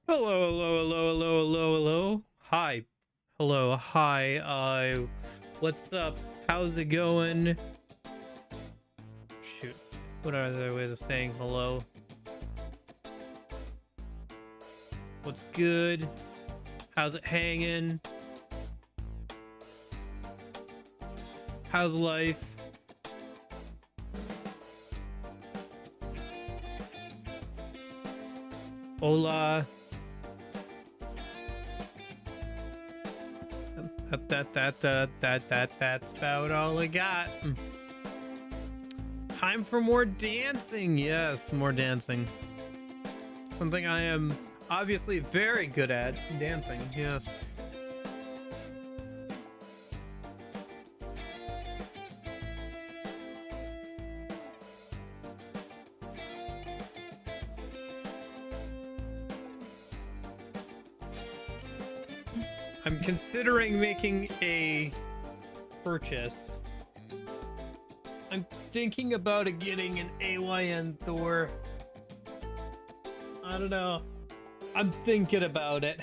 Hello, hello, hello, hello, hello, hello. Hi. Hello, hi. What's up? How's it going? Shoot. What are other ways of saying hello? What's good? How's it hanging? How's life? Hola. That's about all I got. Time for more dancing. Yes, more dancing. Something I am obviously very good at. Dancing, yes. I'm considering making a purchase. I'm thinking about getting an AYN Thor. I don't know. I'm thinking about it.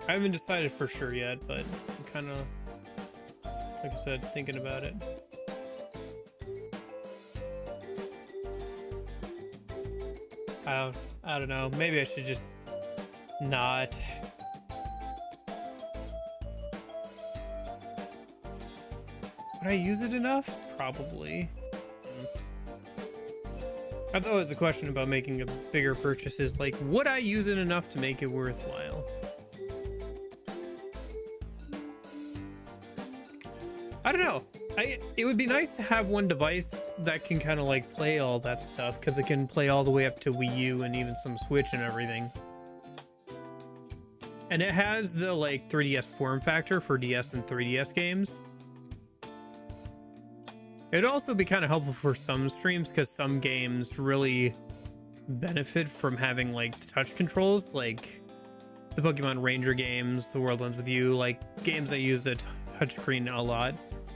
I haven't decided for sure yet, but I'm kind of, like I said, thinking about it. I don't know. Maybe I should just not. Would I use it enough? Probably. That's always the question about making a bigger purchase is like, would I use it enough to make it worthwhile? I don't know. It would be nice to have one device that can kind of like play all that stuff, because it can play all the way up to Wii U and even some Switch and everything. And it has the like 3DS form factor for DS and 3DS games. It'd also be kind of helpful for some streams, because some games really benefit from having like the touch controls, like the Pokemon Ranger games, the World Ends With You, like games that use the touchscreen a lot.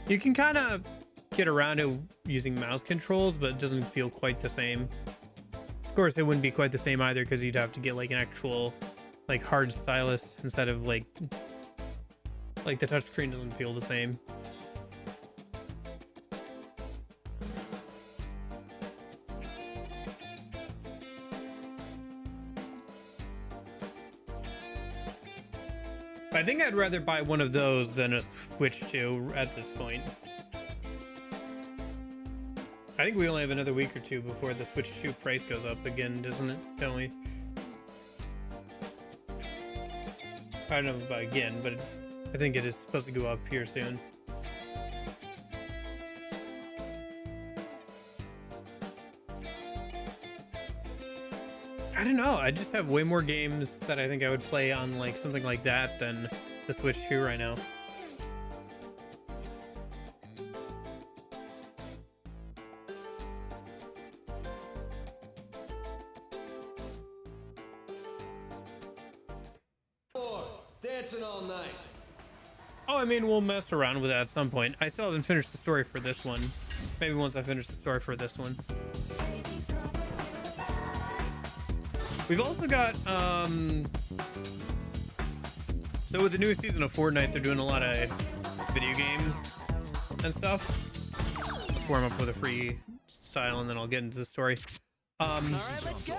You can kind of get around it using mouse controls, but it doesn't feel quite the same. Of course, it wouldn't be quite the same either, because you'd have to get like an actual like hard stylus instead of like the touchscreen doesn't feel the same. I think I'd rather buy one of those than a Switch 2 at this point. I think we only have another week or two before the Switch 2 price goes up again, doesn't it? Don't we? I don't know about again, but I think it is supposed to go up here soon. I don't know. I just have way more games that I think I would play on like something like that than the Switch 2 right now. Dancing all night. Oh, I mean, we'll mess around with that at some point. I still haven't finished the story for this one. Maybe once I finish the story for this one. We've also got, so with the new season of Fortnite, they're doing a lot of video games and stuff. Let's warm up with a free style and then I'll get into the story. All right, let's go.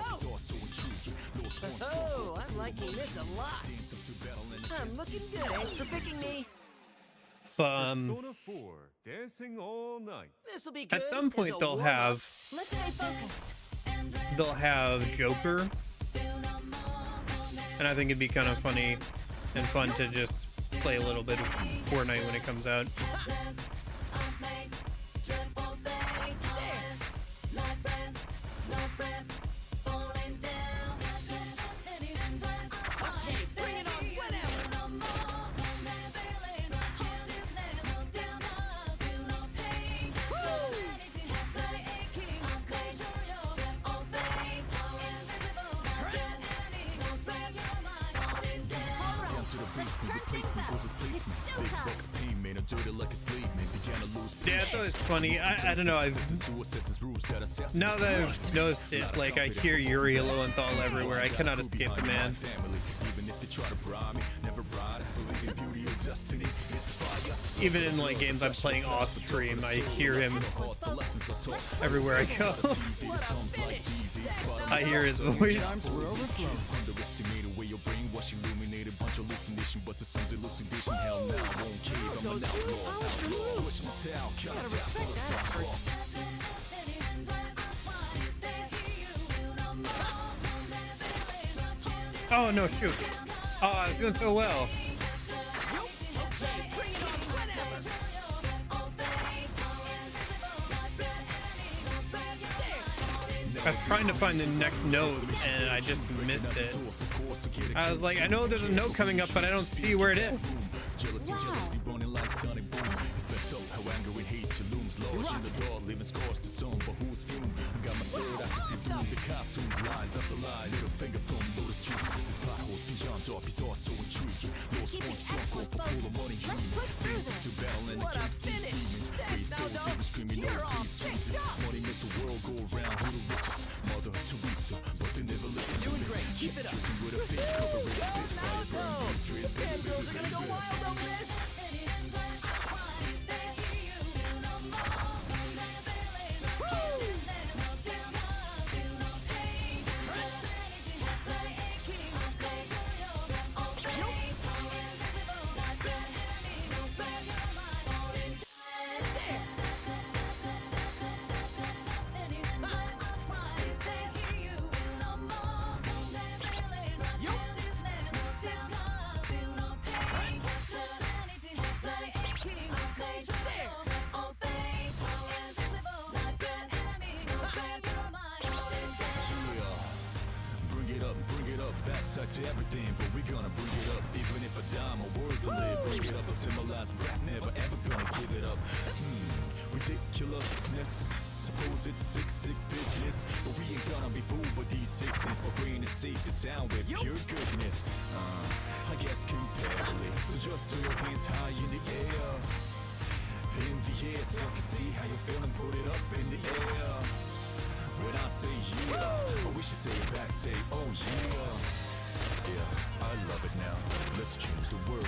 Oh, I'm liking this a lot. I'm looking good. Thanks for picking me. Persona 4, dancing all night. This'll be good. At some point they'll have Let's stay focused. Joker. And I think it'd be kind of funny and fun to just play a little bit of Fortnite when it comes out. Turn things up. It's showtime. Yeah, it's always funny. I don't know. Now that I've noticed it, like I hear Yuri Lowenthal everywhere. I cannot escape the man. Even in like games I'm playing off stream, I hear him everywhere I go. I hear his voice. Oh no, shoot. Oh, I was doing so well. I was trying to find the next note and I just missed it. I was like, I know there's a note coming up, but I don't see where it is. Doing great. Keep it up. The fan girls are gonna go wild over this. To everything, but we're gonna bring it up. Even if I die, my words will live. Bring it up until my last breath. Never ever gonna give it up. Ridiculousness. Suppose it's sick business, but we ain't gonna be fooled by these sickness. My brain is safe and sound with pure goodness. I guess comparatively. So just throw your hands high in the air. In the air, so I can see how you're feeling. Put it up in the air. When I say yeah, or we should say it back. Say oh yeah. Yeah, I love it now. Let's change the world.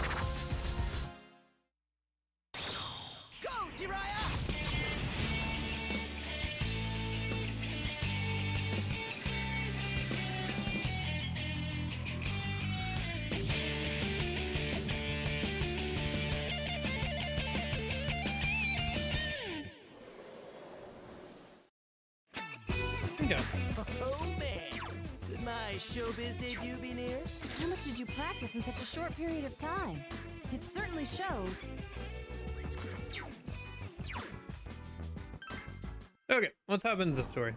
Go, Jiraiya! Okay. Oh man, could my showbiz debut be near? How much did you practice in such a short period of time? It certainly shows. Okay, let's hop into the story.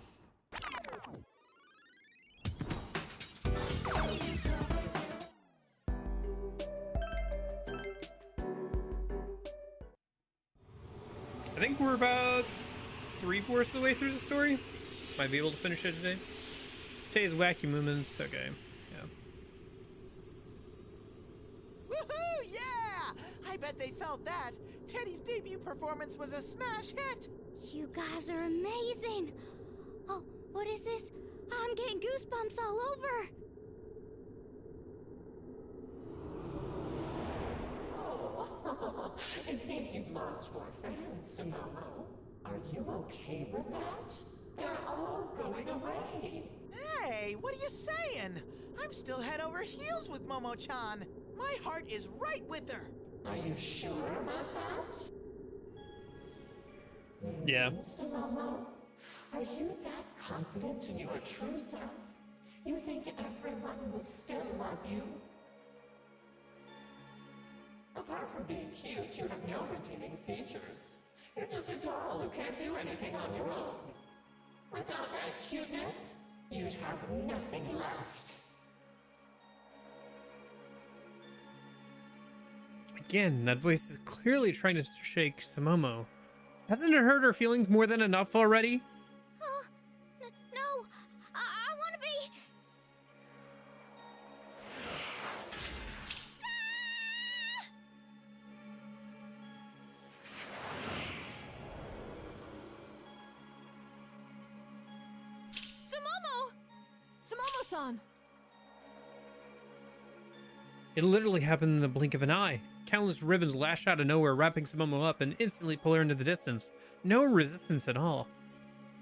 I think we're about 3/4 of the way through the story. Might be able to finish it today. Today's wacky moments. Okay, yeah. Woohoo! Yeah! I bet they felt that. Teddy's debut performance was a smash hit. You guys are amazing. Oh, what is this? I'm getting goosebumps all over. It seems you've lost 4 fans, Sonomo. Are you okay with that? They're all going away. Hey, what are you saying? I'm still head over heels with Momo-chan. My heart is right with her. Are you sure about that? Yeah. Sonomo, are you that confident in your true self? You think everyone will still love you? Apart from being cute, you have no redeeming features. You're just a doll who can't do anything on your own. Without that cuteness, you'd have nothing left. Again, that voice is clearly trying to shake Samomo. Hasn't it hurt her feelings more than enough already? No, I want to be. It literally happened in the blink of an eye. Countless ribbons lash out of nowhere, wrapping Sumomo up and instantly pull her into the distance. No resistance at all.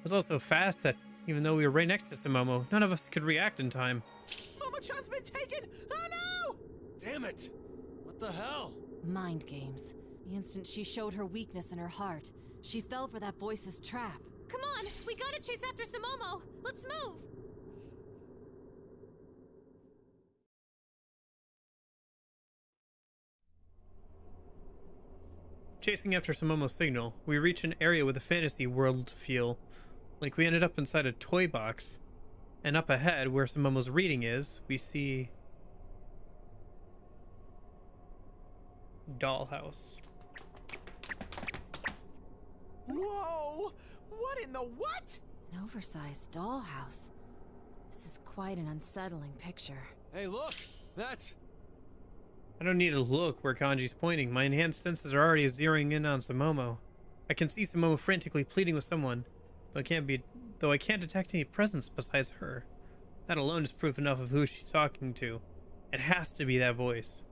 It was all so fast that even though we were right next to Sumomo, none of us could react in time. Momo-chan's been taken! Oh no! Damn it! What the hell? Mind games. The instant she showed her weakness in her heart, she fell for that voice's trap. Come on, we gotta chase after Sumomo. Let's move. Chasing after Sumomo's signal, we reach an area with a fantasy world feel. Like we ended up inside a toy box. And up ahead, where Sumomo's reading is, we see... Dollhouse. Whoa! What in the what? An oversized dollhouse. This is quite an unsettling picture. Hey, look! That's... I don't need to look where Kanji's pointing. My enhanced senses are already zeroing in on Sumomo. I can see Sumomo frantically pleading with someone, though I can't detect any presence besides her. That alone is proof enough of who she's talking to. It has to be that voice.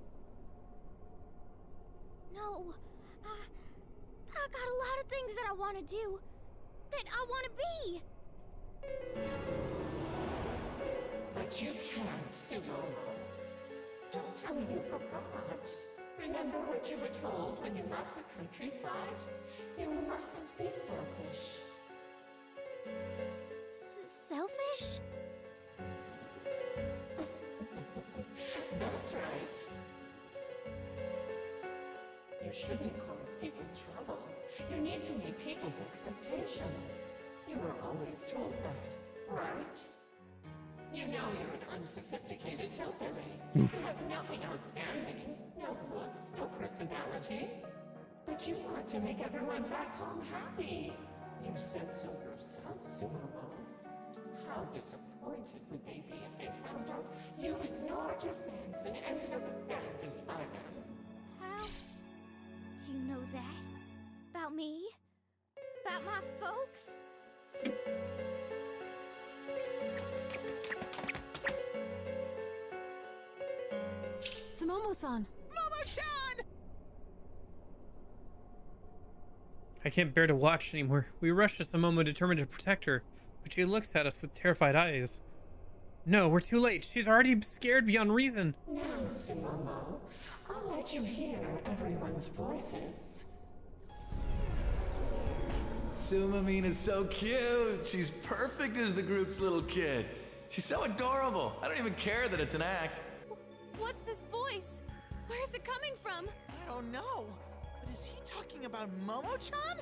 No, I got a lot of things that I want to do, that I want to be. But you can't, Sumomo. Don't tell me you forgot. Remember what you were told when you left the countryside? You mustn't be selfish. Selfish? That's right. You shouldn't cause people trouble. You need to meet people's expectations. You were always told that, right? You know you're an unsophisticated hillbilly. You have nothing outstanding. No looks, no personality. But you want to make everyone back home happy. You said so yourself, Sumomo. How disappointed would they be if they found out you ignored your fans and ended up abandoned by them? How do you know that? About me? About my folks? Sumomo-san! Momo-chan! I can't bear to watch anymore. We rush to Sumomo determined to protect her, but she looks at us with terrified eyes. No, we're too late. She's already scared beyond reason. Now, Sumomo, I'll let you hear everyone's voices. Sumamine is so cute. She's perfect as the group's little kid. She's so adorable. I don't even care that it's an act. What's this voice? Where's it coming from? I don't know, but is he talking about Momo-chan?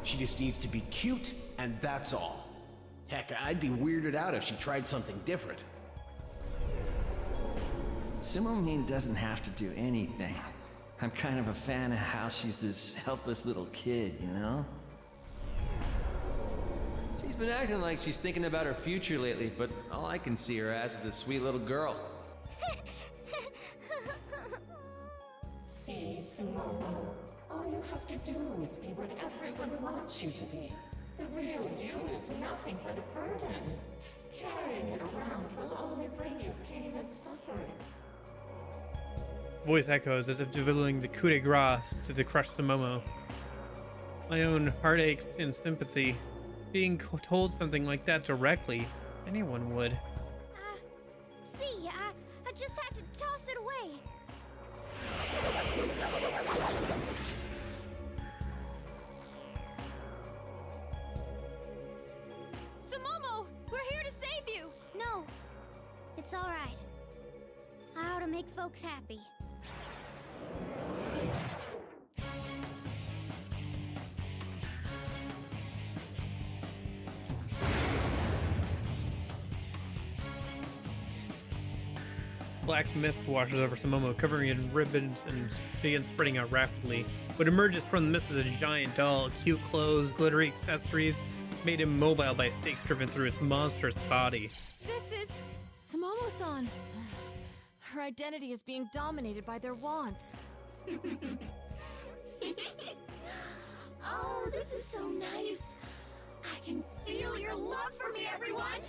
She just needs to be cute, and that's all. Heck, I'd be weirded out if she tried something different. Sumamine doesn't have to do anything. I'm kind of a fan of how she's this helpless little kid, you know? She's been acting like she's thinking about her future lately, but all I can see her as is a sweet little girl. See, Sumomo, all you have to do is be what everyone wants you to be. The real you is nothing but a burden. Carrying it around will only bring you pain and suffering. Voice echoes as if delivering the coup de grace to the crushed Sumomo. My own heartaches and sympathy. Being told something like that directly, anyone would. See, I just have to toss it away. Sumomo! We're here to save you! No, it's all right. I ought to make folks happy. Black mist washes over Sumomo, covering it in ribbons and begins spreading out rapidly. What emerges from the mist is a giant doll, cute clothes, glittery accessories, made immobile by stakes driven through its monstrous body. This is... Sumomo-san! Her identity is being dominated by their wants. Oh, this is so nice. I can feel your love for me, everyone.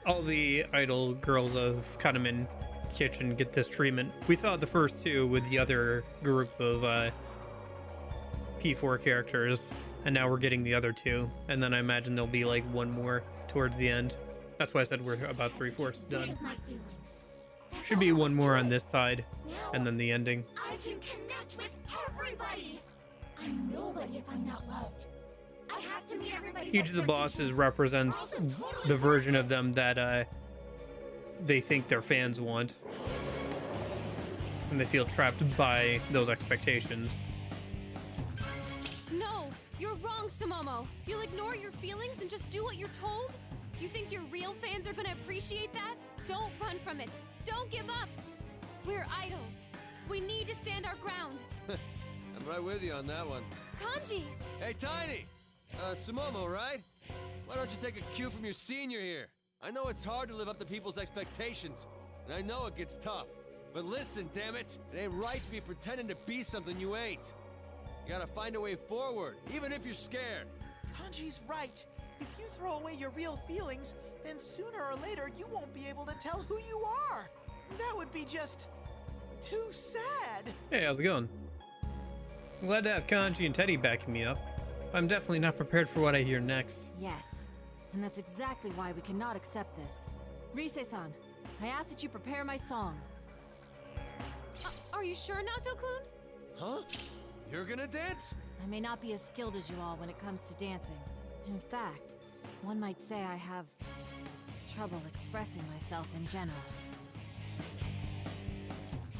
all the idol girls of Kahneman Kitchen get this treatment. We saw the first two with the other group of P4 characters, and now we're getting the other two, and then I imagine there'll be like one more towards the end. That's why I said we're about 3/4 done. Should be one more on this side, and then the ending. I can connect with everybody. I'm nobody if I'm not loved. I have to meet everybody's Each of the bosses represents the version of them that they think their fans want, and they feel trapped by those expectations. No, you're wrong, Sumomo. You'll ignore your feelings and just do what you're told? You think your real fans are gonna appreciate that? Don't run from it. Don't give up. We're idols. We need to stand our ground. I'm right with you on that one. Kanji! Hey, Tiny! Sumomo, right? Why don't you take a cue from your senior here? I know it's hard to live up to people's expectations, and I know it gets tough. But listen, damn it! It ain't right to be pretending to be something you ain't. You gotta find a way forward, even if you're scared. Kanji's right. If you throw away your real feelings, then sooner or later you won't be able to tell who you are. That would be just too sad. Hey, how's it going? I'm glad to have Kanji and Teddy backing me up. I'm definitely not prepared for what I hear next. Yes, and that's exactly why we cannot accept this. Rise-san, I ask that you prepare my song. Are you sure, Naoto-kun? Huh? You're gonna dance? I may not be as skilled as you all when it comes to dancing. In fact, one might say I have trouble expressing myself in general.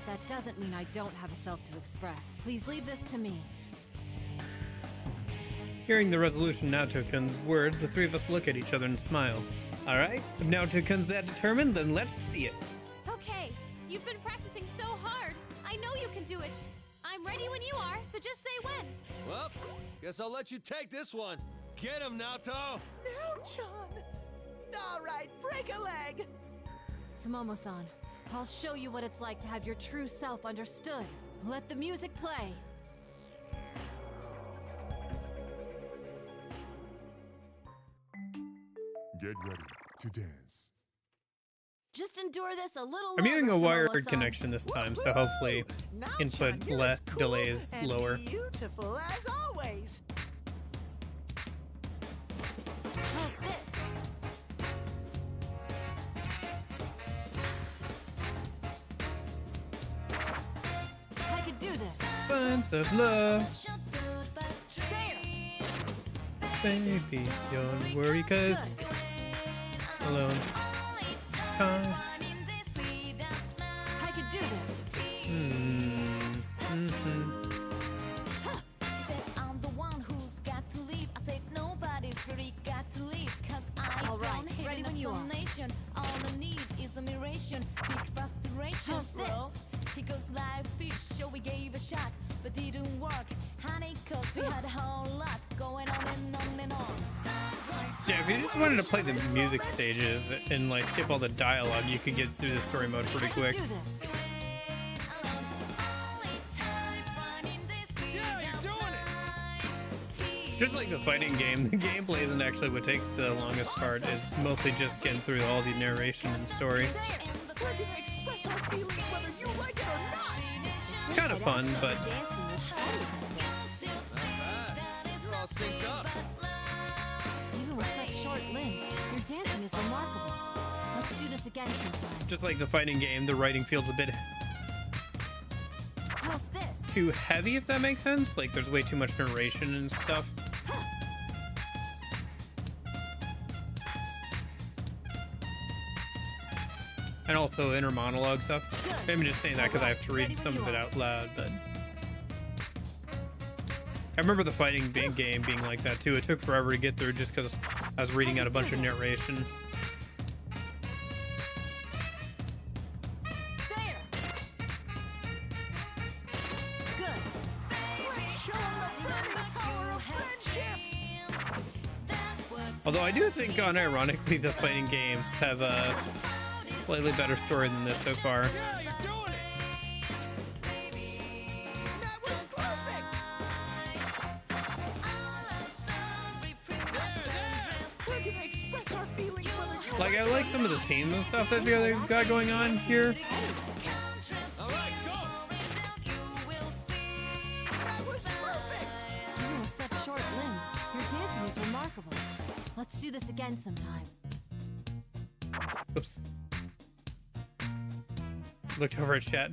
That doesn't mean I don't have a self to express. Please leave this to me. Hearing the resolution Naoto-kun's words, the three of us look at each other and smile. Alright, if Naoto-kun's that determined, then let's see it. Okay, you've been practicing so hard. I know you can do it. I'm ready when you are, so just say when. Well, guess I'll let you take this one. Get him, Naoto! Now-chan! All right, break a leg! Sumomo-san, I'll show you what it's like to have your true self understood. Let the music play. Get ready to dance. Just endure this a little I'm using a longer, wired Sumomo-san. connection this time, so hopefully Now-chan, input you're as cool delays and lower. beautiful as always. How's this? I could do this. Signs of love, There! baby, don't worry, cause alone time. I could do this. All right, ready when you are. All I need is admiration, big frustration, How's this? bro. Because life is sure we gave a shot, but didn't work. Honey, cause we had a whole lot going on and on and on. Yeah, if you just wanted to play the music stages and like skip all the dialogue, you could get through the story mode pretty I quick. could do this. Yeah, you're doing it! Just like the fighting game, the gameplay isn't actually what takes the longest part. It's mostly just getting through all the narration and story. We're gonna express our feelings whether you like it or not. Kind of fun, but Dancing with Teddy. Not bad. You're all synced up. Even with such short limbs, your dancing is remarkable. Let's do this again sometime. just like the fighting game, the writing feels a bit How's this? too heavy, if that makes sense. Like there's way too much narration and stuff. And also inner monologue stuff. I'm just saying that because I have to read some of it out loud, but I remember the fighting game being like that too. It took forever to get through just because I was reading out a bunch of narration. There! Good. Let's show 'em the burning power of friendship. Although I do think, unironically, the fighting games have a slightly better story than this so far. Yeah, you're doing it! That was perfect. There, there! We're gonna express our feelings whether you Like, I like some of the themes and stuff that they've got going on here. All right, go! That was perfect! Even with such short limbs, your dancing is remarkable. Let's do this again sometime. Oops. Looked over at chat.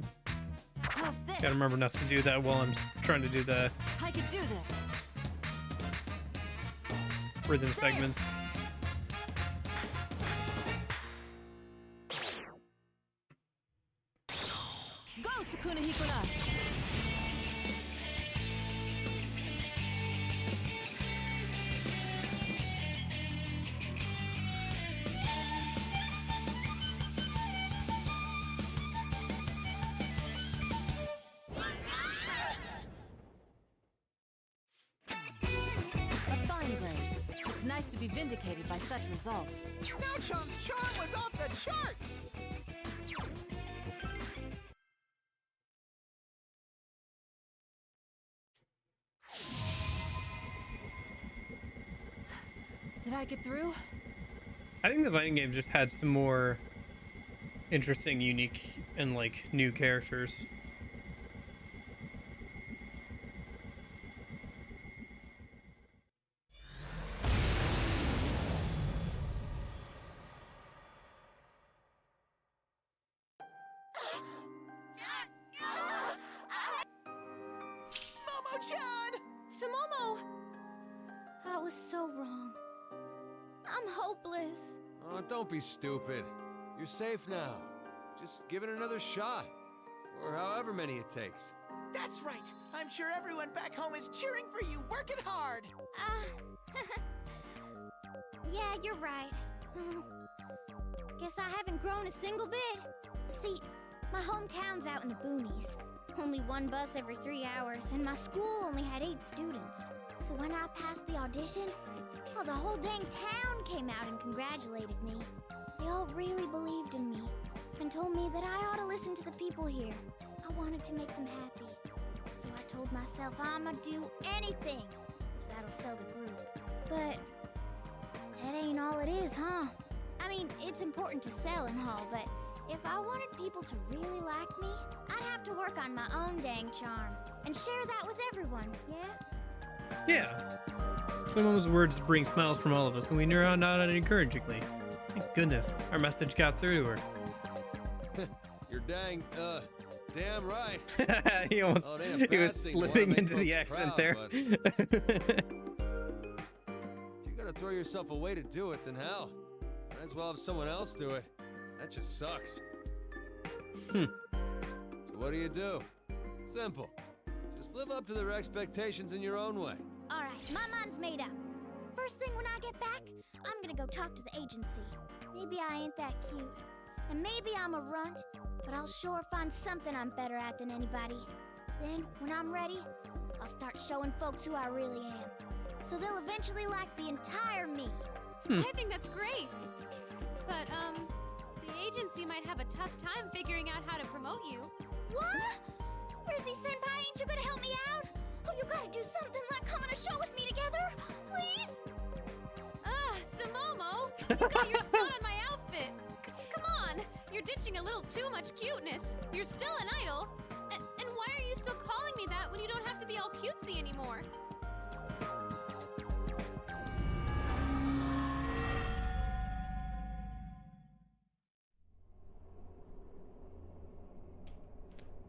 How's this? Gotta remember not to do that while I'm trying to do the I could do this. rhythm segments. Go, Sukuna Hikura! A fine grade. It's nice to be vindicated by such results. Now-chan's charm was off the charts! Did I get through? I think the fighting game just had some more interesting, unique, and like new characters. Momo-chan! Sumomo! That was so wrong. I'm hopeless. Oh, don't be stupid. You're safe now. Just give it another shot. Or however many it takes. That's right! I'm sure everyone back home is cheering for you, working hard! Yeah, you're right. Guess I haven't grown a single bit. See, my hometown's out in the boonies. Only one bus every 3 hours, and my school only had 8 students. So when I passed the audition, oh, the whole dang town came out and congratulated me. They all really believed in me, and told me that I ought to listen to the people here. I wanted to make them happy. So I told myself I'ma do anything if that'll sell the group. But that ain't all it is, huh? I mean, it's important to sell and all, but if I wanted people to really like me, I'd have to work on my own dang charm and share that with everyone, yeah? Yeah. Some of those words bring smiles from all of us, and we knew how not encouragingly. Thank goodness, our message got through to her. You're damn right. he almost, Oh, it ain't a he bad was thing to wanna slipping make into the folks accent proud, there. but if you gotta throw yourself away to do it, then hell, might as well have someone else do it. That just sucks. So what do? Simple. Just live up to their expectations in your own way. Alright, my mind's made up. First thing when I get back, I'm gonna go talk to the agency. Maybe I ain't that cute. And maybe I'm a runt, but I'll sure find something I'm better at than anybody. Then, when I'm ready, I'll start showing folks who I really am. So they'll eventually like the entire me. I think that's great. But, the agency might have a tough time figuring out how to promote you. What? Rizzy Senpai, ain't you gonna help me out? Oh, you gotta do something like come on a show with me together, please? Sumomo! You got your spot on my outfit! Come on! You're ditching a little too much cuteness. You're still an idol. And why are you still calling me that when you don't have to be all cutesy anymore?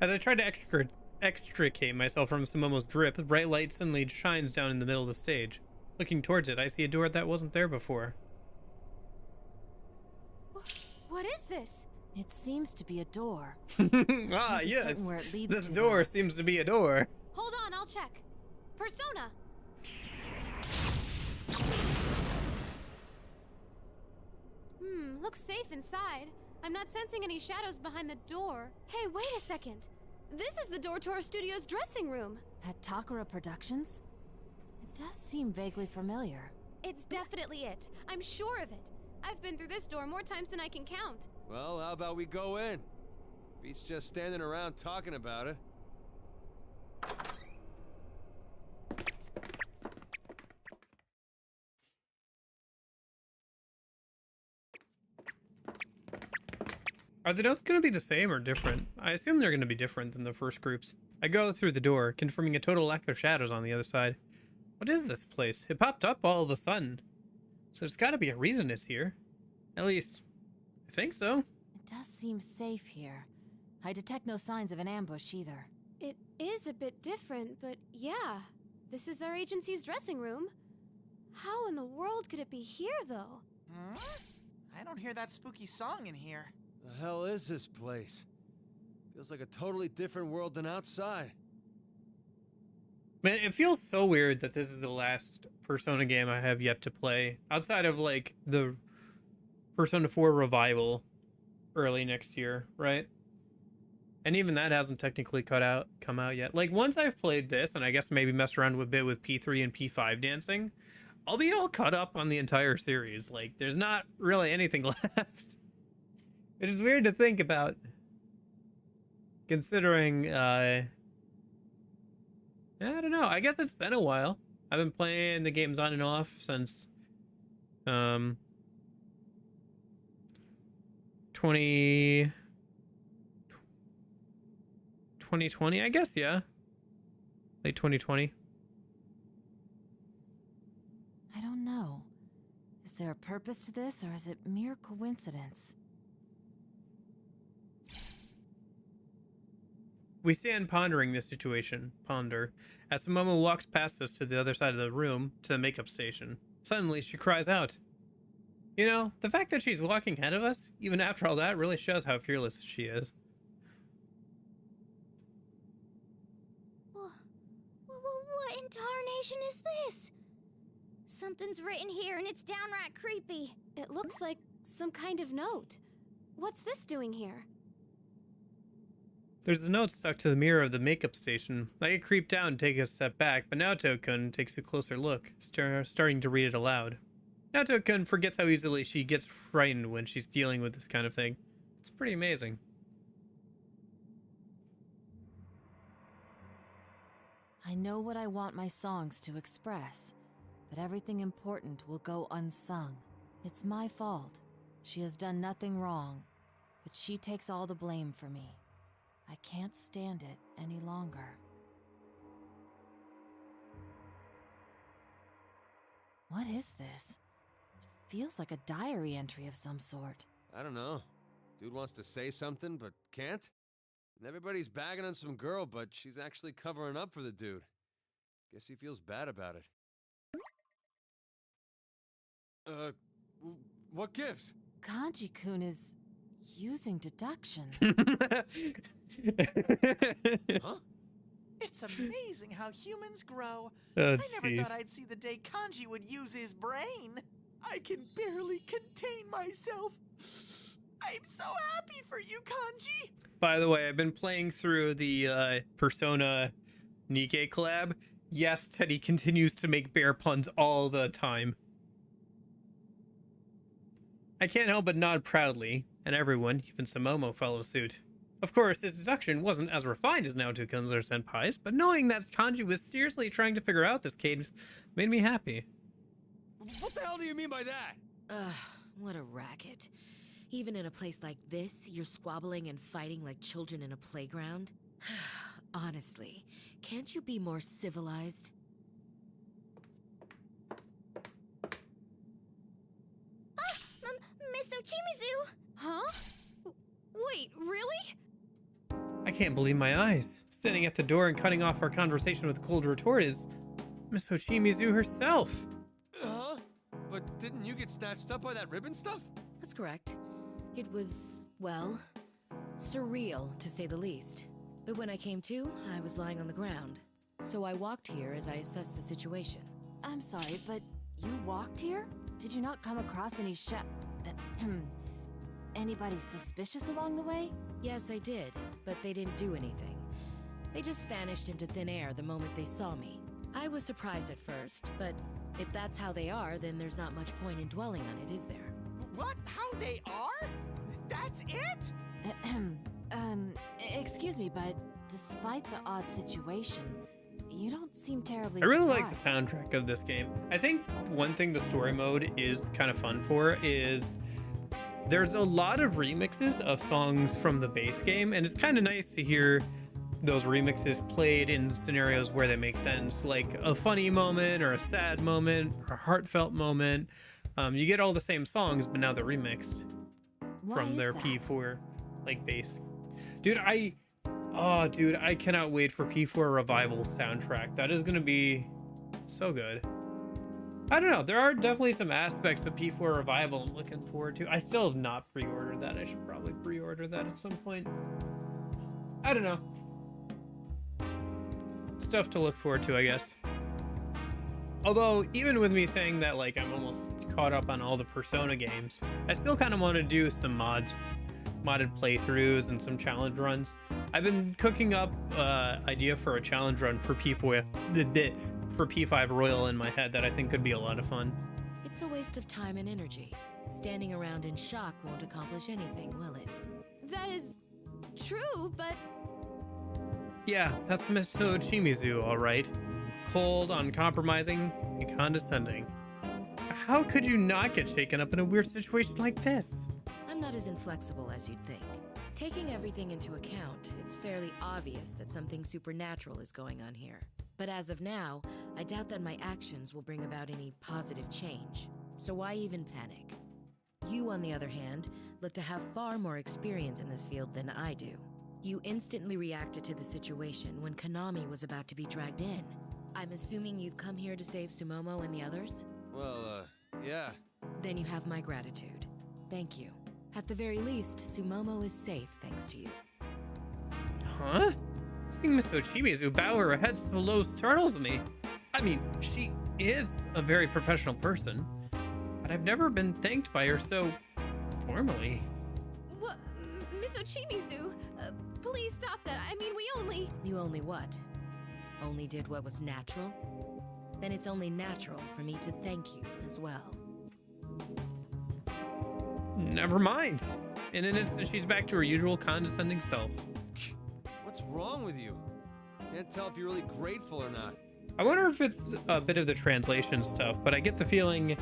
As I tried to extricate myself from Sumomo's grip, a bright light suddenly shines down in the middle of the stage. Looking towards it, I see a door that wasn't there before. What is this? It seems to be a door. Ah, yes. certain where it leads This to, door though. seems to be a door. Hold on, I'll check. Persona! Looks safe inside. I'm not sensing any shadows behind the door. Hey, wait a second. This is the door to our studio's dressing room. At Takara Productions? It does seem vaguely familiar. It's definitely it. I'm sure of it. I've been through this door more times than I can count. Well, how about we go in? Beats just standing around talking about it. Are the notes going to be the same or different? I assume they're going to be different than the first groups. I go through the door, confirming a total lack of shadows on the other side. What is this place? It popped up all of a sudden. So there's got to be a reason it's here. At least, I think so. It does seem safe here. I detect no signs of an ambush either. It is a bit different, but yeah. This is our agency's dressing room. How in the world could it be here, though? Hmm? I don't hear that spooky song in here. The hell is this place? Feels like a totally different world than outside. Man, it feels so weird that this is the last Persona game I have yet to play. Outside of, like, the Persona 4 revival early next year, right? And even that hasn't technically come out yet. Like, once I've played this, and I guess maybe messed around a bit with P3 and P5 dancing, I'll be all caught up on the entire series. Like, there's not really anything left. It is weird to think about, considering, I don't know. I guess it's been a while. I've been playing the games on and off since, 2020, I guess, yeah. Late 2020. I don't know. Is there a purpose to this, or is it mere coincidence? We stand pondering this situation, as Momo walks past us to the other side of the room, to the makeup station. Suddenly, she cries out. You know, the fact that she's walking ahead of us, even after all that, really shows how fearless she is. What in tarnation is this? Something's written here and it's downright creepy. It looks like some kind of note. What's this doing here? There's a note stuck to the mirror of the makeup station. I get creeped out and take a step back, but Naoto-kun takes a closer look, starting to read it aloud. Naoto-kun forgets how easily she gets frightened when she's dealing with this kind of thing. It's pretty amazing. I know what I want my songs to express, but everything important will go unsung. It's my fault. She has done nothing wrong, but she takes all the blame for me. I can't stand it any longer. What is this? It feels like a diary entry of some sort. I don't know. Dude wants to say something, but can't? And everybody's bagging on some girl, but she's actually covering up for the dude. Guess he feels bad about it. What gives? Kanji-kun is using deduction. Huh? It's amazing how humans grow. Oh, I never jeez. thought I'd see the day Kanji would use his brain. I can barely contain myself. I'm so happy for you, Kanji. By the way, I've been playing through the Persona Nikkei collab. Yes, Teddy continues to make bear puns all the time. I can't help but nod proudly, and everyone, even Samomo, follows suit. Of course, his deduction wasn't as refined as Naoto-kun's or Senpai's, but knowing that Kanji was seriously trying to figure out this cadence made me happy. What the hell do you mean by that? Ugh, what a racket. Even in a place like this, you're squabbling and fighting like children in a playground? Honestly, can't you be more civilized? Miss Ochimizu! Huh? Wait, really? I can't believe my eyes. Standing at the door and cutting off our conversation with a cold retort is Miss Ochimizu herself. Huh? But didn't you get snatched up by that ribbon stuff? That's correct. It was, well, surreal, to say the least. But when I came to, I was lying on the ground. So I walked here as I assessed the situation. I'm sorry, but you walked here? Did you not come across any anybody suspicious along the way? Yes, I did, but they didn't do anything. They just vanished into thin air the moment they saw me. I was surprised at first, but if that's how they are, then there's not much point in dwelling on it, is there? What? How they are? That's it? Excuse me, but despite the odd situation, you don't seem terribly I really like the surprised. soundtrack of this game. I think one thing the story mode is kind of fun for is there's a lot of remixes of songs from the base game, and it's kind of nice to hear those remixes played in scenarios where they make sense, like a funny moment or a sad moment or a heartfelt moment. You get all the same songs, but now they're remixed from their P4 like base. Dude, I cannot wait for P4 Revival soundtrack. That is gonna be so good. I don't know. There are definitely some aspects of P4 Revival I'm looking forward to. I still have not pre-ordered that. I should probably pre-order that at some point. I don't know. Stuff to look forward to, I guess. Although, even with me saying that, like, I'm almost caught up on all the Persona games, I still kind of want to do some modded playthroughs and some challenge runs. I've been cooking up idea for a challenge run for P5 Royal in my head that I think could be a lot of fun. It's a waste of time and energy. Standing around in shock won't accomplish anything, will it? That is true, but... Yeah, that's Mr. Chimizu, all right. Cold, uncompromising, and condescending. How could you not get shaken up in a weird situation like this? I'm not as inflexible as you'd think. Taking everything into account, it's fairly obvious that something supernatural is going on here. But as of now, I doubt that my actions will bring about any positive change. So why even panic? You, on the other hand, look to have far more experience in this field than I do. You instantly reacted to the situation when Konami was about to be dragged in. I'm assuming you've come here to save Sumomo and the others? Well, yeah. Then you have my gratitude. Thank you. At the very least, Sumomo is safe thanks to you. Huh? Seeing Miss Ochimizu bow her head so low startles me. I mean, she is a very professional person, but I've never been thanked by her so formally. What? Miss Ochimizu, please stop that. I mean, we only... You only what? Only did what was natural? Then it's only natural for me to thank you as well. Never mind. In an instant, she's back to her usual condescending self. What's wrong with you? Can't tell if you're really grateful or not. I wonder if it's a bit of the translation stuff, but I get the feeling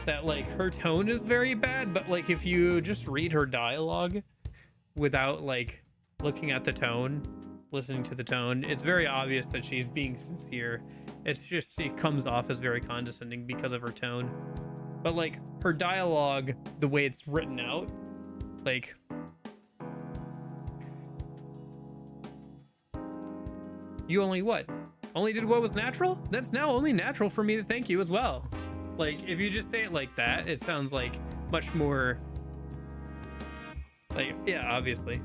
that, like, her tone is very bad, but, like, if you just read her dialogue without, like, looking at the tone, listening to the tone, it's very obvious that she's being sincere. It's just, it comes off as very condescending because of her tone. But, like, her dialogue, the way it's written out, like... You only what? Only did what was natural? That's now only natural for me to thank you as well. Like, if you just say it like that, it sounds like much more... Like, yeah, obviously.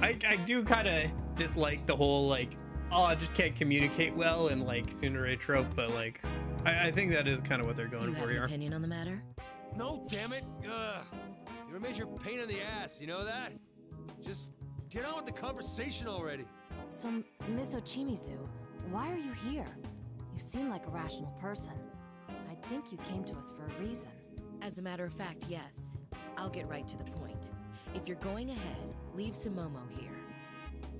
I do kind of dislike the whole, like, oh, I just can't communicate well and, like, tsundere trope, but, like, I think that is kind of what they're going for here. You have an opinion on the matter? No, damn it! Ugh. You're a major pain in the ass, you know that? Just get on with the conversation already. So, Miss Ochimizu, why are you here? You seem like a rational person. I think you came to us for a reason. As a matter of fact, yes. I'll get right to the point. If you're going ahead, leave Sumomo here.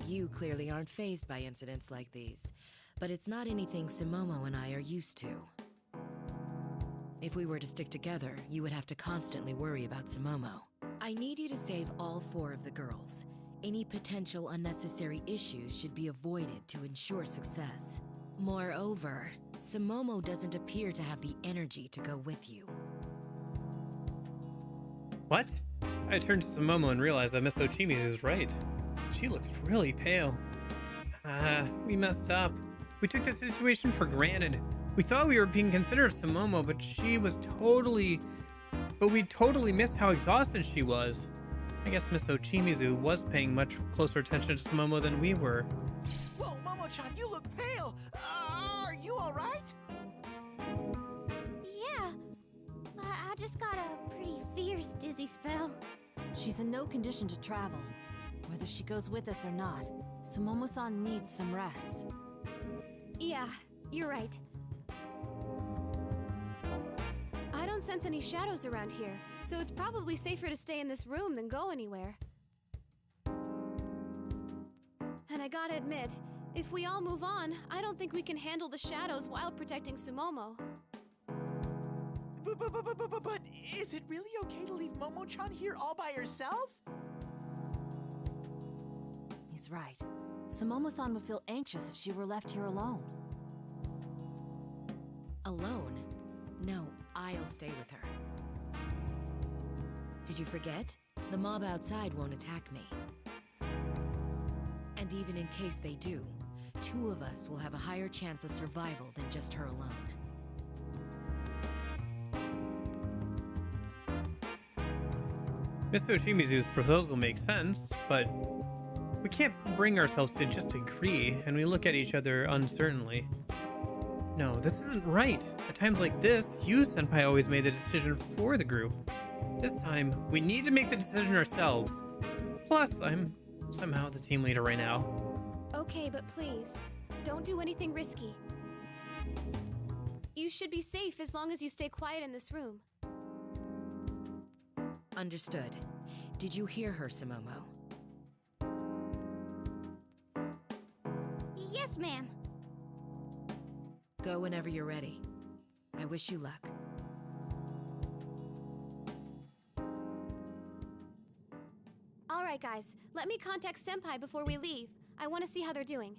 You clearly aren't fazed by incidents like these, but it's not anything Sumomo and I are used to. If we were to stick together, you would have to constantly worry about Sumomo. I need you to save all 4 of the girls. Any potential unnecessary issues should be avoided to ensure success. Moreover, Sumomo doesn't appear to have the energy to go with you. What? I turned to Sumomo and realized that Miss Ochimizu is right. She looks really pale. We messed up. We took the situation for granted. We thought we were being considerate of Sumomo, but we totally missed how exhausted she was. I guess Miss Ochimizu was paying much closer attention to Sumomo than we were. Whoa, Momo-chan, you look pale! Are you alright? Yeah. I just got a pretty fierce dizzy spell. She's in no condition to travel. Whether she goes with us or not, Sumomo-san needs some rest. Yeah, you're right. I don't sense any shadows around here, so it's probably safer to stay in this room than go anywhere. And I gotta admit, If we all move on, I don't think we can handle the shadows while protecting Sumomo. But is it really okay to leave Momo-chan here all by herself? He's right. Sumomo-san would feel anxious if she were left here alone. Alone? No, I'll stay with her. Did you forget? The mob outside won't attack me. And even in case they do, 2 of us will have a higher chance of survival than just her alone. Miss Oshimizu's proposal makes sense, but we can't bring ourselves to just agree, and we look at each other uncertainly. No, this isn't right. At times like this, you, Senpai, always made the decision for the group. This time, we need to make the decision ourselves. Plus, I'm somehow the team leader right now. Okay, but please, don't do anything risky. You should be safe as long as you stay quiet in this room. Understood. Did you hear her, Sumomo? Yes, ma'am. Go whenever you're ready. I wish you luck. All right, guys, let me contact Senpai before we leave. I want to see how they're doing.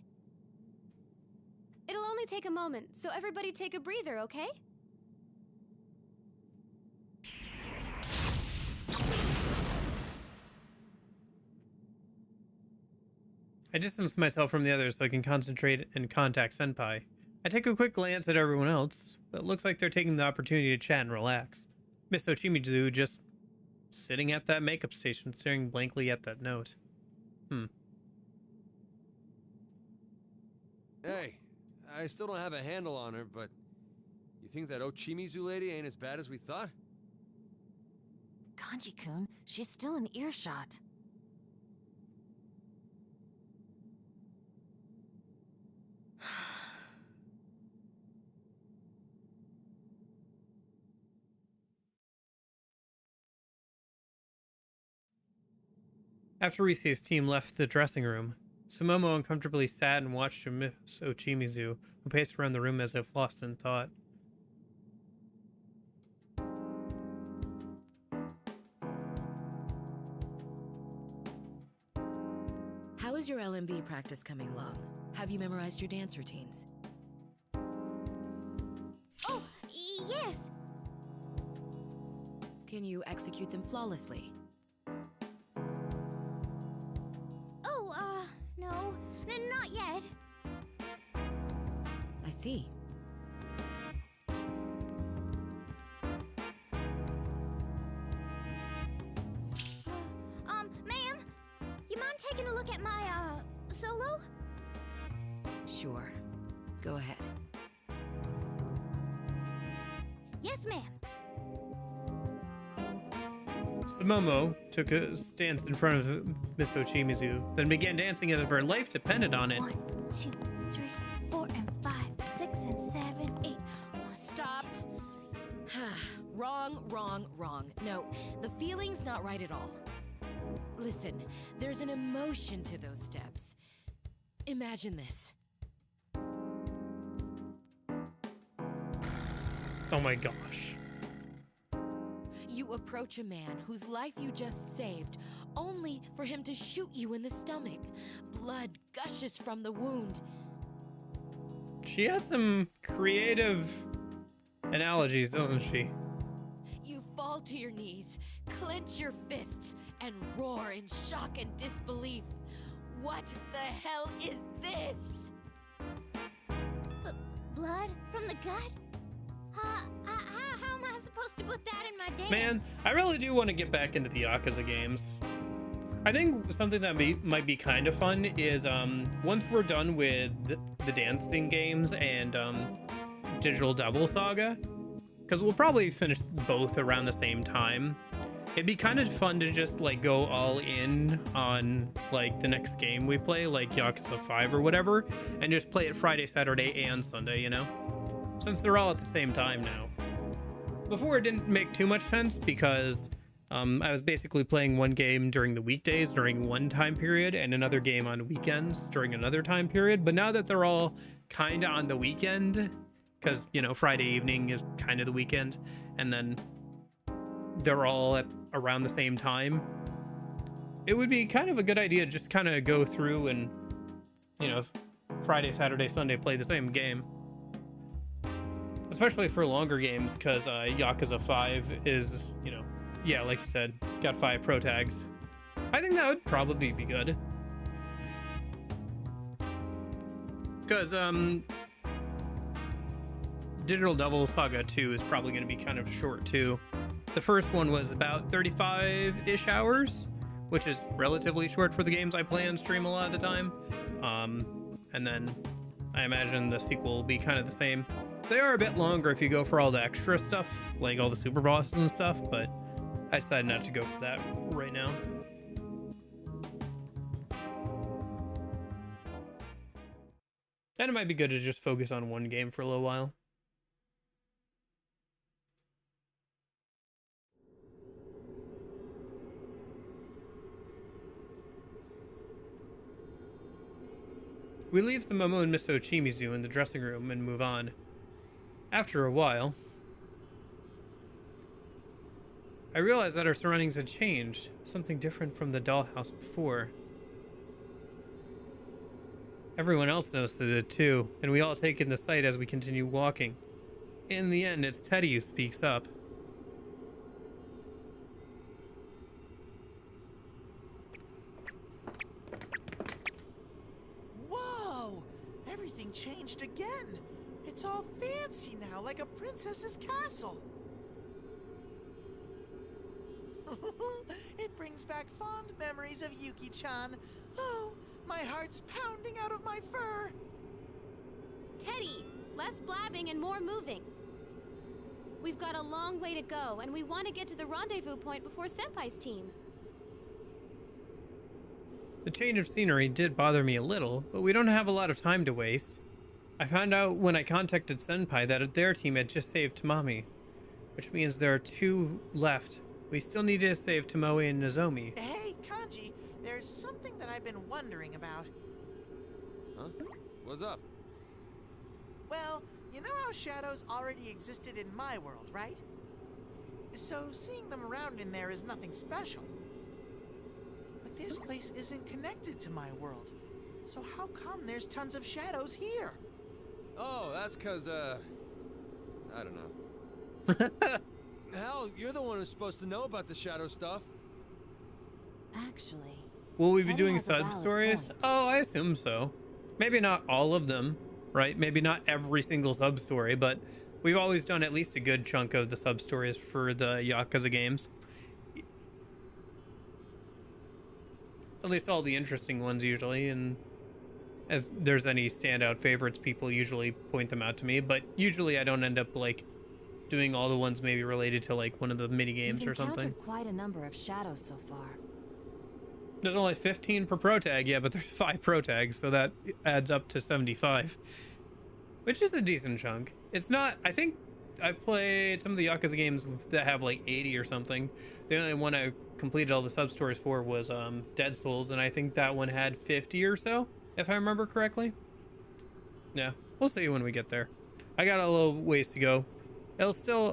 It'll only take a moment, so everybody take a breather, okay? I distance myself from the others so I can concentrate and contact Senpai. I take a quick glance at everyone else, but it looks like they're taking the opportunity to chat and relax. Miss Ochimizu just sitting at that makeup station, staring blankly at that note. Hey, I still don't have a handle on her, but you think that Ochimizu lady ain't as bad as we thought? Kanji-kun, she's still in earshot. After Risei's team left the dressing room, Sumomo uncomfortably sat and watched Miss Ochimizu, who paced around the room as if lost in thought. How is your LMB practice coming along? Have you memorized your dance routines? Oh, yes. Can you execute them flawlessly? No, not yet. I see. Ma'am, you mind taking a look at my, solo? Sure. Go ahead. Yes, ma'am. Sumomo took a stance in front of Miss Ochimizu, then began dancing as if her life depended on it. 1, 2, 3, 4, and 5, 6, and 7, 8. Stop. Wrong. No, the feeling's not right at all. Listen, there's an emotion to those steps. Imagine this. Oh my gosh. You approach a man whose life you just saved, only for him to shoot you in the stomach. Blood gushes from the wound. She has some creative analogies, doesn't she? You fall to your knees, clench your fists, and roar in shock and disbelief. What the hell is this? Blood from the gut? How am I supposed to put that in my dance? Man, I really do want to get back into the Yakuza games. I think something that might be kind of fun is once we're done with the dancing games and Digital Double Saga, because we'll probably finish both around the same time. It'd be kind of fun to just like go all in on like the next game we play, like Yakuza 5 or whatever, and just play it Friday, Saturday, and Sunday, you know? Since they're all at the same time now. Before it didn't make too much sense because I was basically playing one game during the weekdays during one time period and another game on weekends during another time period. But now that they're all kind of on the weekend, because, you know, Friday evening is kind of the weekend, and then they're all at around the same time, it would be kind of a good idea to just kind of go through and, you know, Friday, Saturday, Sunday, play the same game. Especially for longer games, because Yakuza 5 is, you know, yeah, like you said, got 5 pro tags. I think that would probably be good. Because, Digital Devil Saga 2 is probably going to be kind of short, too. The first one was about 35-ish hours, which is relatively short for the games I play on stream a lot of the time. And then I imagine the sequel will be kind of the same. They are a bit longer if you go for all the extra stuff, like all the super bosses and stuff, but I decided not to go for that right now. And it might be good to just focus on one game for a little while. We leave Sumomo and Miss Ochimizu in the dressing room and move on. After a while, I realized that our surroundings had changed, something different from the dollhouse before. Everyone else notices it too, and we all take in the sight as we continue walking. In the end, it's Teddy who speaks up. Whoa! Everything changed again. It's all fancy now, like a princess's castle. It brings back fond memories of Yuki-chan. Oh, my heart's pounding out of my fur. Teddy, less blabbing and more moving. We've got a long way to go, and we want to get to the rendezvous point before Senpai's team. The change of scenery did bother me a little, but we don't have a lot of time to waste. I found out when I contacted Senpai that their team had just saved Tamami, which means there are 2 left. We still need to save Tomoe and Nozomi. Hey, Kanji, there's something that I've been wondering about. Huh? What's up? Well, you know how shadows already existed in my world, right? So seeing them around in there is nothing special. But this place isn't connected to my world. So how come there's tons of shadows here? Oh, that's cause, I don't know. Hell, you're the one who's supposed to know about the shadow stuff. Actually, Will we be Teddy doing has a valid sub-stories? point. Oh, I assume so. Maybe not all of them, right? Maybe not every single sub-story, but we've always done at least a good chunk of the sub-stories for the Yakuza games. At least all the interesting ones usually, and if there's any standout favorites, people usually point them out to me, but usually I don't end up, like, doing all the ones maybe related to, like, one of the mini games We've or something. encountered quite a number of shadows so far. There's only 15 per pro tag, yeah, but there's 5 pro tags, so that adds up to 75, which is a decent chunk. It's not, I think I've played some of the Yakuza games that have like 80 or something. The only one I completed all the sub-stories for was Dead Souls, and I think that one had 50 or so, if I remember correctly. Yeah, we'll see when we get there. I got a little ways to go. I still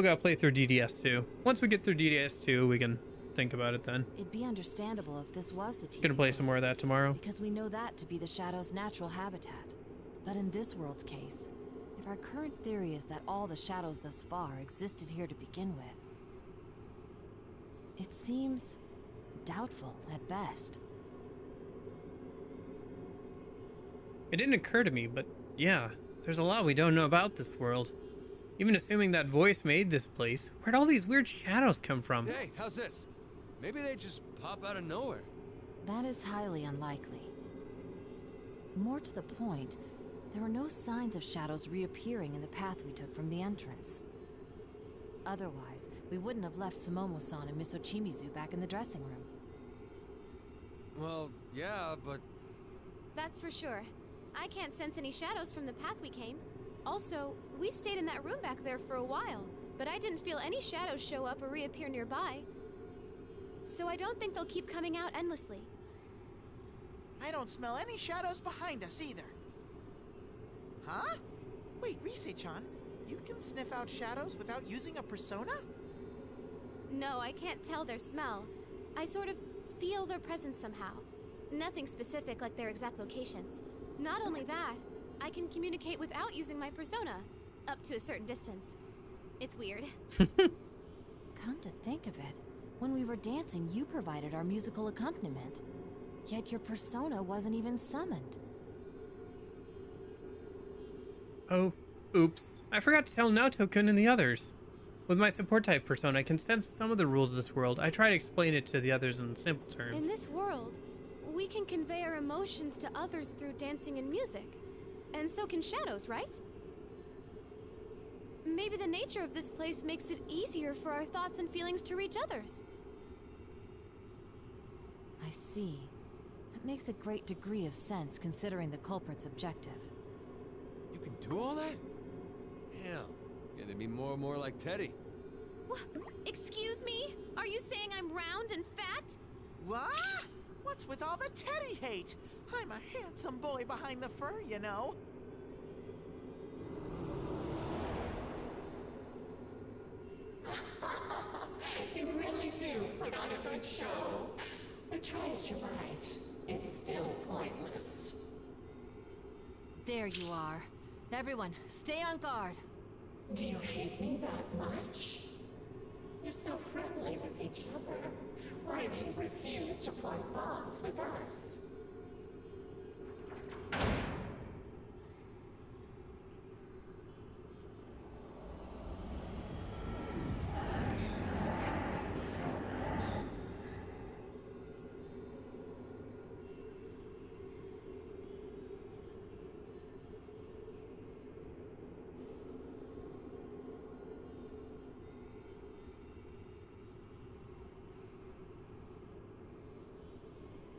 gotta play through DDS2. Once we get through DDS2, we can think about it then. It'd be understandable if this was the team. Gonna play some more of that tomorrow. Because we know that to be the shadow's natural habitat. But in this world's case, if our current theory is that all the shadows thus far existed here to begin with, it seems doubtful at best. It didn't occur to me, but yeah, there's a lot we don't know about this world. Even assuming that voice made this place, where'd all these weird shadows come from? Hey, how's this? Maybe they just pop out of nowhere. That is highly unlikely. More to the point, there were no signs of shadows reappearing in the path we took from the entrance. Otherwise, we wouldn't have left Sumomo-san and Miss Ochimizu back in the dressing room. Well, yeah, but... That's for sure. I can't sense any shadows from the path we came. Also, we stayed in that room back there for a while, but I didn't feel any shadows show up or reappear nearby. so I don't think they'll keep coming out endlessly. I don't smell any shadows behind us either. Huh? Wait, Rise-chan, you can sniff out shadows without using a persona? No, I can't tell their smell. I sort of feel their presence somehow. Nothing specific like their exact locations. Not only that, I can communicate without using my persona, up to a certain distance. It's weird. Come to think of it, when we were dancing, you provided our musical accompaniment. Yet your persona wasn't even summoned. Oh, oops. I forgot to tell Naoto-kun and the others. With my support type persona, I can sense some of the rules of this world. I try to explain it to the others in simple terms. In this world, we can convey our emotions to others through dancing and music. And so can shadows, right? Maybe the nature of this place makes it easier for our thoughts and feelings to reach others. I see. That makes a great degree of sense considering the culprit's objective. You can do all that? Damn, getting to be more and more like Teddy. Excuse me? Are you saying I'm round and fat? What? What's with all the Teddy hate? I'm a handsome boy behind the fur, you know. You really do put on a good show. But try as you might, it's still pointless. There you are. Everyone, stay on guard. Do you hate me that much? You're so friendly with each other. Why do you refuse to form bonds with us?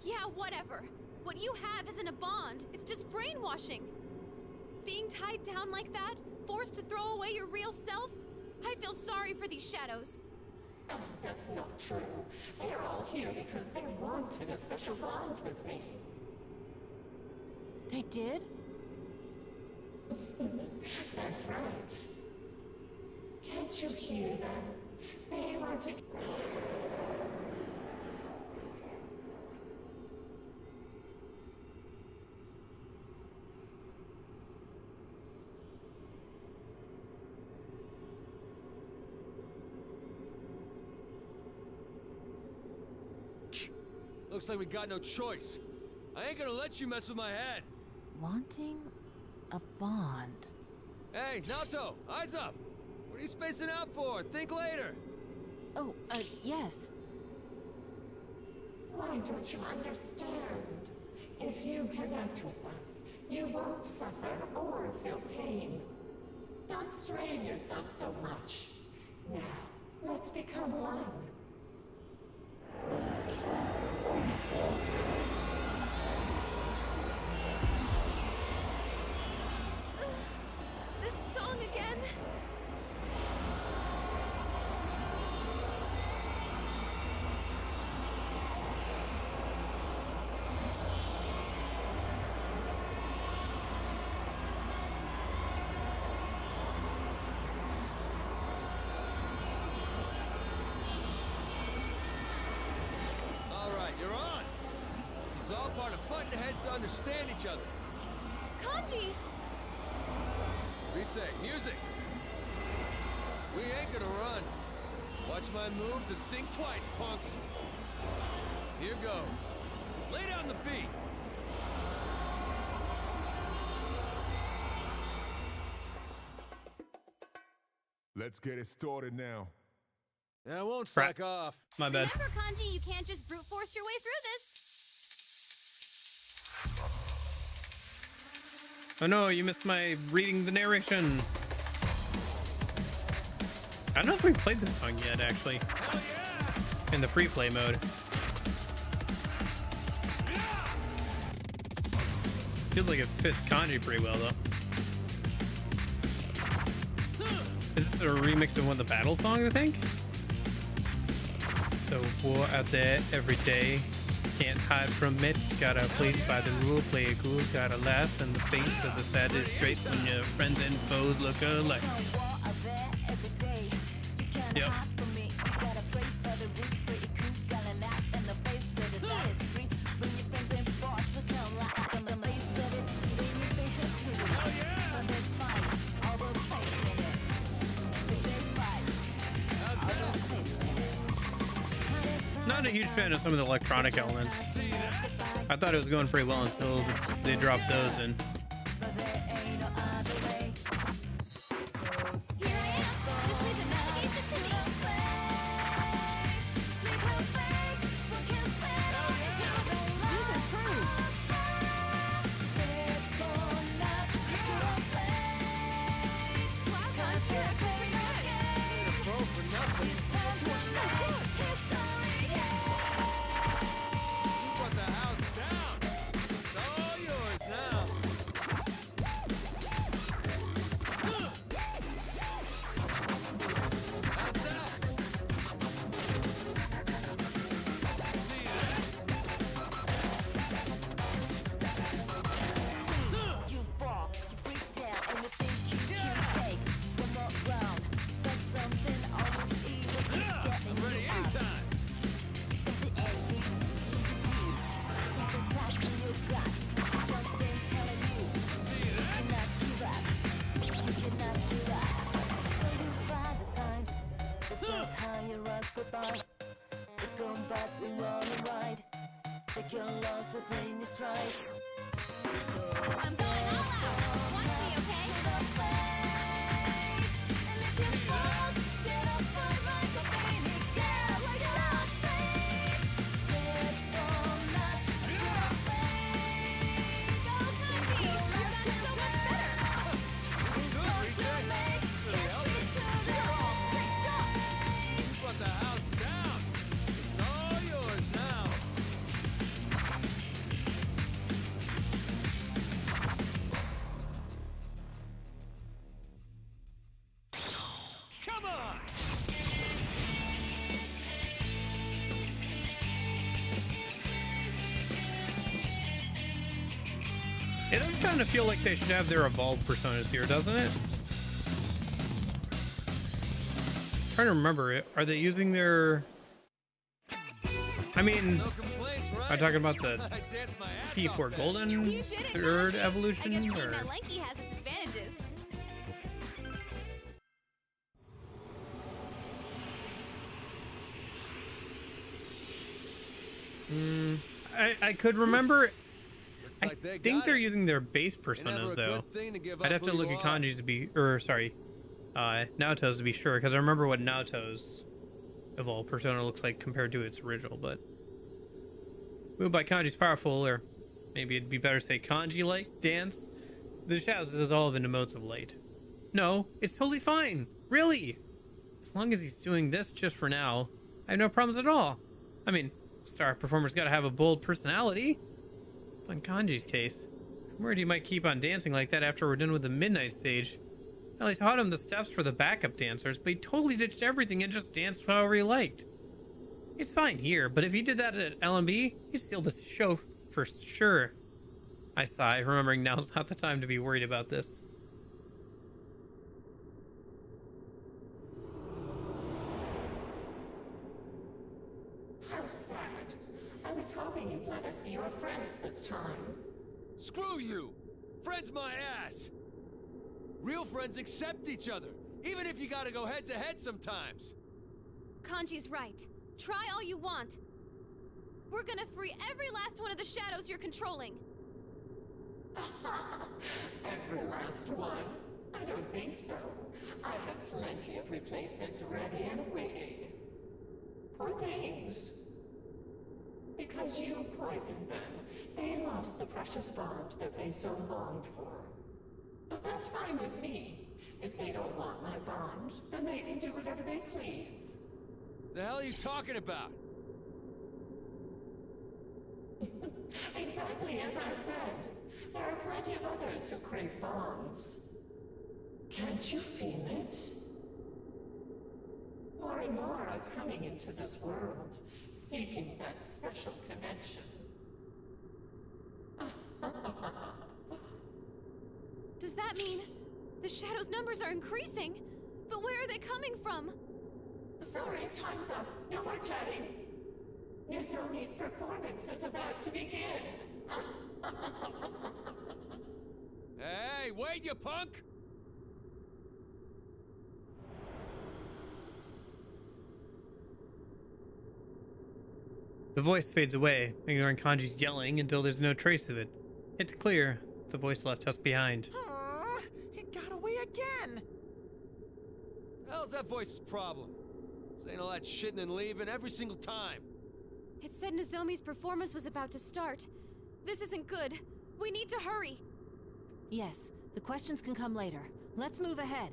Yeah, whatever. What you have isn't a bond. It's just brainwashing. Being tied down like that, forced to throw away your real self, I feel sorry for these shadows. Oh, that's not true. They're all here because they wanted a special bond with me. They did? That's right. Can't you hear them? They wanted... Looks like we got no choice. I ain't gonna let you mess with my head. Wanting a bond. Hey, Naoto, eyes up! What are you spacing out for? Think later! Oh, yes. Why don't you understand? If you connect with us, you won't suffer or feel pain. Don't strain yourself so much. Now, let's become one. This song again. You're on! This is all part of butting heads to understand each other. Kanji! Rise, music! We ain't gonna run. Watch my moves and think twice, punks. Here goes. Lay down the beat! Let's get it started now. I won't slack off. My bad. Remember, Kanji, you can't just brute force your way through this. Oh no, you missed my reading the narration. I don't know if we've played this song yet, actually. Hell yeah! In the free play mode. Feels like it fits Kanji pretty well, though. Is this a remix of one of the battle songs, I think? So war out there every day. Can't hide from it. Gotta play by the rule, play it cool. Gotta laugh in the face of the saddest straight when your friends and foes look alike. Yep. Not a huge fan of some of the electronic elements. I thought it was going pretty well until they dropped those in. It does kind of feel like they should have their evolved personas here, doesn't it? I'm trying to remember it. Are they using their... I mean, I'm talking about the P4 Golden third evolution? I guess or... that lanky has its advantages. I could remember... I think they're using their base personas though. I'd have to look at kanjis to be, or sorry, Naoto's to be sure, because I remember what Naoto's evolved persona looks like compared to its original. But move by kanji's powerful, or maybe it'd be better to say kanji-like dance. The shadows dissolve into motes of light. No, it's totally fine. Really, as long as he's doing this just for now, I have no problems at all. I mean, star performer's got to have a bold personality. In Kanji's case, I'm worried he might keep on dancing like that after we're done with the midnight stage. Well, he taught him the steps for the backup dancers, but he totally ditched everything and just danced however he liked. It's fine here, but if he did that at LMB, he'd steal the show for sure. I sigh, remembering now's not the time to be worried about this. How sad. I was hoping you'd let us be your friends this time. Screw you! Friends my ass! Real friends accept each other, even if you gotta go head to head sometimes. Kanji's right. Try all you want. We're gonna free every last one of the shadows you're controlling. Every last one? I don't think so. I have plenty of replacements ready and waiting. Poor things. Because you poisoned them, they lost the precious bond that they so longed for. But that's fine with me. If they don't want my bond, then they can do whatever they please. The hell are you talking about? Exactly as I said. There are plenty of others who crave bonds. Can't you feel it? Or and more are coming into this world, seeking that special connection. Does that mean the Shadow's numbers are increasing? But where are they coming from? Sorry, time's up. No more chatting. Nozomi's performance is about to begin. Hey, wait, you punk! The voice fades away, ignoring Kanji's yelling until there's no trace of it. It's clear the voice left us behind. Aw, it got away again. Hell's that voice's problem? Saying all that shit and then leaving every single time. It said Nozomi's performance was about to start. This isn't good. We need to hurry. Yes, the questions can come later. Let's move ahead.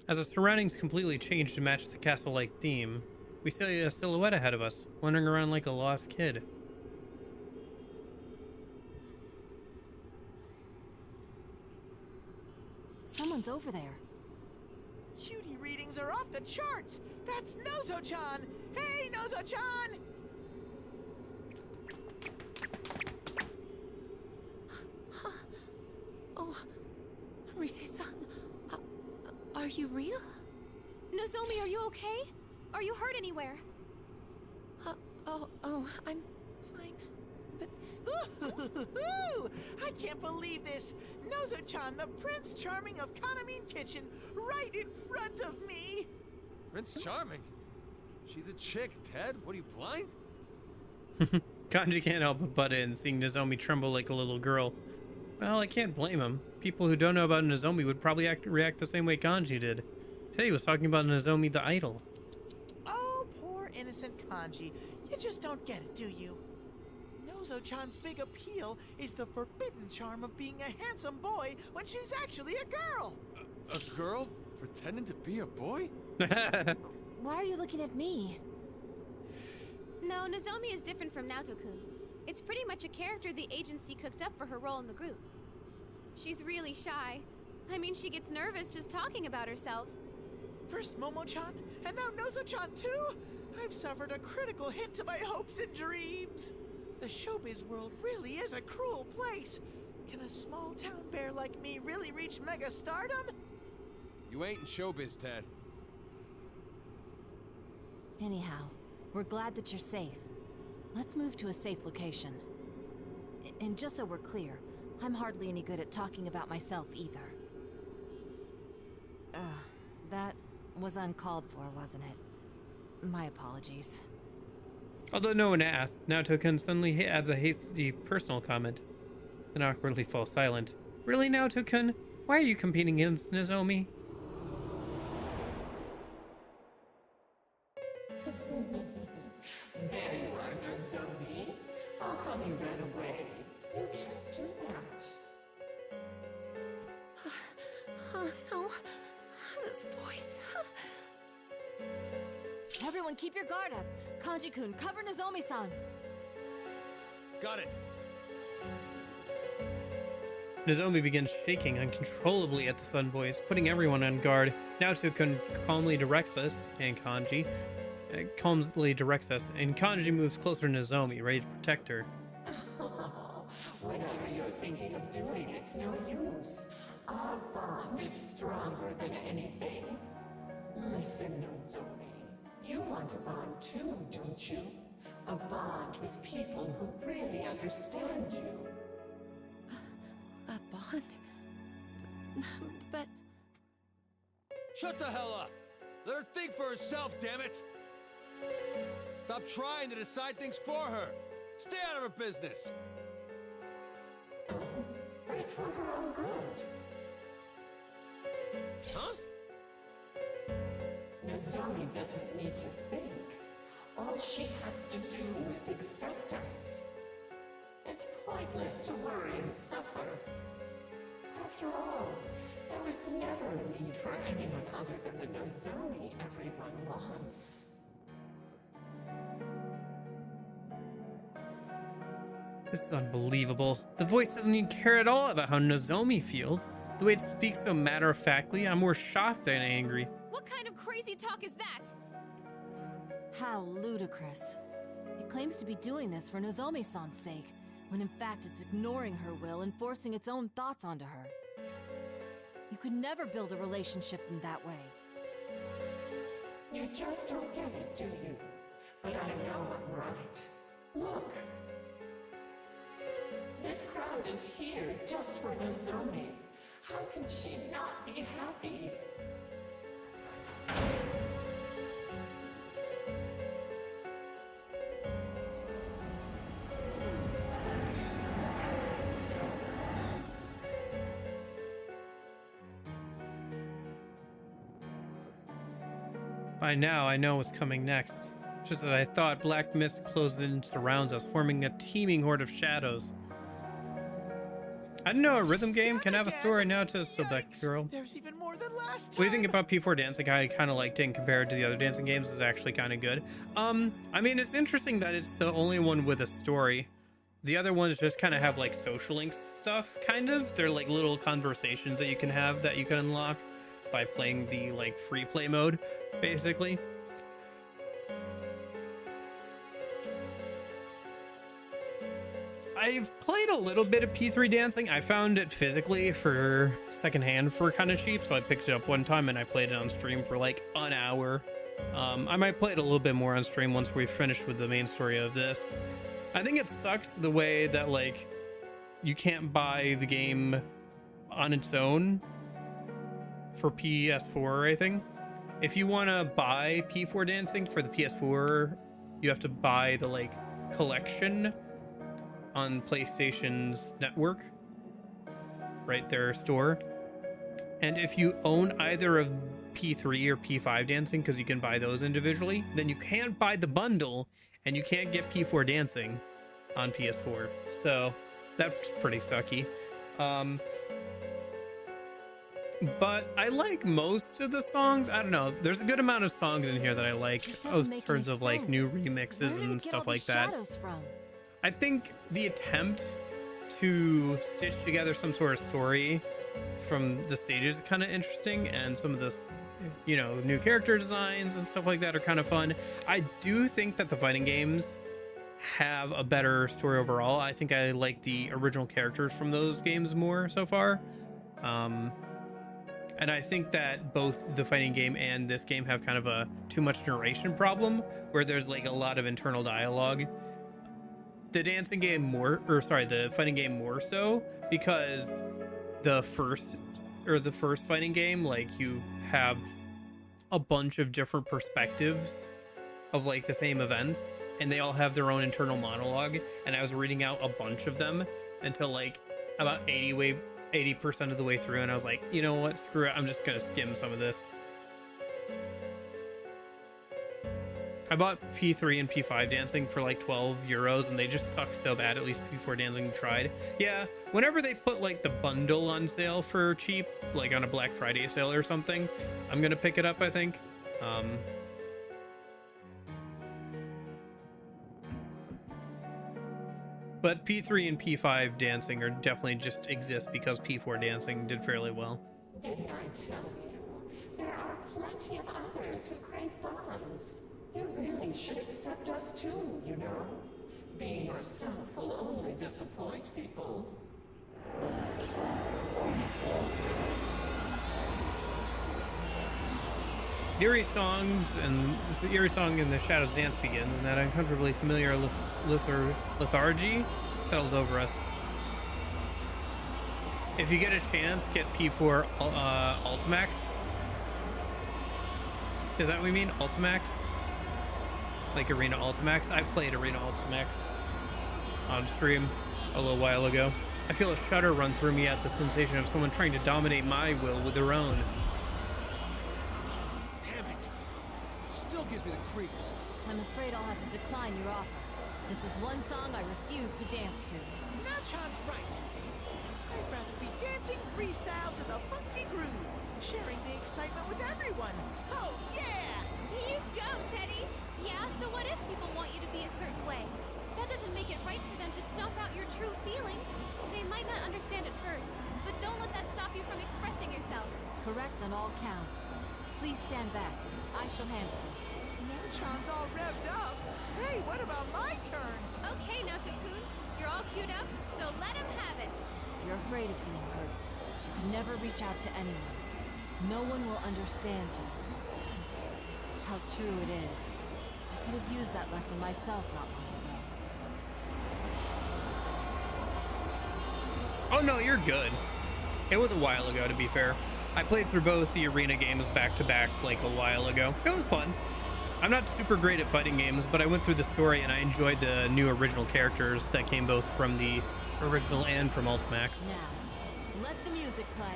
As the surroundings completely change to match the castle-like theme, we see a silhouette ahead of us, wandering around like a lost kid. Someone's over there. Cutie readings are off the charts. That's Nozo-chan. Hey, Nozo-chan. Oh, Rise-san, are you real? Nozomi, are you okay? Are you hurt anywhere? I'm fine. But Ooh, I can't believe this. Nozo-chan, the Prince Charming of Kanamin Kitchen, right in front of me. Prince Charming? She's a chick, Ted. What are you, blind? Kanji can't help but butt in, seeing Nozomi tremble like a little girl. Well, I can't blame him. People who don't know about Nozomi would probably react the same way Kanji did. Today he was talking about Nozomi the idol. Oh, poor innocent Kanji. You just don't get it, do you? Nozo-chan's big appeal is the forbidden charm of being a handsome boy when she's actually a girl. A girl pretending to be a boy? Why are you looking at me? No, Nozomi is different from Naoto-kun. It's pretty much a character the agency cooked up for her role in the group. She's really shy. I mean, she gets nervous just talking about herself. First Momo-chan, and now Nozo-chan too? I've suffered a critical hit to my hopes and dreams. The showbiz world really is a cruel place. Can a small town bear like me really reach mega stardom? You ain't in showbiz, Ted. Anyhow, we're glad that you're safe. Let's move to a safe location. And just so we're clear, I'm hardly any good at talking about myself either. That was uncalled for, wasn't it? My apologies. Although no one asked, Naoto-kun suddenly adds a hasty personal comment, then awkwardly falls silent. Really, Naoto-kun? Why are you competing against Nozomi? There you are, Nozomi. How come you ran away? You can't do that. No. This voice. Everyone keep your guard up. Kanji-kun, cover Nozomi-san. Got it. Nozomi begins shaking uncontrollably at the sudden voice, putting everyone on guard. Naoto-kun calmly directs us, and Kanji moves closer to Nozomi, ready to protect her. Whatever you're thinking of doing, it's no use. Our bond is stronger than anything. Listen, Nozomi. You want a bond too, don't you? A bond with people who really understand you. A bond? But... Shut the hell up! Let her think for herself, damn it! Stop trying to decide things for her! Stay out of her business! Oh, but it's for her own good. Huh? Nozomi doesn't need to think. All she has to do is accept us. It's pointless to worry and suffer. After all, there was never a need for anyone other than the Nozomi everyone wants. This is unbelievable. The voice doesn't even care at all about how Nozomi feels. The way it speaks so matter-of-factly, I'm more shocked than angry. What kind of crazy talk is that? How ludicrous. It claims to be doing this for Nozomi-san's sake, when in fact it's ignoring her will and forcing its own thoughts onto her. You could never build a relationship in that way. You just don't get it, do you? But I know I'm right. Look. This crowd is here just for Nozomi. How can she not be happy? By now, I know what's coming next. Just as I thought, black mist closes in and surrounds us, forming a teeming horde of shadows. I didn't know a rhythm game can have a story. Now to still back girl. There's even more than last time. What do you think about P4 dancing? I kind of liked it, and compared to the other dancing games, is actually kind of good. I mean, it's interesting that it's the only one with a story. The other ones just kind of have like social link stuff, kind of. They're like little conversations that you can have that you can unlock by playing the like free play mode, basically. I've played a little bit of P3 dancing. I found it physically for secondhand for kind of cheap, so I picked it up one time and I played it on stream for like an hour. I might play it a little bit more on stream once we finish with the main story of this. I think it sucks the way that like you can't buy the game on its own for PS4, I think. If you want to buy P4 dancing for the PS4, you have to buy the like collection on PlayStation's network, right, their store. And if you own either of P3 or P5 dancing, because you can buy those individually, then you can't buy the bundle and you can't get P4 dancing on PS4. So that's pretty sucky. But I like most of the songs. I don't know, there's a good amount of songs in here that I like in terms of like new remixes and stuff like that. I think the attempt to stitch together some sort of story from the stages is kind of interesting, and some of this, you know, new character designs and stuff like that are kind of fun. I do think that the fighting games have a better story overall. I think I like the original characters from those games more so far. And I think that both the fighting game and this game have kind of a too much narration problem, where there's like a lot of internal dialogue. The dancing game the fighting game more so, because the first fighting game, like, you have a bunch of different perspectives of like the same events, and they all have their own internal monologue, and I was reading out a bunch of them until like about 80% of the way through, and I was like, you know what, screw it, I'm just gonna skim some of this. I bought P3 and P5 dancing for like 12 euros, and they just suck so bad. At least P4 dancing tried. Yeah, whenever they put like the bundle on sale for cheap, like on a Black Friday sale or something, I'm gonna pick it up, I think. But P3 and P5 dancing are definitely just exist because P4 dancing did fairly well. Didn't I tell you? There are plenty of others who crave bonds. You really should accept us too, you know? Being yourself will only disappoint people. Eerie songs, and the eerie song in the Shadows Dance begins, and that uncomfortably familiar lethargy settles over us. If you get a chance, get P4 Ultimax. Is that what we mean? Ultimax? Like Arena Ultimax? I played Arena Ultimax on stream a little while ago. I feel a shudder run through me at the sensation of someone trying to dominate my will with their own. Damn it! Still gives me the creeps. I'm afraid I'll have to decline your offer. This is one song I refuse to dance to. Now Chan's right. I'd rather be dancing freestyle to the funky groove, sharing the excitement with everyone. Oh yeah! You go, Teddy! Yeah, so what if people want you to be a certain way? That doesn't make it right for them to stomp out your true feelings. They might not understand at first, but don't let that stop you from expressing correct on all counts. Please stand back. I shall handle this. Mochan's all revved up. Hey, what about my turn? Okay, Nato-kun, you're all queued up, so let him have it. If you're afraid of being hurt, you can never reach out to anyone. No one will understand you. How true it is. I could have used that lesson myself not long ago. Oh no, you're good. It was a while ago, to be fair. I played through both the arena games back to back like a while ago. It was fun. I'm not super great at fighting games, but I went through the story and I enjoyed the new original characters that came both from the original and from Ultimax. Now, let the music play.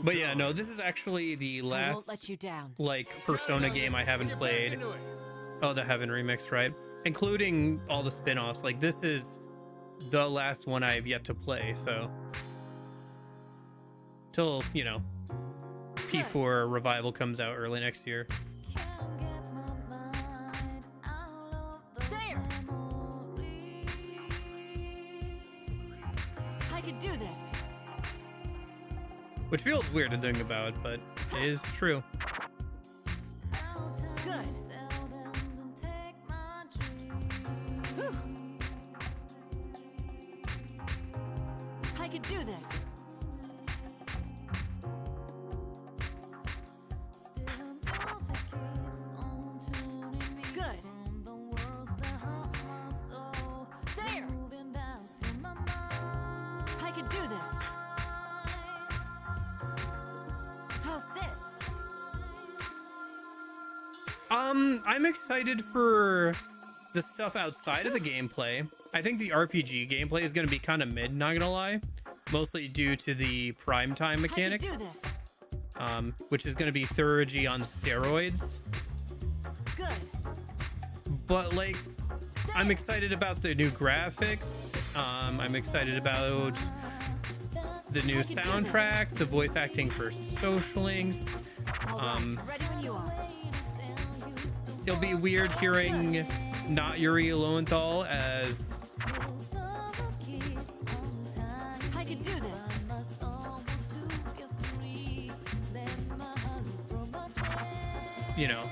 But yeah, no, this is actually the I won't last let you down. like Persona game I haven't played. Oh, the Heaven remix, right? Including all the spin-offs. Like this is the last one I have yet to play, so till, you know, P4 Revival comes out early next year. There! I could do this. Which feels weird to think about, but it is true. Good. Whew. I could do this. Good. There. I could do this. How's this? I'm excited for the stuff outside of the gameplay. I think the RPG gameplay is going to be kind of mid, not gonna lie, mostly due to the prime time mechanic, I could do this. which is going to be Thurgy on steroids. Good. But like, I'm excited about the new graphics. I'm excited about the new soundtrack, the voice acting for Social Links. All right, ready when you are. It'll be weird hearing not Yuri Lowenthal as, I could do this. you know,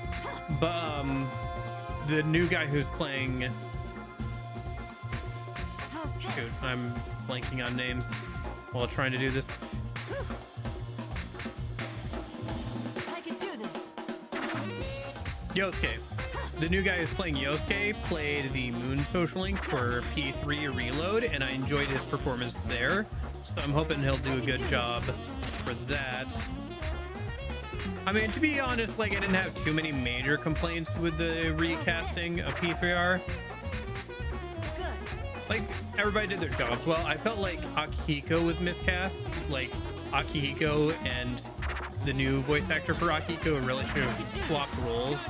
but the new guy who's playing, shoot, I'm blanking on names while trying to do this. I could do this. Yosuke. The new guy who's playing Yosuke played the Moon Social Link for P3 Reload, and I enjoyed his performance there. So I'm hoping he'll do a good job for that. I mean, to be honest, like I didn't have too many major complaints with the recasting of P3R. Like everybody did their jobs well. I felt like Akihiko was miscast. Like Akihiko and the new voice actor for Akihiko really should have swapped roles.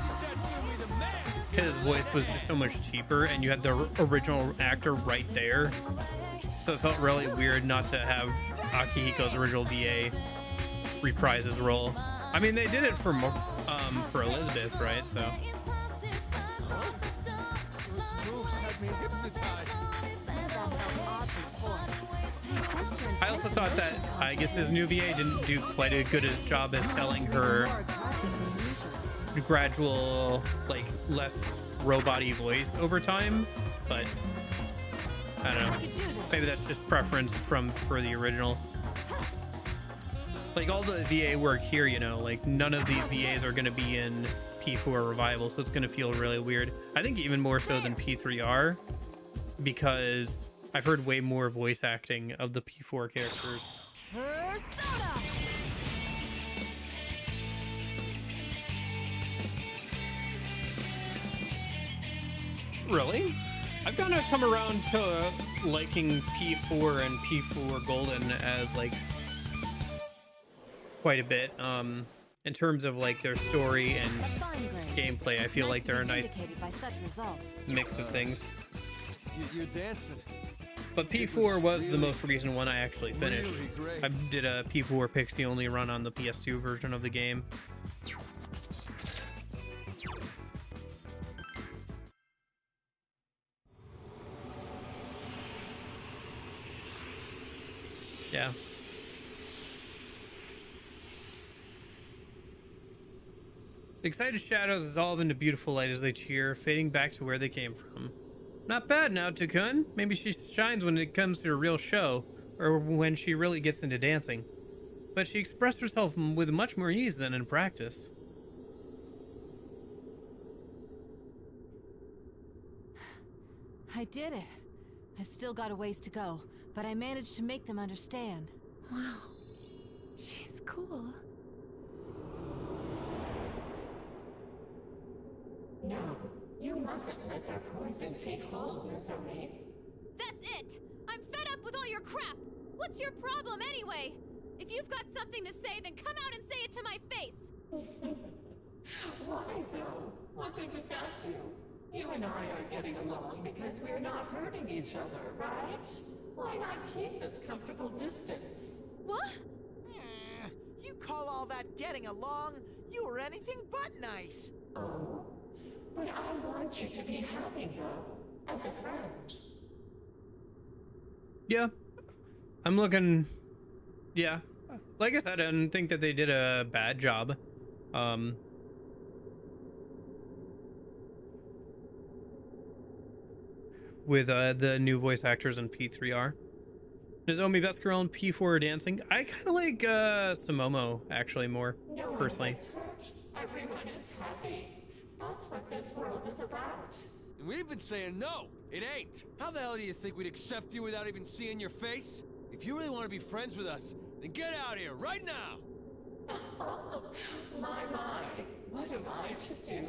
His voice was just so much cheaper, and you had the original actor right there. So it felt really weird not to have Akihiko's original VA reprise his role. I mean, they did it for Elizabeth, right? So I also thought that I guess his new VA didn't do quite as good a job as selling her gradual, like, less robot-y voice over time, but I don't know. Maybe that's just preference for the original. Like all the VA work here, you know, like none of these VAs are going to be in P4 Revival, so it's going to feel really weird. I think even more so than P3R, because I've heard way more voice acting of the P4 characters. Persona! Really? I've kind of come around to liking P4 and P4 Golden as like quite a bit. In terms of like their story and gameplay, I feel like they're a nice mix of things. You're dancing. But P4 was the most recent one I actually finished. I did a P4 Pixie only run on the PS2 version of the game. Yeah. The excited shadows dissolve into beautiful light as they cheer, fading back to where they came from. Not bad now, Takun. Maybe she shines when it comes to a real show, or when she really gets into dancing. But she expressed herself with much more ease than in practice. I did it. I've still got a ways to go, but I managed to make them understand. Wow. She's cool. No, you mustn't let their poison take hold, Nozomi. That's it! I'm fed up with all your crap! What's your problem anyway? If you've got something to say, then come out and say it to my face! Why, though? What good would that do? You and I are getting along because we're not hurting each other, right? Why not keep this comfortable distance? What? You call all that getting along? You were anything but nice. Oh? But I want you to be happy, though, as a friend. Yeah. I'm looking... Yeah. Like I said, I didn't think that they did a bad job. With the new voice actors in P3R. Nozomi, best girl in P4 dancing. I kind of like Sumomo, actually, more, No personally. one gets hurt. Everyone is happy. That's what this world is about. And we've been saying no, it ain't. How the hell do you think we'd accept you without even seeing your face? If you really want to be friends with us, then get out here right now! My, what am I to do?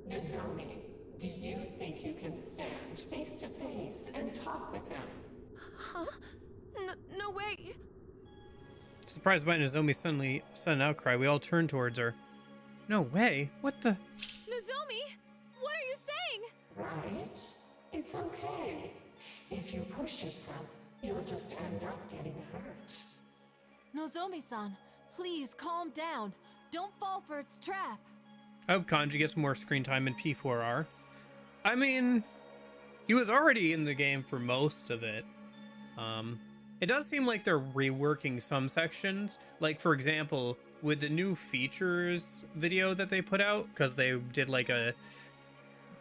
Nozomi, do you think you can stand face to face and talk with them? Huh? No way! Surprised by Nozomi's sudden outcry, we all turned towards her. No way? What the? Nozomi! What are you saying? Right? It's okay. If you push yourself, you'll just end up getting hurt. Nozomi-san, please calm down. Don't fall for its trap. I hope Kanji gets more screen time in P4R. I mean, he was already in the game for most of it. It does seem like they're reworking some sections. Like, for example, with the new features video that they put out, because they did like a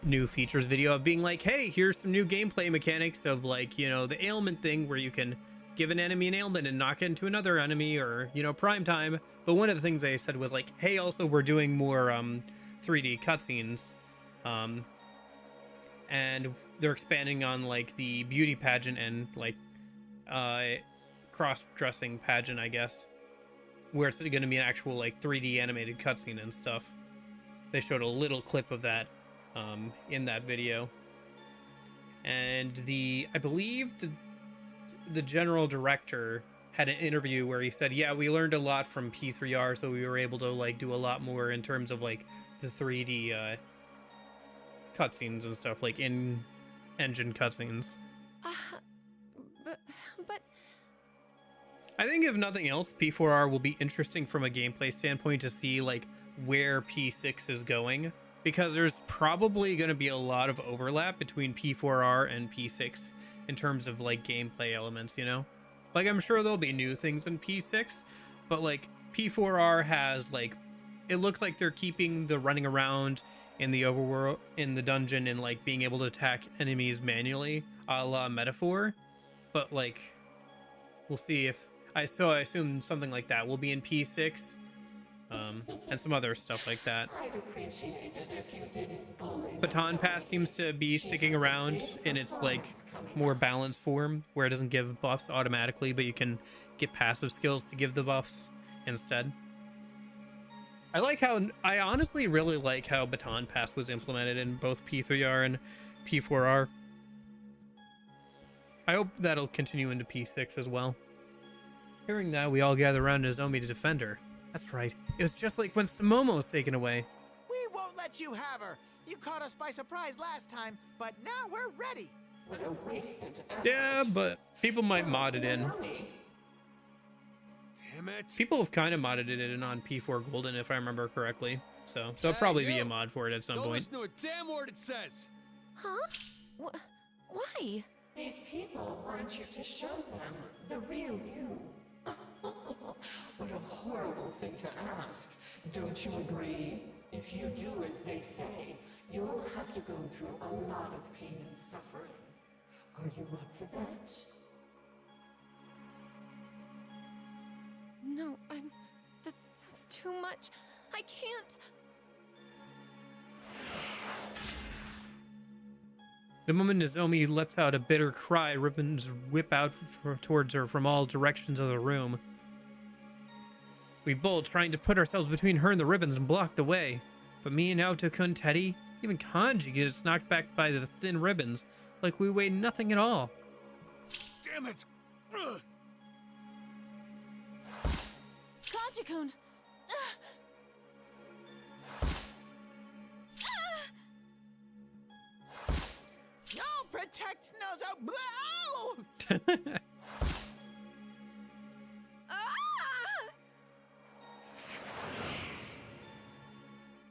new features video of being like, hey, here's some new gameplay mechanics of, like, you know, the ailment thing where you can give an enemy an ailment and knock it into another enemy, or, you know, prime time. But one of the things they said was like, hey, also we're doing more 3D cutscenes. And they're expanding on like the beauty pageant and like cross-dressing pageant, I guess, where it's going to be an actual like 3D animated cutscene and stuff. They showed a little clip of that in that video. And I believe the general director had an interview where he said, yeah, we learned a lot from P3R, so we were able to like do a lot more in terms of like the 3D cutscenes and stuff, like in-engine cutscenes. But I think if nothing else, P4R will be interesting from a gameplay standpoint to see like where P6 is going, because there's probably going to be a lot of overlap between P4R and P6 in terms of like gameplay elements, you know? Like, I'm sure there'll be new things in P6, but like P4R has like, it looks like they're keeping the running around in the overworld, in the dungeon, and like being able to attack enemies manually, a la Metaphor. But like, we'll see if I assume something like that will be in P6, and some other stuff like that. I'd appreciate it if you didn't bully Baton Nozomi. Pass seems to be sticking around in its like more balanced form, where it doesn't give buffs automatically, but you can get passive skills to give the buffs instead. I honestly really like how Baton Pass was implemented in both P3R and P4R. I hope that'll continue into P6 as well. Hearing that, we all gather around Nozomi to defend her. That's right. It was just like when Sumomo was taken away. We won't let you have her. You caught us by surprise last time, but now we're ready. What a wasted effort. Yeah, but people might mod it in. Nozomi, Damn it! People have kind of modded it in on P4 Golden, if I remember correctly. So there'll probably be a mod for it at some Don't point. listen to a damn word it says! Huh? Why? these people want you to show them the real you. thing to ask. Don't you agree? If you do as they say, you'll have to go through a lot of pain and suffering. Are you up for that? No, that's too much. I can't. The moment Nozomi lets out a bitter cry, ribbons whip out towards her from all directions of the room. We bolt, trying to put ourselves between her and the ribbons and block the way. But me and Naoto-kun, Teddy, even Kanji gets knocked back by the thin ribbons, like we weigh nothing at all. Damn it! Ugh. Kanji-kun! Y'all protect Nozo.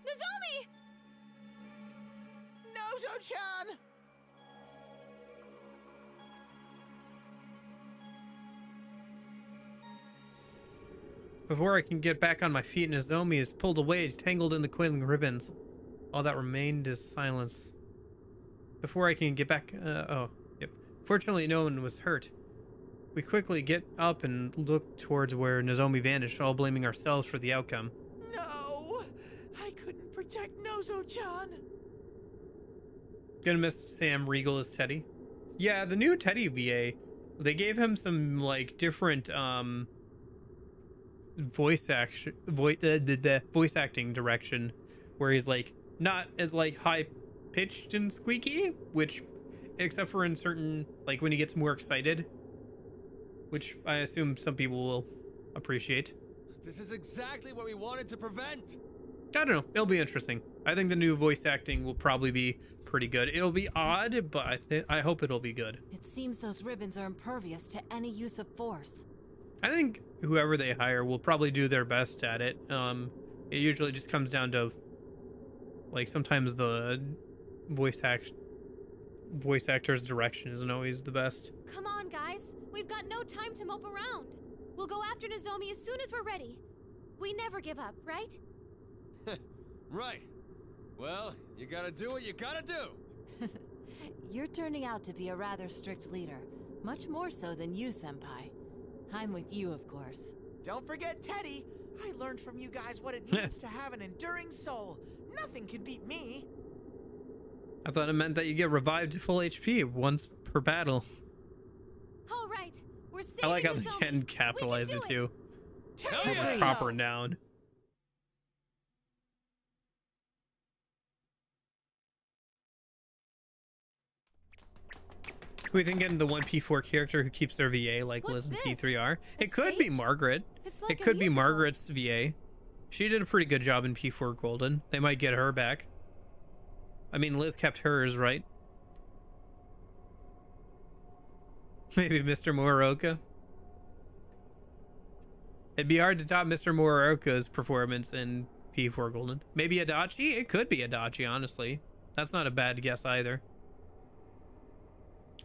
Nozomi! Nozo-chan! Before I can get back on my feet, Nozomi is pulled away, tangled in the coiling ribbons. All that remained is silence. Before I can get back, yep. Fortunately, no one was hurt. We quickly get up and look towards where Nozomi vanished, all blaming ourselves for the outcome. No! I couldn't protect Nozo-chan! Gonna miss Sam Riegel as Teddy. Yeah, the new Teddy VA, they gave him some, like, different, voice acting direction, where he's, like, not as, like, high-pitched and squeaky, which, except for in certain, like, when he gets more excited, which I assume some people will appreciate. This is exactly what we wanted to prevent. I don't know. It'll be interesting. I think the new voice acting will probably be pretty good. It'll be odd, but I hope it'll be good. It seems those ribbons are impervious to any use of force. I think whoever they hire will probably do their best at it. It usually just comes down to, like, sometimes the voice actor's direction isn't always the best. Come on, guys. We've got no time to mope around. We'll go after Nozomi as soon as we're ready. We never give up, right? Right. Well, you gotta do what you gotta do. You're turning out to be a rather strict leader. Much more so than you, Senpai. I'm with you, of course. Don't forget Teddy. I learned from you guys what it means to have an enduring soul. Nothing can beat me. I thought it meant that you get revived to full HP once per battle. All right. We're saving I like how they Nozomi. can capitalize it too. Hell As yeah! a proper noun. We think getting the one P4 character who keeps their VA like What's Liz and this? P3R. A It could be stage? Margaret. It's like It a could be musical. Margaret's VA. She did a pretty good job in P4 Golden. They might get her back. I mean, Liz kept hers, right? Maybe Mr. Muraoka. It'd be hard to top Mr. Muraoka's performance in P4 Golden. Maybe Adachi? It could be Adachi, honestly. That's not a bad guess either.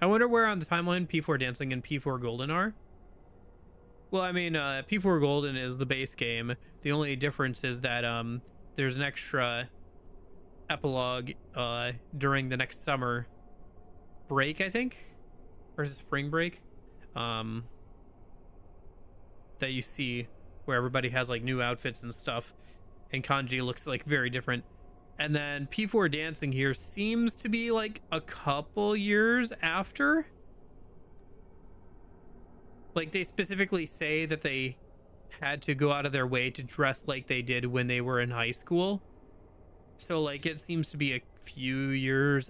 I wonder where on the timeline P4 Dancing and P4 Golden are. Well, I mean, P4 Golden is the base game. The only difference is that there's an extra epilogue during the next summer break, I think, or is it spring break? That you see where everybody has like new outfits and stuff, and Kanji looks like very different. And then P4 Dancing here seems to be like a couple years after. Like, they specifically say that they had to go out of their way to dress like they did when they were in high school. So, like, it seems to be a few years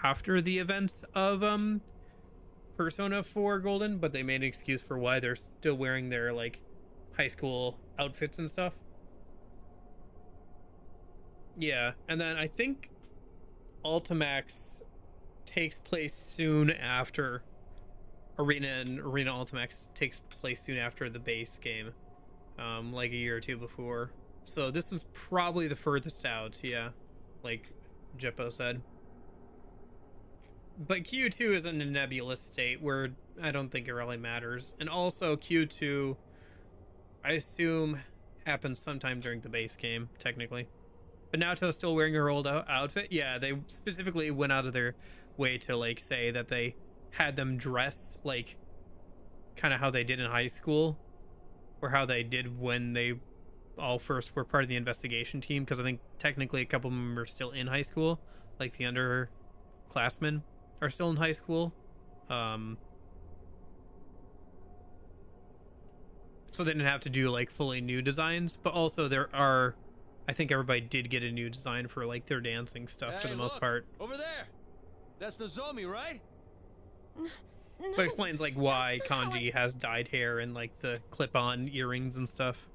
after the events of Persona 4 Golden, but they made an excuse for why they're still wearing their, like, high school outfits and stuff. Yeah, and then I think Ultimax takes place soon after Arena, and Arena Ultimax takes place soon after the base game, like a year or two before. So this was probably the furthest out, yeah, like Jippo said. But Q2 is in a nebulous state where I don't think it really matters. And also Q2 I assume happens sometime during the base game, technically. But Naoto's still wearing her old outfit. Yeah, they specifically went out of their way to like say that they had them dress like kind of how they did in high school, or how they did when they all first were part of the investigation team, because I think technically a couple of them are still in high school, like the underclassmen are still in high school. So they didn't have to do like fully new designs, but also I think everybody did get a new design for like their dancing stuff for the most part. Over there! That's Nozomi, right? No, But explains like why Kanji has dyed hair and like the clip-on earrings and stuff.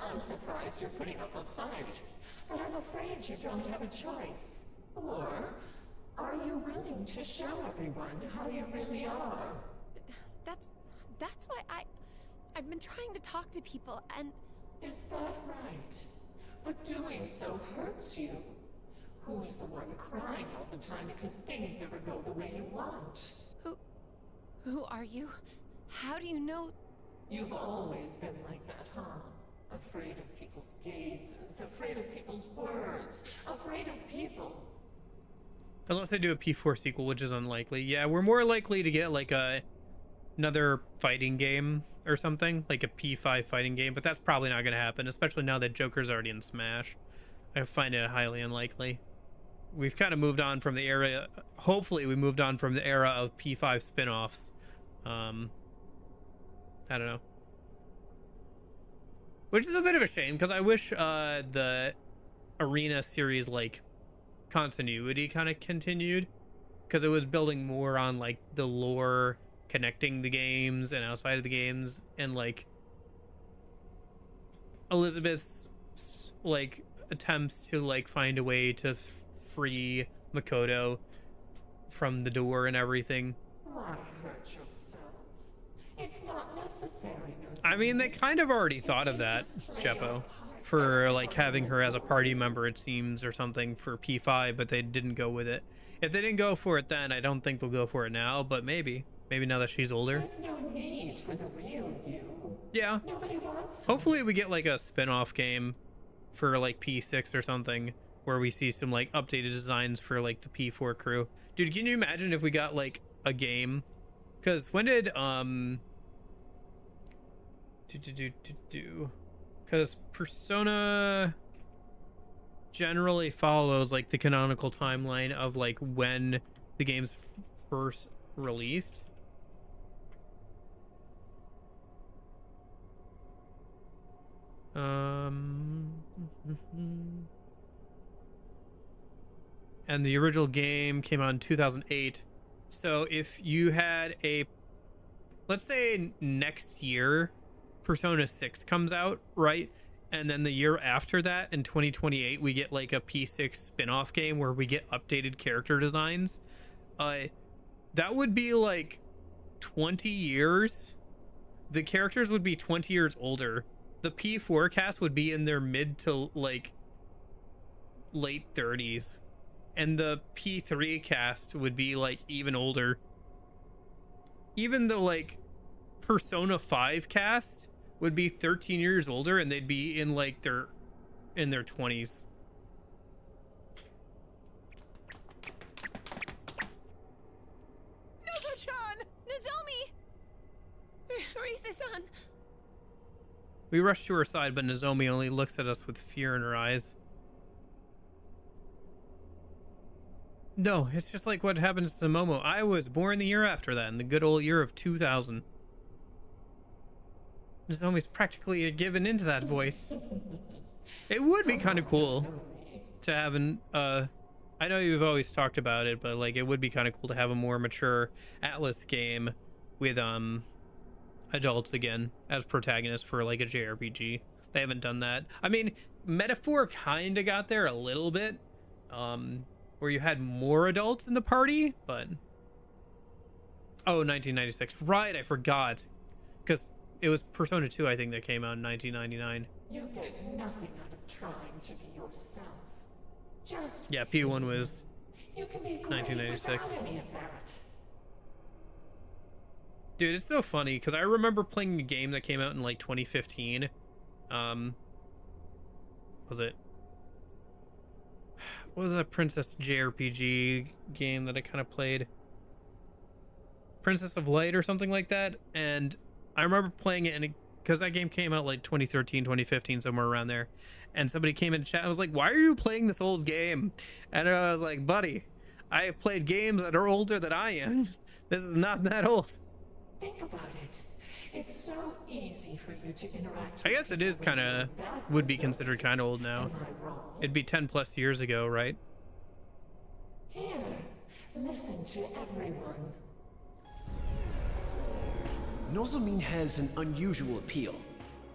I'm surprised you're putting up a fight, but I'm afraid you don't have a choice. Or are you willing to show everyone how you really are? That's why I've been trying to talk to people, and... Is that right? But doing so hurts you. Who's the one crying all the time because things never go the way you want? Who are you? How do you know? You've always been like that, huh? Afraid of people's gazes, afraid of people's words, afraid of people. Unless they do a P4 sequel, which is unlikely. Yeah, we're more likely to get like another fighting game or something, like a P5 fighting game, but that's probably not going to happen, especially now that Joker's already in Smash. I find it highly unlikely. We've kind of moved on from the era, hopefully we moved on from the era of P5 spin-offs. I don't know. Which is a bit of a shame, because I wish the Arena series, like, continuity kind of continued, because it was building more on, like, the lore connecting the games and outside of the games, and, like, Elizabeth's, like, attempts to, like, find a way to free Makoto from the door and everything. Why hurt yourself? It's not necessary. I mean, they kind of already thought of that, Jeppo, for like having her as a party member, it seems, or something for P5, but they didn't go with it. If they didn't go for it then, I don't think they'll go for it now, but maybe now that she's older. There's no need for the real you. Yeah. Nobody wants Hopefully we get like a spin-off game for like P6 or something, where we see some like updated designs for like the P4 crew. Dude, can you imagine if we got like a game? Because when did because Persona generally follows like the canonical timeline of like when the game's first released. And the original game came out in 2008. So if you had let's say next year Persona 6 comes out, right? And then the year after that, in 2028, we get like a P6 spin-off game where we get updated character designs. That would be like 20 years. The characters would be 20 years older. The P4 cast would be in their mid to like late 30s. And the P3 cast would be like even older. Even the like Persona 5 cast would be 13 years older, and they'd be in like their 20s. Nozo-chan! Nozomi! Risa-san! We rush to her side, but Nozomi only looks at us with fear in her eyes. No, it's just like what happened to Momo. I was born the year after that, in the good old year of 2000. Nozomi's practically given into that voice. It would be kind of cool to have I know you've always talked about it, but like it would be kind of cool to have a more mature Atlas game with adults again as protagonists for like a JRPG. They haven't done that. I mean, Metaphor kind of got there a little bit, where you had more adults in the party, but... Oh, 1996. Right, I forgot. Because it was Persona 2, I think, that came out in 1999. You get nothing out of trying to be yourself. Just yeah, P1 was you can be 1996. any of that. Dude, it's so funny because I remember playing a game that came out in like 2015. Was it? What was that Princess JRPG game that I kind of played? Princess of Light or something like that. And I remember playing it, and because that game came out like 2013, 2015, somewhere around there. And somebody came in chat. I was like, "Why are you playing this old game?" And I was like, "Buddy, I have played games that are older than I am. This is not that old." Think about it. It's so easy for you to interact. I guess it is kind of, would be considered kind of old now. It'd be 10 plus years ago, right? Here, listen to everyone. Nozomin has an unusual appeal.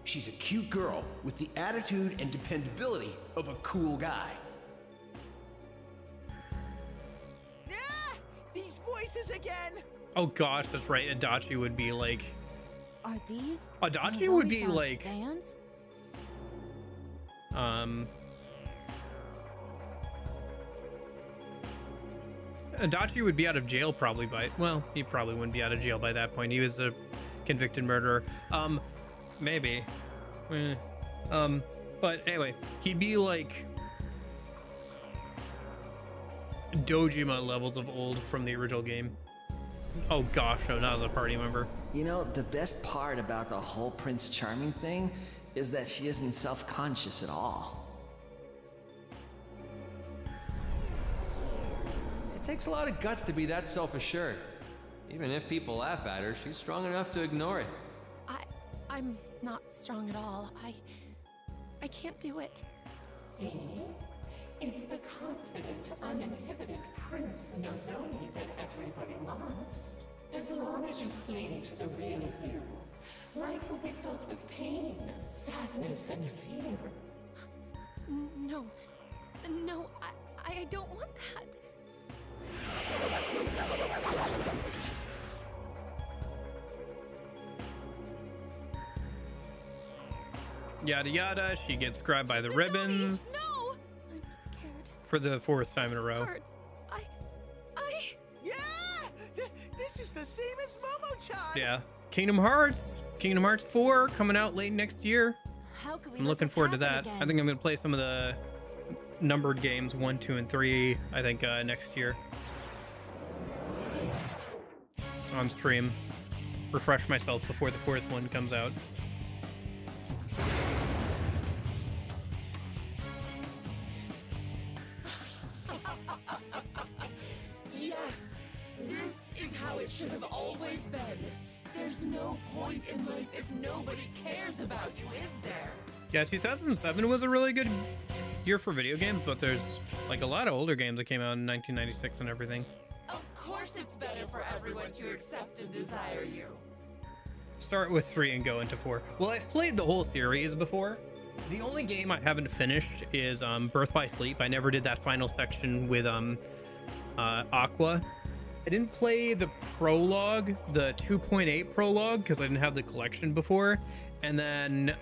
She's a cute girl with the attitude and dependability of a cool guy. Ah! These voices again! Oh gosh, that's right. Adachi would be like... Are these? Adachi would be Nozomi-san's like... fans? Adachi would be out of jail probably by... Well, he probably wouldn't be out of jail by that point. He was a convicted murderer. Maybe. But anyway, he'd be like... Dojima levels of old from the original game. Oh gosh, no, not as a party member. You know, the best part about the whole Prince Charming thing is that she isn't self-conscious at all. It takes a lot of guts to be that self-assured. Even if people laugh at her, she's strong enough to ignore it. I'm not strong at all. I can't do it. See? It's the confident, uninhibited Prince Nozomi that everybody wants. As long as you cling to the real you, life will be filled with pain, sadness, and fear. No, I don't want that. Yada yada, she gets grabbed by the ribbons. No! I'm scared. For the 4th time in a row. Hurts. Yeah! This is the same as Momo-chan! Yeah. Kingdom Hearts 4 coming out late next year. How could we I'm let looking this forward to happen that. again? I think I'm gonna play some of the numbered games 1, 2, and 3. I think next year on stream. Refresh myself before the 4th one comes out. Yes, this is how it should have always been. There's no point in life if nobody cares about you, is there? Yeah, 2007 was a really good year for video games, but there's like a lot of older games that came out in 1996 and everything. Of course it's better for everyone to accept and desire you. Start with 3 and go into 4. Well, I've played the whole series before. The only game I haven't finished is Birth by Sleep. I never did that final section with Aqua. I didn't play the prologue, the 2.8 prologue, because I didn't have the collection before. And then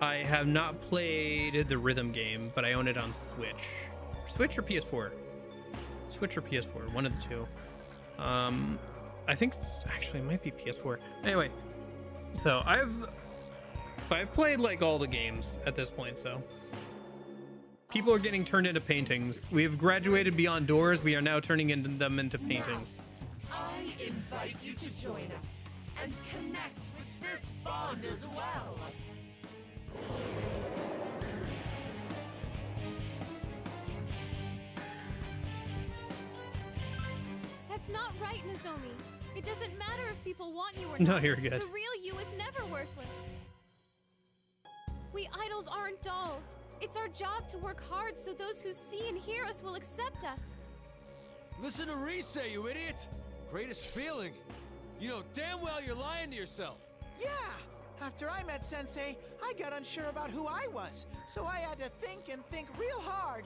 I have not played the rhythm game, but I own it on Switch. Switch or PS4? Switch or PS4, one of the two. I think actually it might be PS4. Anyway, so I've played like all the games at this point, so people are getting turned into paintings. We have graduated beyond doors. We are now turning them into paintings. Now, I invite you to join us and connect with this bond as well. That's not right, Nozomi. It doesn't matter if people want you or No, not. you're good. The real you is never worthless. We idols aren't dolls. It's our job to work hard so those who see and hear us will accept us. Listen to Rise, you idiot! Greatest feeling. You know damn well you're lying to yourself. Yeah! After I met Sensei, I got unsure about who I was, so I had to think and think real hard.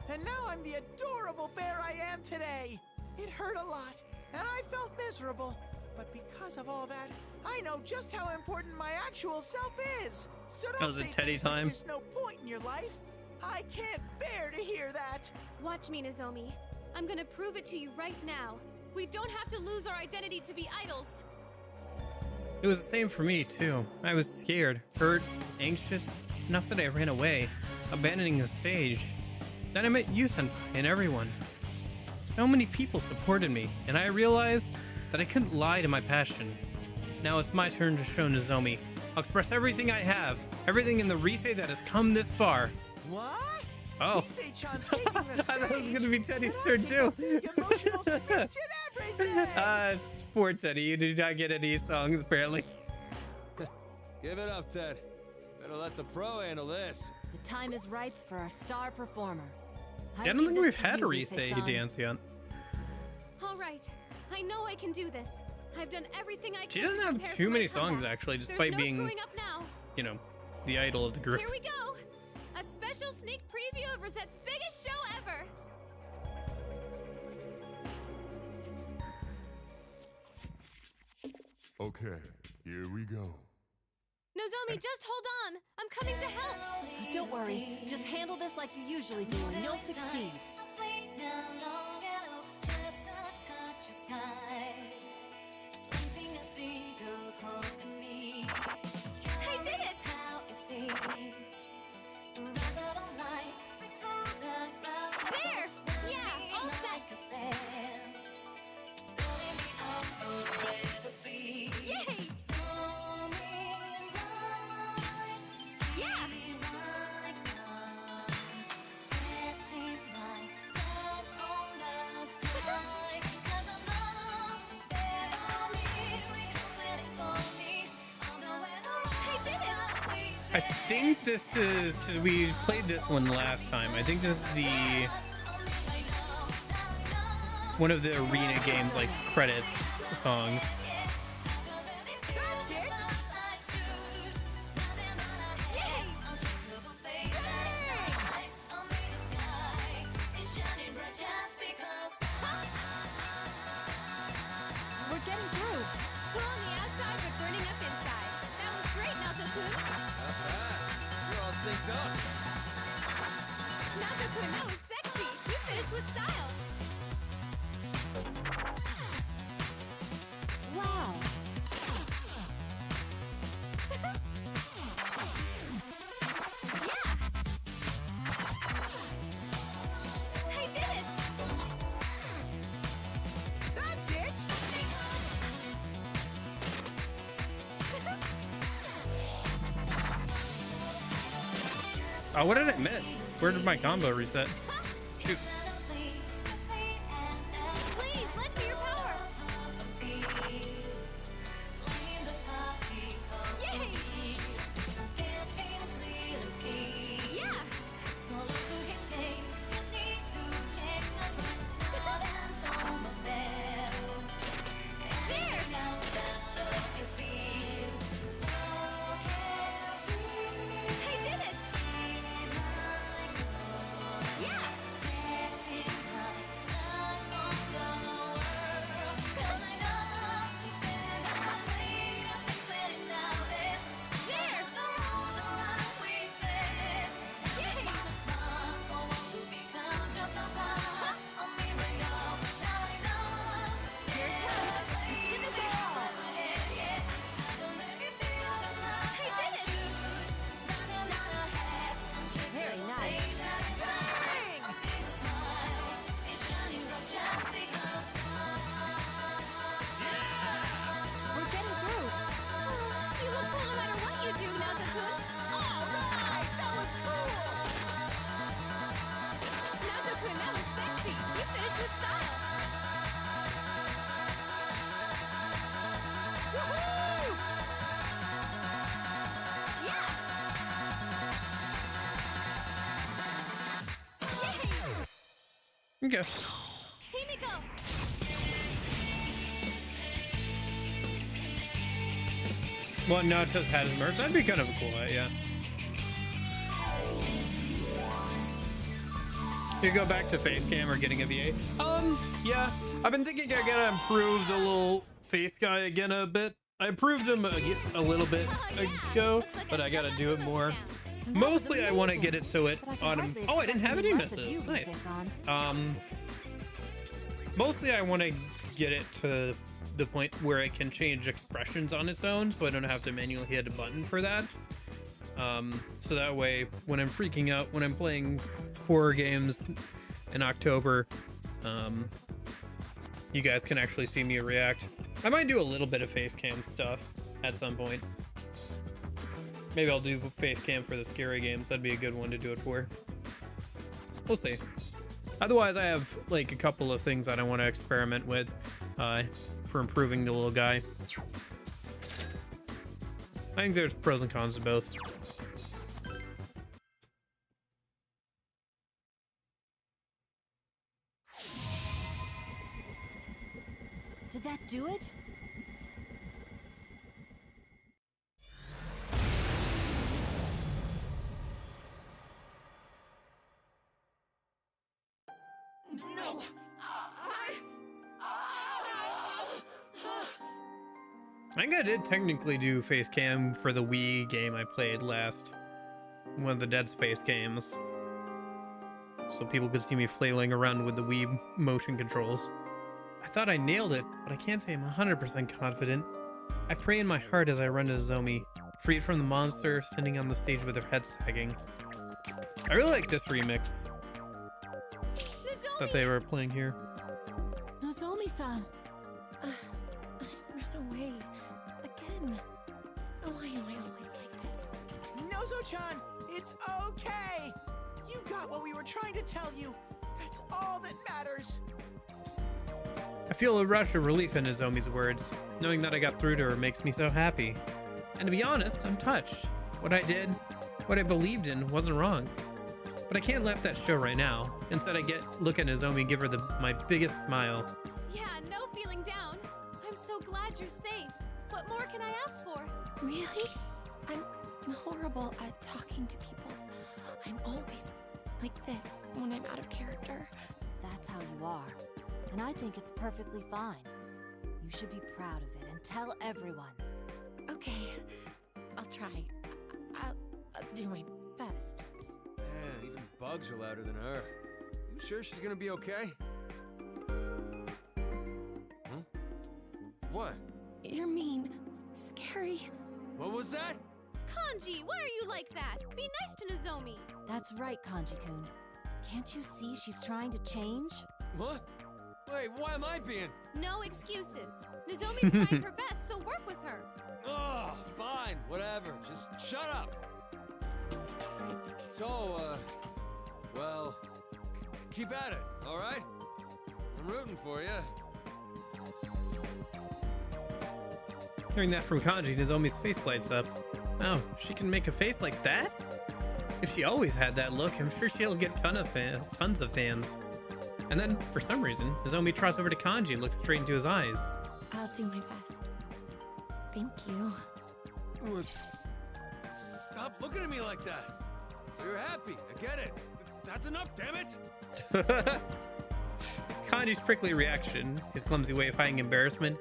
And now I'm the adorable bear I am today. It hurt a lot, and I felt miserable. But because of all that, I know just how important my actual self is. So don't Was it say Teddy things like time? there's no point in your life. I can't bear to hear that. Watch me, Nozomi. I'm gonna prove it to you right now. We don't have to lose our identity to be idols. It was the same for me, too. I was scared, hurt, anxious, enough that I ran away, abandoning the stage. Then I met you, Senpai, and everyone. So many people supported me, and I realized that I couldn't lie to my passion. Now it's my turn to show Nozomi. I'll express everything I have, everything in the Risei that has come this far. What? Oh. Risei-chan's taking the stage. I thought it was gonna be Teddy's turn too. Emotional speech and everything. Poor Teddy, you did not get any songs apparently. Give it up, Ted. Better let the pro handle this. The time is ripe for our star performer. I don't think we've had a Risei dance yet. All right, I know I can do this. I've done everything I can. She doesn't to have prepare too for many my songs comeback. actually, There's despite no being, screwing up now. you know, the idol of the group. Here we go. A special sneak preview of Rosette's biggest show ever. Okay, here we go. Nozomi, just hold on. I'm coming to help. Don't worry, just handle this like you usually do and you'll succeed. I did it! There! Yeah, all set. Yay! Yeah! I think this is, because we played this one last time. I think this is the one of the arena games, like credits songs. That's it. We're getting through. Cool on the outside, but burning up inside. That was great, Nato-kun. Not bad. We're all synced up. Nato-kun, that was sexy. You finished with style. Wow. Yeah! I did it! That's it. Oh, what did I miss? Where did my combo reset? Shoot. Please, let's hear your power. Yay! Yeah! There! I did it! Yeah! There! Very nice. We're getting through. You look cool no matter what you do, Nato-kun. All right, that was cool. Nato-kun, that was sexy. You finished with style. Woohoo! Yeah! Yay! Okay. Himiko! Well, no, it just has merch. That'd be kind of a cool, yeah. You go back to face cam or getting a VA. Yeah. I've been thinking I gotta improve the little face guy again a bit. I improved him a little bit ago, but I gotta do it more. Mostly I want to get it so it autumn. Oh, I didn't have any misses. Nice. Mostly I want to get it to the point where it can change expressions on its own, so I don't have to manually hit a button for that. So that way, when I'm freaking out, when I'm playing horror games in October, you guys can actually see me react. I might do a little bit of face cam stuff at some point. Maybe I'll do face cam for the scary games. That'd be a good one to do it for. We'll see. Otherwise, I have like a couple of things that I want to experiment with for improving the little guy. I think there's pros and cons to both. Did that do it? No, I think I did technically do face cam for the Wii game I played last. One of the Dead Space games. So people could see me flailing around with the Wii motion controls. I thought I nailed it, but I can't say I'm 100% confident. I pray in my heart as I run to Nozomi, freed from the monster, sitting on the stage with her head sagging. I really like this remix that they were playing here. Nozomi-san! I ran away. Again. Why am I always like this? Nozo-chan, it's okay! You got what we were trying to tell you. That's all that matters. I feel a rush of relief in Nozomi's words. Knowing that I got through to her makes me so happy. And to be honest, I'm touched. What I did, what I believed in, wasn't wrong. But I can't let that show right now. Instead, I look at Nozomi and give her my biggest smile. Yeah, no feeling down. I'm so glad you're safe. What more can I ask for? Really? I'm horrible at talking to people. I'm always like this when I'm out of character. That's how you are. And I think it's perfectly fine. You should be proud of it and tell everyone. Okay, I'll try. I'll do my best. Man, even bugs are louder than her. You sure she's gonna be okay? Huh? What? You're mean. Scary. What was that? Kanji, why are you like that? Be nice to Nozomi. That's right, Kanji-kun. Can't you see she's trying to change? What? Wait, why am I being? No excuses. Nozomi's trying her best, so work with her. Oh, fine, whatever. Just shut up. So, well, keep at it, all right? I'm rooting for you. Hearing that from Kanji, Nozomi's face lights up. Oh, she can make a face like that? If she always had that look, I'm sure she'll get tons of fans. And then, for some reason, Nozomi trots over to Kanji and looks straight into his eyes. I'll do my best. Thank you. Stop looking at me like that. So you're happy, I get it. That's enough, damn it! Kanji's prickly reaction, his clumsy way of hiding embarrassment,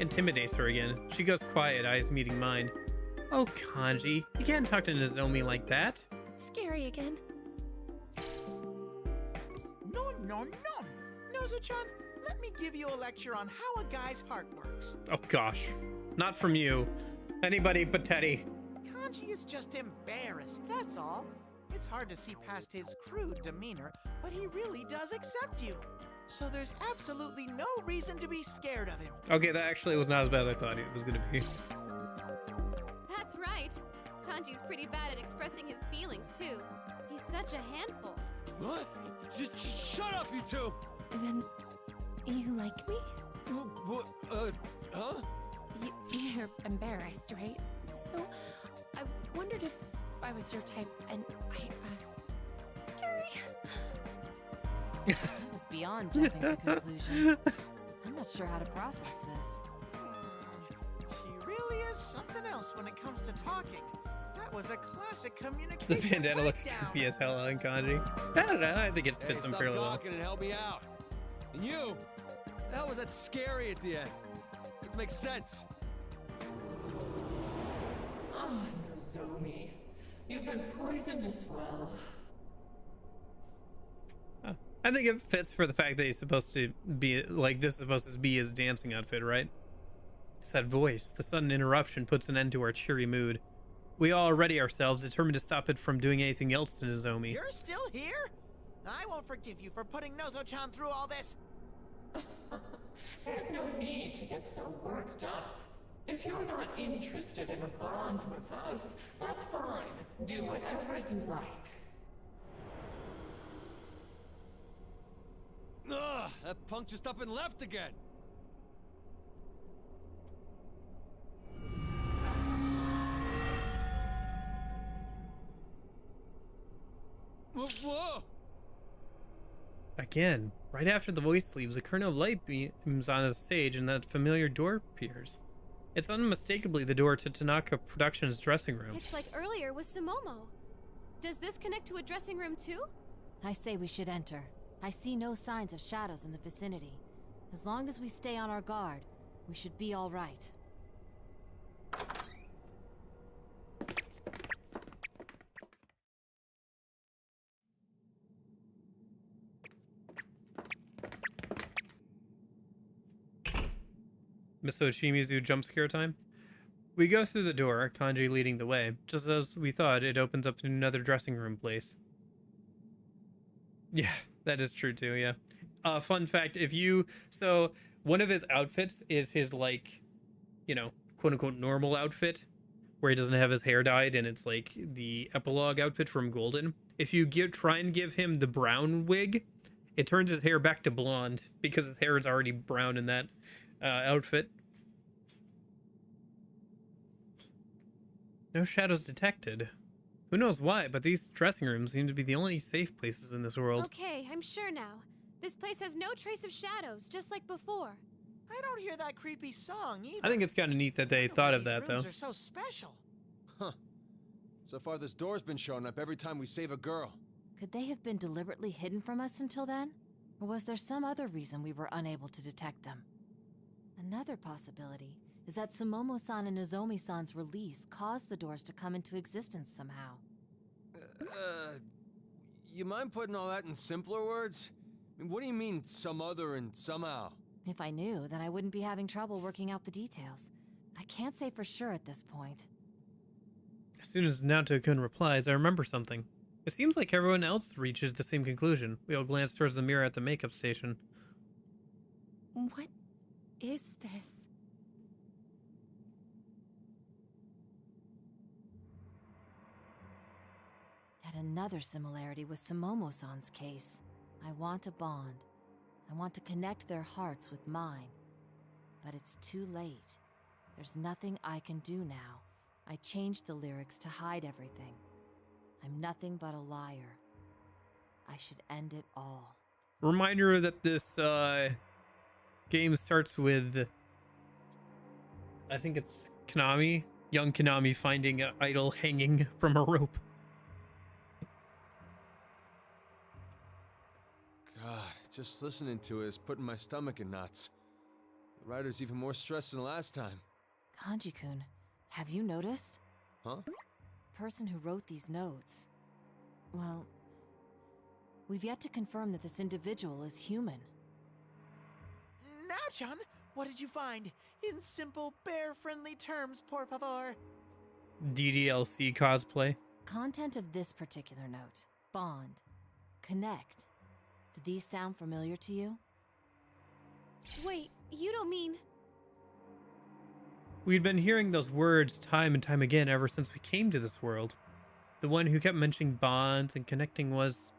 intimidates her again. She goes quiet, eyes meeting mine. Oh, Kanji, you can't talk to Nozomi like that. Scary again. No. Nozo-chan, let me give you a lecture on how a guy's heart works. Oh gosh, not from you. Anybody but Teddy. Kanji is just embarrassed, that's all. It's hard to see past his crude demeanor, but he really does accept you. So there's absolutely no reason to be scared of him. Okay, that actually was not as bad as I thought it was gonna be. That's right. Kanji's pretty bad at expressing his feelings, too. He's such a handful. What? Shut up, you two! Then, you like me? What, huh? You're embarrassed, right? So, I wondered if I was your type, and scary. That was beyond jumping to conclusions. I'm not sure how to process this. She really is something else when it comes to talking. That was a classic The communication bandana looks breakdown. creepy as hell on Kanji. I don't know, I think it fits him stop fairly well. talking and help me out. And you? The hell was that scary at the end? Doesn't make sense. Ah, Nozomi. You've been poisoned as well. Oh, I think it fits for the fact that he's supposed to be like, this is supposed to be his dancing outfit, right? It's that voice. The sudden interruption puts an end to our cheery mood. We all ready ourselves, determined to stop it from doing anything else to Nozomi. You're still here? I won't forgive you for putting Nozo-chan through all this. There's no need to get so worked up. If you're not interested in a bond with us, that's fine. Do whatever you like. Ugh, that punk just up and left again. Whoa! Again, right after the voice leaves, a kernel of light beams on the stage and that familiar door appears. It's unmistakably the door to Tanaka Productions' dressing room. It's like earlier with Sumomo. Does this connect to a dressing room too? I say we should enter. I see no signs of shadows in the vicinity. As long as we stay on our guard, we should be all right. Miso Shimizu jump scare time. We go through the door, Kanji leading the way. Just as we thought, it opens up to another dressing room place. Yeah, that is true too, yeah. Fun fact, so one of his outfits is his, like, you know, quote unquote normal outfit, where he doesn't have his hair dyed, and it's like the epilogue outfit from Golden. If you try and give him the brown wig, it turns his hair back to blonde, because his hair is already brown in that outfit. No shadows detected. Who knows why, but these dressing rooms seem to be the only safe places in this world. Okay, I'm sure now. This place has no trace of shadows, just like before. I don't hear that creepy song either. I think it's kind of neat that they thought of that, These though. rooms are so special. Huh. So far, this door's been showing up every time we save a girl. Could they have been deliberately hidden from us until then? Or was there some other reason we were unable to detect them? Another possibility is that Sumomo-san and Nozomi-san's release caused the doors to come into existence somehow. You mind putting all that in simpler words? I mean, what do you mean, some other and somehow? If I knew, then I wouldn't be having trouble working out the details. I can't say for sure at this point. As soon as Naoto-kun replies, I remember something. It seems like everyone else reaches the same conclusion. We all glance towards the mirror at the makeup station. What is this? Yet another similarity with Sumomo-san's case. I want a bond. I want to connect their hearts with mine. But it's too late. There's nothing I can do now. I changed the lyrics to hide everything. I'm nothing but a liar. I should end it all. Reminder that this game starts with, I think it's Konami, young Konami finding an idol hanging from a rope. God, just listening to it is putting my stomach in knots. The writer's even more stressed than last time. Kanji-kun, have you noticed? Huh? The person who wrote these notes. Well, we've yet to confirm that this individual is human. Now, John, what did you find? In simple, bear-friendly terms, por favor. DDLC cosplay. Content of this particular note. Bond. Connect. Do these sound familiar to you? Wait, you don't mean... We'd been hearing those words time and time again ever since we came to this world. The one who kept mentioning bonds and connecting was...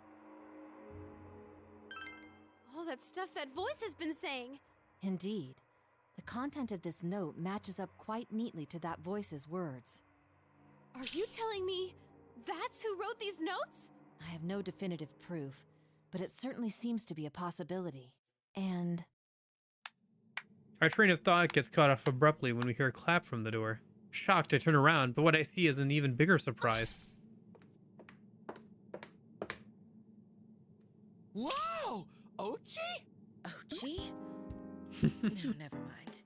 all that stuff that voice has been saying. Indeed. The content of this note matches up quite neatly to that voice's words. Are you telling me that's who wrote these notes? I have no definitive proof, but it certainly seems to be a possibility. And... Our train of thought gets cut off abruptly when we hear a clap from the door. Shocked, I turn around, but what I see is an even bigger surprise. Whoa! Ochi? Ochi? No, never mind.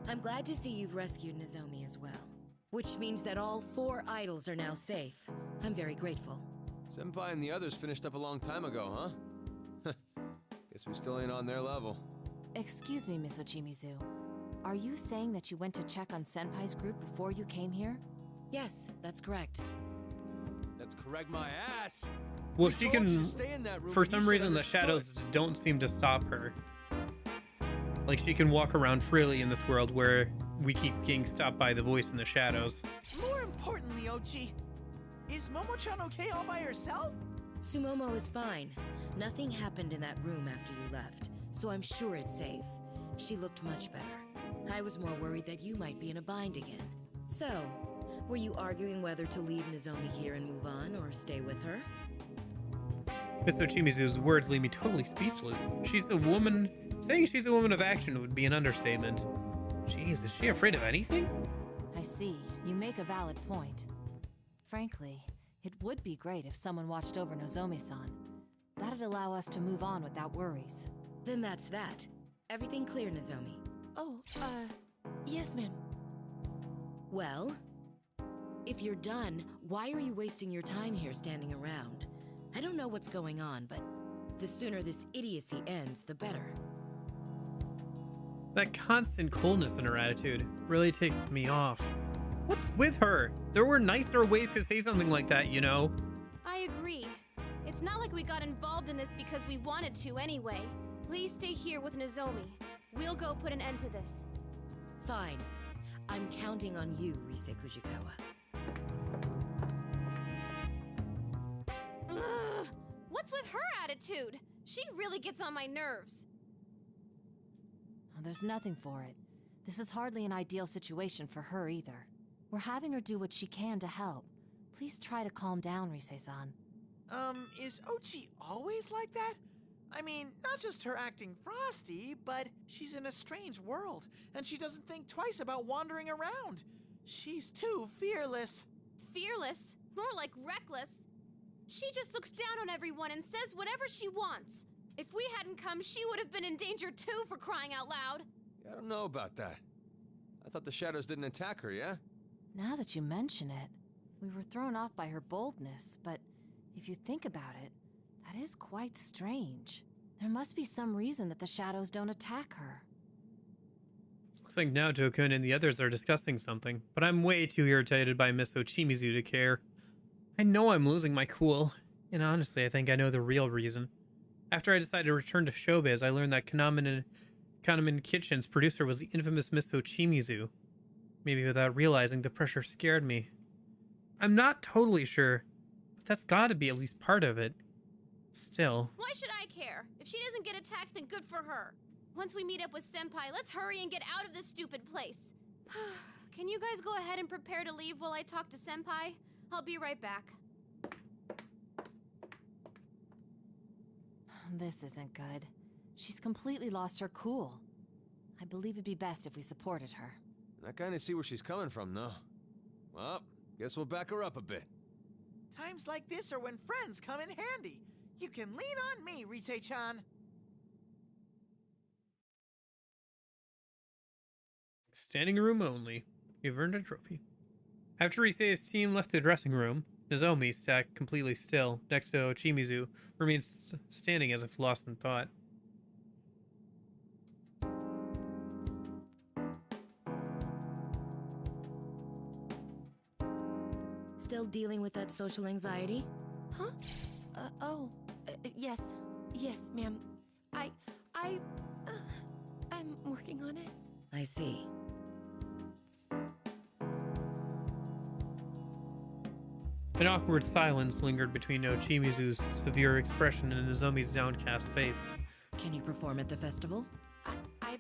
I'm glad to see you've rescued Nozomi as well. Which means that all 4 idols are now safe. I'm very grateful. Senpai and the others finished up a long time ago, huh? Guess we still ain't on their level. Excuse me, Miss Ochimizu. Are you saying that you went to check on Senpai's group before you came here? Yes, that's correct. That's correct my ass. Well, We she told you can, to stay in that room for and you some said reason, the understood. shadows don't seem to stop her. Like, she can walk around freely in this world where we keep getting stopped by the voice in the shadows. More importantly, Ochi, is Momo-chan okay all by herself? Sumomo is fine. Nothing happened in that room after you left, so I'm sure it's safe. She looked much better. I was more worried that you might be in a bind again. So, were you arguing whether to leave Nozomi here and move on, or stay with her? Miss Ochimizu's words leave me totally speechless. She's a woman. Saying she's a woman of action would be an understatement. Jeez, is she afraid of anything? I see. You make a valid point. Frankly, it would be great if someone watched over Nozomi-san. That'd allow us to move on without worries. Then that's that. Everything clear, Nozomi? Oh, yes, ma'am. Well, if you're done, why are you wasting your time here standing around? I don't know what's going on, but the sooner this idiocy ends, the better. That constant coldness in her attitude really takes me off. What's with her? There were nicer ways to say something like that, you know? I agree. It's not like we got involved in this because we wanted to anyway. Please stay here with Nozomi. We'll go put an end to this. Fine. I'm counting on you, Rise Kujikawa. Ugh, what's with her attitude? She really gets on my nerves. Oh, there's nothing for it. This is hardly an ideal situation for her either. We're having her do what she can to help. Please try to calm down, Rise-san. Is Ochi always like that? I mean, not just her acting frosty, but she's in a strange world, and she doesn't think twice about wandering around. She's too fearless. Fearless? More like reckless. She just looks down on everyone and says whatever she wants. If we hadn't come, she would have been in danger too, for crying out loud. Yeah, I don't know about that. I thought the shadows didn't attack her, yeah? Now that you mention it, we were thrown off by her boldness, but if you think about it, that is quite strange. There must be some reason that the shadows don't attack her. Looks like Naoto-kun and the others are discussing something, but I'm way too irritated by Miss Ochimizu to care. I know I'm losing my cool, and honestly, I think I know the real reason. After I decided to return to showbiz, I learned that Kanaman Kitchen's producer was the infamous Miss Ochimizu. Maybe without realizing, the pressure scared me. I'm not totally sure, but that's gotta be at least part of it. Still. Why should I care? If she doesn't get attacked, then good for her. Once we meet up with Senpai, let's hurry and get out of this stupid place. Can you guys go ahead and prepare to leave while I talk to Senpai? I'll be right back. This isn't good. She's completely lost her cool. I believe it'd be best if we supported her. I kinda see where she's coming from, though. Well, guess we'll back her up a bit. Times like this are when friends come in handy. You can lean on me, Rise-chan. Standing room only. You've earned a trophy. After Rise's team left the dressing room, Nozomi, sat completely still next to Ochimizu, remains standing as if lost in thought. Still dealing with that social anxiety? Huh? Yes. Yes, ma'am. I'm working on it. I see. An awkward silence lingered between Ochimizu's severe expression and Nozomi's downcast face. Can you perform at the festival? I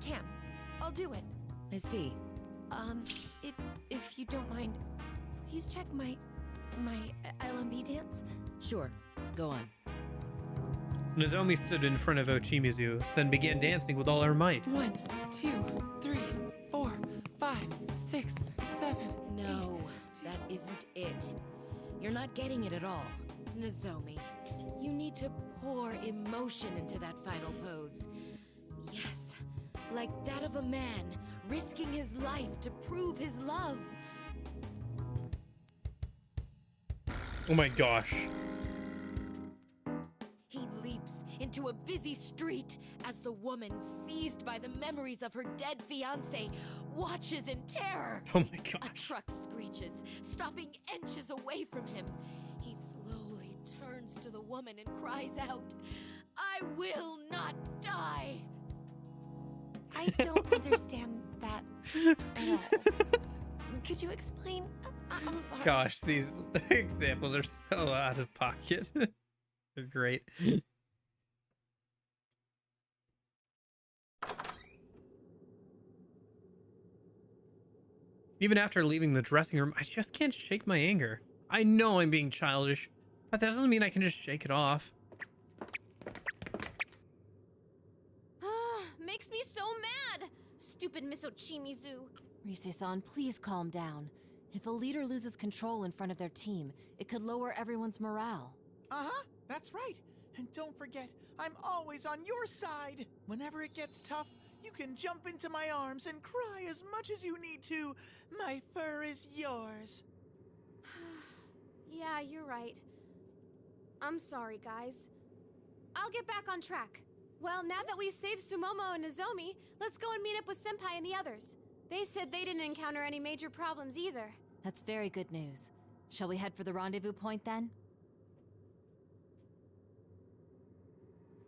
can. I'll do it. I see. If you don't mind, please check my LMB dance. Sure. Go on. Nozomi stood in front of Ochimizu, then began dancing with all her might. 1, 2, 3, 4, 5, 6, 7. No, that isn't it. You're not getting it at all. Nozomi, you need to pour emotion into that final pose. Yes, like that of a man risking his life to prove his love. Oh my gosh. He leaps busy street as the woman, seized by the memories of her dead fiancé, watches in terror. Oh my A gosh. truck screeches, stopping inches away from him. He slowly turns to the woman and cries out, "I will not die!" I don't understand that at all. Could you explain? I'm sorry. Gosh, these examples are so out of pocket. They're great. Even after leaving the dressing room, I just can't shake my anger. I know I'm being childish, but that doesn't mean I can just shake it off. Makes me so mad. Stupid Miss Ochimizu. Rise-san, please calm down. If a leader loses control in front of their team, it could lower everyone's morale. Uh-huh, that's right. And don't forget, I'm always on your side. Whenever it gets tough, you can jump into my arms and cry as much as you need to. My fur is yours. Yeah, you're right. I'm sorry, guys. I'll get back on track. Well, now that we saved Sumomo and Nozomi, let's go and meet up with Senpai and the others. They said they didn't encounter any major problems either. That's very good news. Shall we head for the rendezvous point then?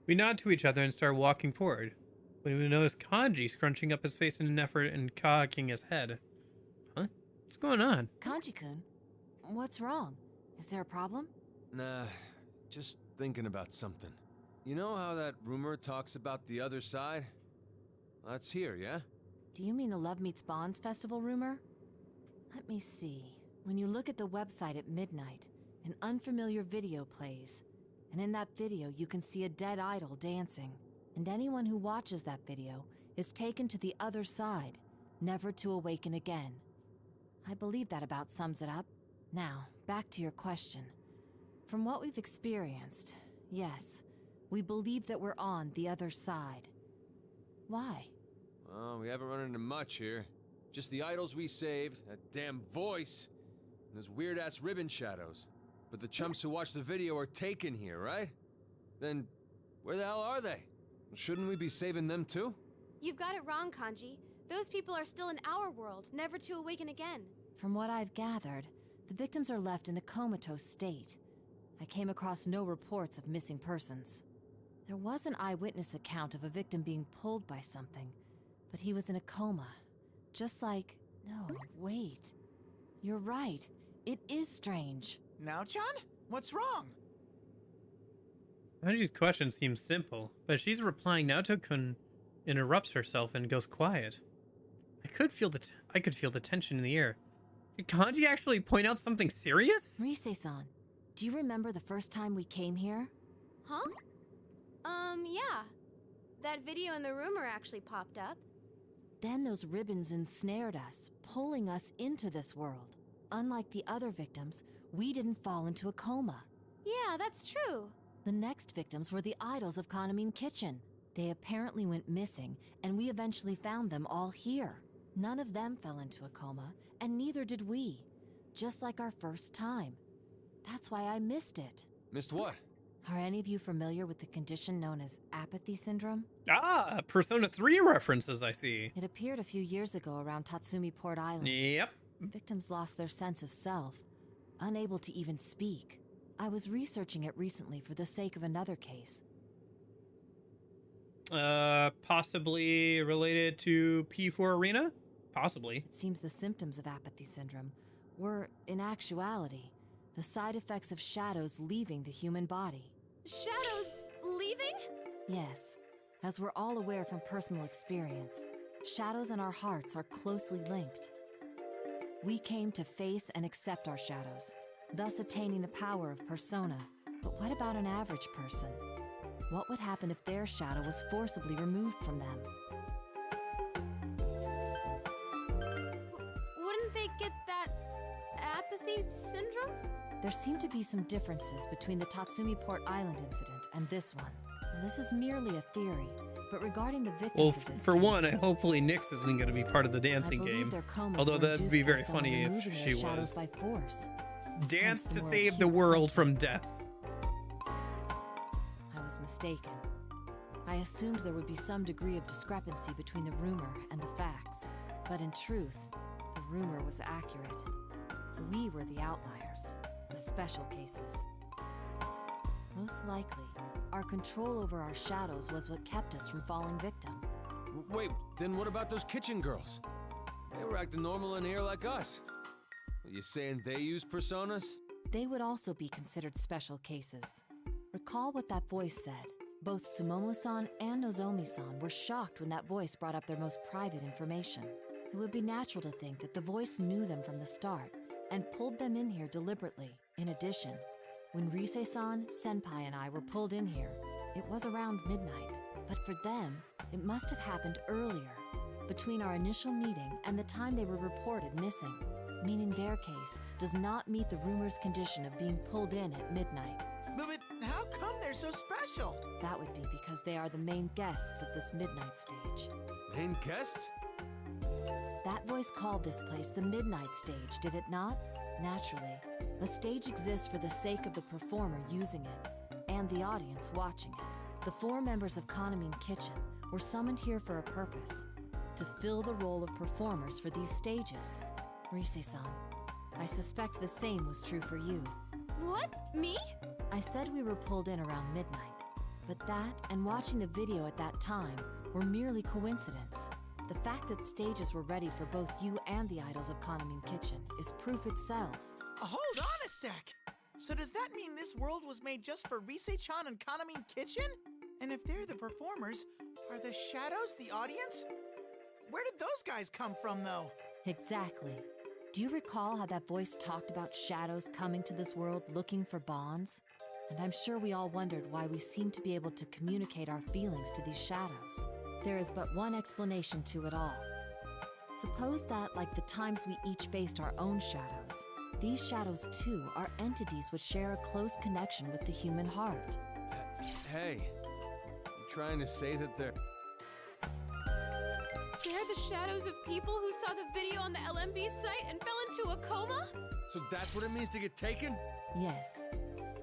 We nod to each other and start walking forward, when we notice Kanji scrunching up his face in an effort and cocking his head. Huh? What's going on? Kanji-kun, what's wrong? Is there a problem? Nah, just thinking about something. You know how that rumor talks about the other side? That's here, yeah? Do you mean the Love Meets Bonds festival rumor? Let me see. When you look at the website at midnight, an unfamiliar video plays. And in that video, you can see a dead idol dancing. And anyone who watches that video is taken to the other side, never to awaken again. I believe that about sums it up. Now, back to your question. From what we've experienced, yes, we believe that we're on the other side. Why? Well, we haven't run into much here. Just the idols we saved, that damn voice, and those weird-ass ribbon shadows. But the chumps who watched the video are taken here, right? Then, where the hell are they? Shouldn't we be saving them too? You've got it wrong, Kanji. Those people are still in our world, never to awaken again. From what I've gathered, the victims are left in a comatose state. I came across no reports of missing persons. There was an eyewitness account of a victim being pulled by something, but he was in a coma. Just like... No, wait. You're right. It is strange. Now-chan? What's wrong? Kanji's question seems simple, but she's replying Naoto-kun interrupts herself and goes quiet. I could feel the tension in the air. Did Kanji actually point out something serious? Rise-san, do you remember the first time we came here? Huh? Yeah. That video in the rumor actually popped up. Then those ribbons ensnared us, pulling us into this world. Unlike the other victims, we didn't fall into a coma. Yeah, that's true. The next victims were the idols of Kanamine Kitchen. They apparently went missing, and we eventually found them all here. None of them fell into a coma, and neither did we. Just like our first time. That's why I missed it. Missed what? Are any of you familiar with the condition known as apathy syndrome? Ah, Persona 3 references, I see. It appeared a few years ago around Tatsumi Port Island. Yep. Victims lost their sense of self, unable to even speak. I was researching it recently for the sake of another case. Possibly related to P4 Arena? Possibly. It seems the symptoms of apathy syndrome were, in actuality, the side effects of shadows leaving the human body. Shadows leaving? Yes. As we're all aware from personal experience, shadows and our hearts are closely linked. We came to face and accept our shadows, thus attaining the power of persona. But what about an average person? What would happen if their shadow was forcibly removed from them? Wouldn't they get that apathy syndrome? There seem to be some differences between the Tatsumi Port Island incident and this one. Now, this is merely a theory, but regarding the victims Well, of this for case, one, hopefully Nyx isn't going to be part of the dancing I believe game. their comas Although were that'd be induced by very someone funny if removing their she shadows was. by force. Dance to the word save the acute world symptom. from death. I was mistaken. I assumed there would be some degree of discrepancy between the rumor and the facts. But in truth, the rumor was accurate. We were the outliers, the special cases. Most likely, our control over our shadows was what kept us from falling victim. Wait, then what about those kitchen girls? They were acting normal in here like us. Are you saying they use personas? They would also be considered special cases. Recall what that voice said. Both Sumomo-san and Nozomi-san were shocked when that voice brought up their most private information. It would be natural to think that the voice knew them from the start and pulled them in here deliberately. In addition, when Rise-san, Senpai, and I were pulled in here, it was around midnight. But for them, it must have happened earlier, between our initial meeting and the time they were reported missing, meaning their case does not meet the rumor's condition of being pulled in at midnight. But how come they're so special? That would be because they are the main guests of this midnight stage. Main guests? That voice called this place the Midnight Stage, did it not? Naturally. A stage exists for the sake of the performer using it, and the audience watching it. The 4 members of Kaname Kitchen were summoned here for a purpose, to fill the role of performers for these stages. Rise-san, I suspect the same was true for you. What? Me? I said we were pulled in around midnight, but that and watching the video at that time were merely coincidence. The fact that stages were ready for both you and the idols of Kaname Kitchen is proof itself. Hold on a sec! So does that mean this world was made just for Rise-chan and Kaname Kitchen? And if they're the performers, are the shadows the audience? Where did those guys come from, though? Exactly. Do you recall how that voice talked about shadows coming to this world looking for bonds? And I'm sure we all wondered why we seemed to be able to communicate our feelings to these shadows. There is but one explanation to it all. Suppose that, like the times we each faced our own shadows, these shadows too are entities which share a close connection with the human heart. Hey, you trying to say that they're... They're the shadows of people who saw the video on the LMB site and fell into a coma? So that's what it means to get taken? Yes.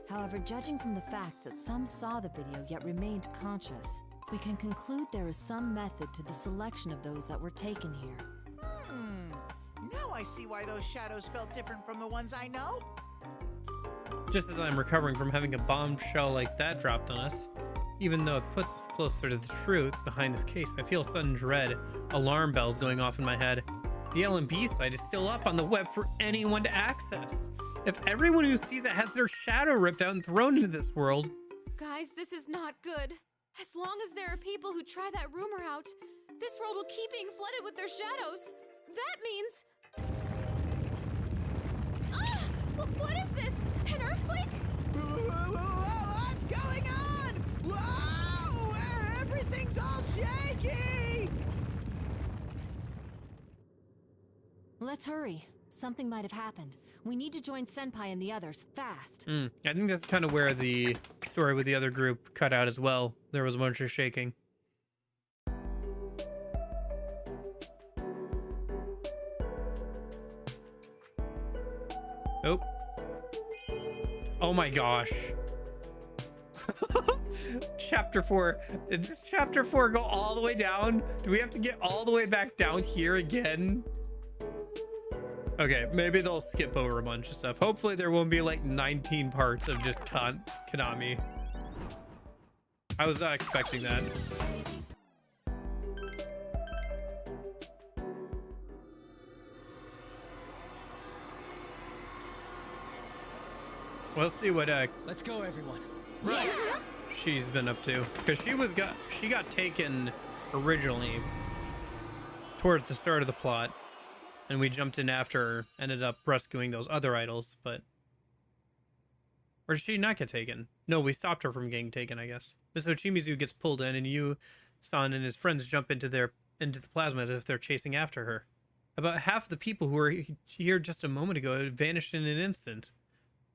However, judging from the fact that some saw the video yet remained conscious, we can conclude there is some method to the selection of those that were taken here. Now I see why those shadows felt different from the ones I know. Just as I'm recovering from having a bombshell like that dropped on us, even though it puts us closer to the truth behind this case, I feel sudden dread, alarm bells going off in my head. The LMB site is still up on the web for anyone to access. If everyone who sees it has their shadow ripped out and thrown into this world... Guys, this is not good. As long as there are people who try that rumor out, this world will keep being flooded with their shadows. That means... Ah! What is this? An earthquake? What's going on? Whoa! Everything's all shaky! Let's hurry. Something might have happened. We need to join Senpai and the others, fast. I think that's kind of where the story with the other group cut out as well. There was a bunch of shaking. Oh. Oh my gosh. Chapter 4. Does Chapter 4 go all the way down? Do we have to get all the way back down here again? Okay, maybe they'll skip over a bunch of stuff. Hopefully there won't be like 19 parts of just Konami. I was not expecting that. We'll see what Let's go, everyone. Right. She's been up to, because she got taken originally towards the start of the plot, and we jumped in after her, ended up rescuing those other idols. But or did she not get taken? No, we stopped her from getting taken, I guess. So Chimizu gets pulled in, and Yu-san and his friends jump into the plasma as if they're chasing after her. About half the people who were here just a moment ago vanished in an instant.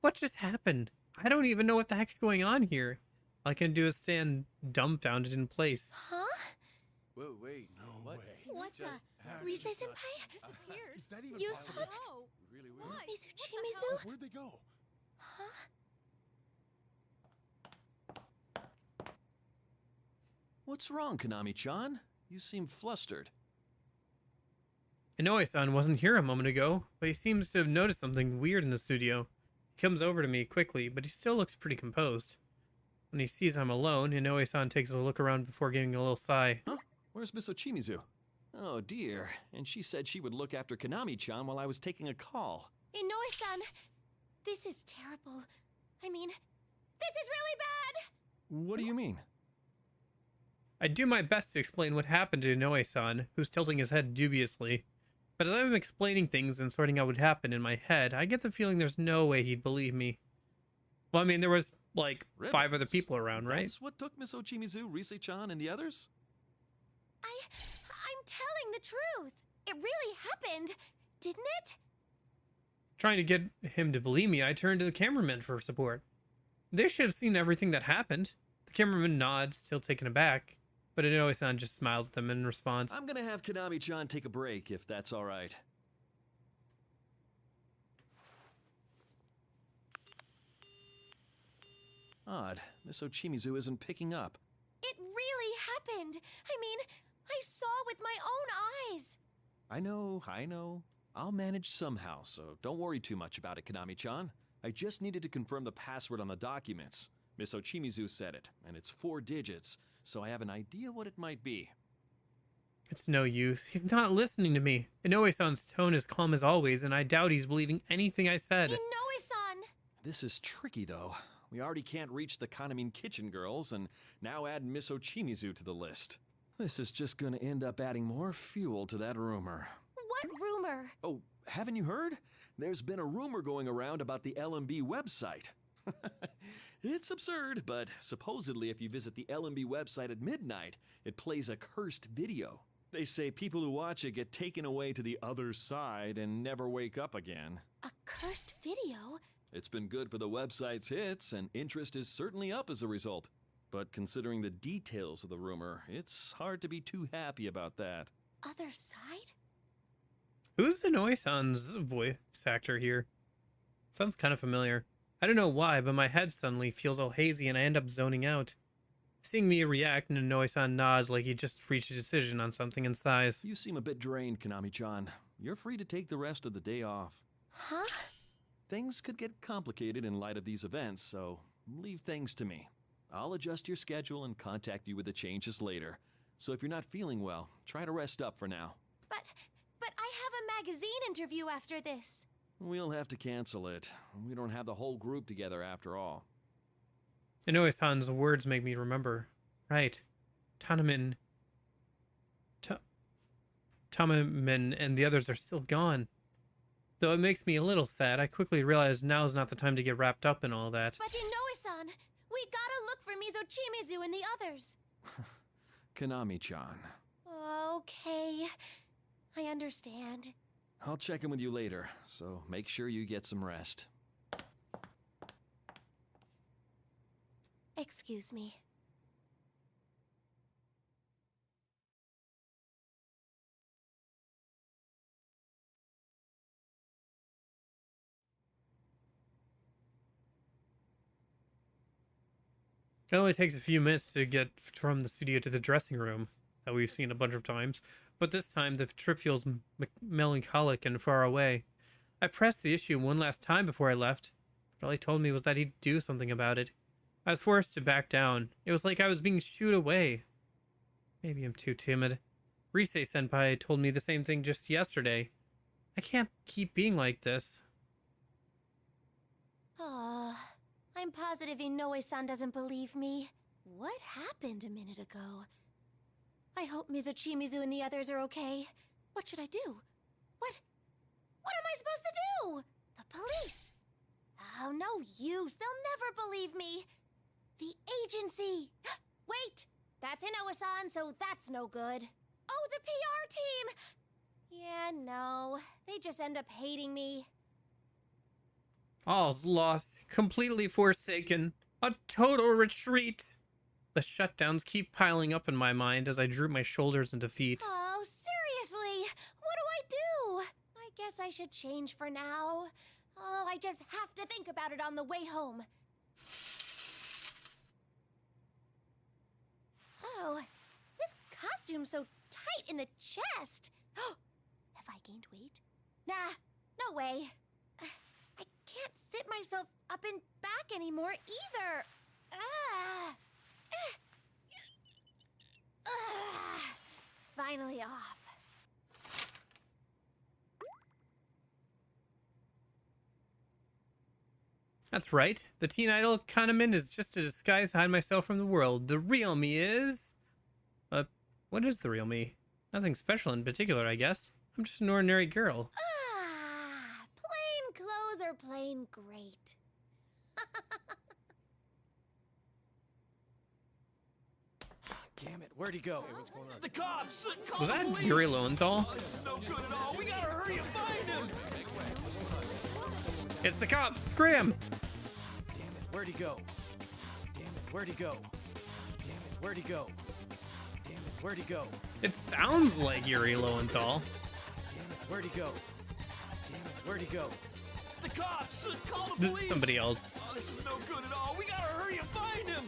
What just happened? I don't even know what the heck's going on here. All I can do is stand dumbfounded in place. Huh? Whoa, wait, no What way. What the? Rise-senpai? Disappeared. Is that even Yu-san? possible? Really weird. Mizu-Chimizu? Where'd they go? Huh? What's wrong, Konami-chan? You seem flustered. Inoue-san wasn't here a moment ago, but he seems to have noticed something weird in the studio. He comes over to me quickly, but he still looks pretty composed. When he sees I'm alone, Inoue-san takes a look around before giving a little sigh. Huh? Where's Miss Ochimizu? Oh dear, and she said she would look after Konami-chan while I was taking a call. Inoue-san, this is terrible. I mean, this is really bad! What do you mean? I do my best to explain what happened to Inoue-san, who's tilting his head dubiously. But as I'm explaining things and sorting out what happened in my head, I get the feeling there's no way he'd believe me. Well, I mean, there was, like, 5 other people around, right? That's what took Miss Ochimizu, Rise-chan, and the others? I'm telling the truth. It really happened, didn't it? Trying to get him to believe me, I turned to the cameraman for support. They should have seen everything that happened. The cameraman nods, still taken aback, but Inoue-san just smiles at them in response. I'm gonna have Konami-chan take a break, if that's alright. Odd, Miss Ochimizu isn't picking up. It really happened. I mean, I saw with my own eyes. I know. I'll manage somehow, so don't worry too much about it, Konami-chan. I just needed to confirm the password on the documents. Miss Ochimizu said it, and it's 4 digits, so I have an idea what it might be. It's no use. He's not listening to me. Inoue-san's tone is calm as always, and I doubt he's believing anything I said. Inoue-san! This is tricky, though. We already can't reach the Kanamin Kitchen girls, and now add Miss Ochimizu to the list. This is just gonna end up adding more fuel to that rumor. What rumor? Oh, haven't you heard? There's been a rumor going around about the LMB website. It's absurd, but supposedly if you visit the LMB website at midnight, it plays a cursed video. They say people who watch it get taken away to the other side and never wake up again. A cursed video? It's been good for the website's hits, and interest is certainly up as a result. But considering the details of the rumor, it's hard to be too happy about that. Other side? Who's Inoue-san's voice actor here? Sounds kind of familiar. I don't know why, but my head suddenly feels all hazy and I end up zoning out. Seeing me react, and Inoue-san nods like he just reached a decision on something and sighs. You seem a bit drained, Konami-chan. You're free to take the rest of the day off. Huh? Things could get complicated in light of these events, so leave things to me. I'll adjust your schedule and contact you with the changes later. So if you're not feeling well, try to rest up for now. But I have a magazine interview after this. We'll have to cancel it. We don't have the whole group together after all. Inoue-san's words make me remember. Right. Tamamin and the others are still gone. Though it makes me a little sad, I quickly realize now's not the time to get wrapped up in all that. But Inoue-san, we gotta look for Miss Ochimizu and the others. Konami-chan. Okay, I understand. I'll check in with you later, so make sure you get some rest. Excuse me. It only takes a few minutes to get from the studio to the dressing room that we've seen a bunch of times, but this time the trip feels melancholic and far away. I pressed the issue one last time before I left, but all he told me was that he'd do something about it. I was forced to back down. It was like I was being shooed away. Maybe I'm too timid. Rise-senpai told me the same thing just yesterday. I can't keep being like this. I'm positive Inoue-san doesn't believe me. What happened a minute ago? I hope Miss Ochimizu and the others are okay. What should I do? What am I supposed to do? The police! Oh, no use. They'll never believe me. The agency! Wait! That's Inoue-san, so that's no good. Oh, the PR team! Yeah, no. They just end up hating me. All's lost. Completely forsaken. A total retreat. The shutdowns keep piling up in my mind as I droop my shoulders in defeat. Oh, seriously? What do I do? I guess I should change for now. Oh, I just have to think about it on the way home. Oh, costume so tight in the chest. Have I gained weight? Nah, no way. I can't sit myself up and back anymore either. It's finally off. That's right. The teen idol condiment is just a disguise to hide myself from the world. The real me is... what is the real me? Nothing special in particular, I guess. I'm just an ordinary girl. Plain clothes are plain great. Damn it, where'd he go? Hey, what's going on? The cops! Call Was the that police! Yuri Lowenthal? Oh, this is no good at all. We gotta hurry and find him! It's the cops! Scram! Damn it, where'd he go? Damn it, where'd he go? Damn it, where'd he go? Damn it, where'd he go? It sounds like Yuri Lowenthal. Damn it, where'd he go? Damn it, where'd he go? The cops! Call the This police! is somebody else. Oh, this is no good at all. We gotta hurry and find him!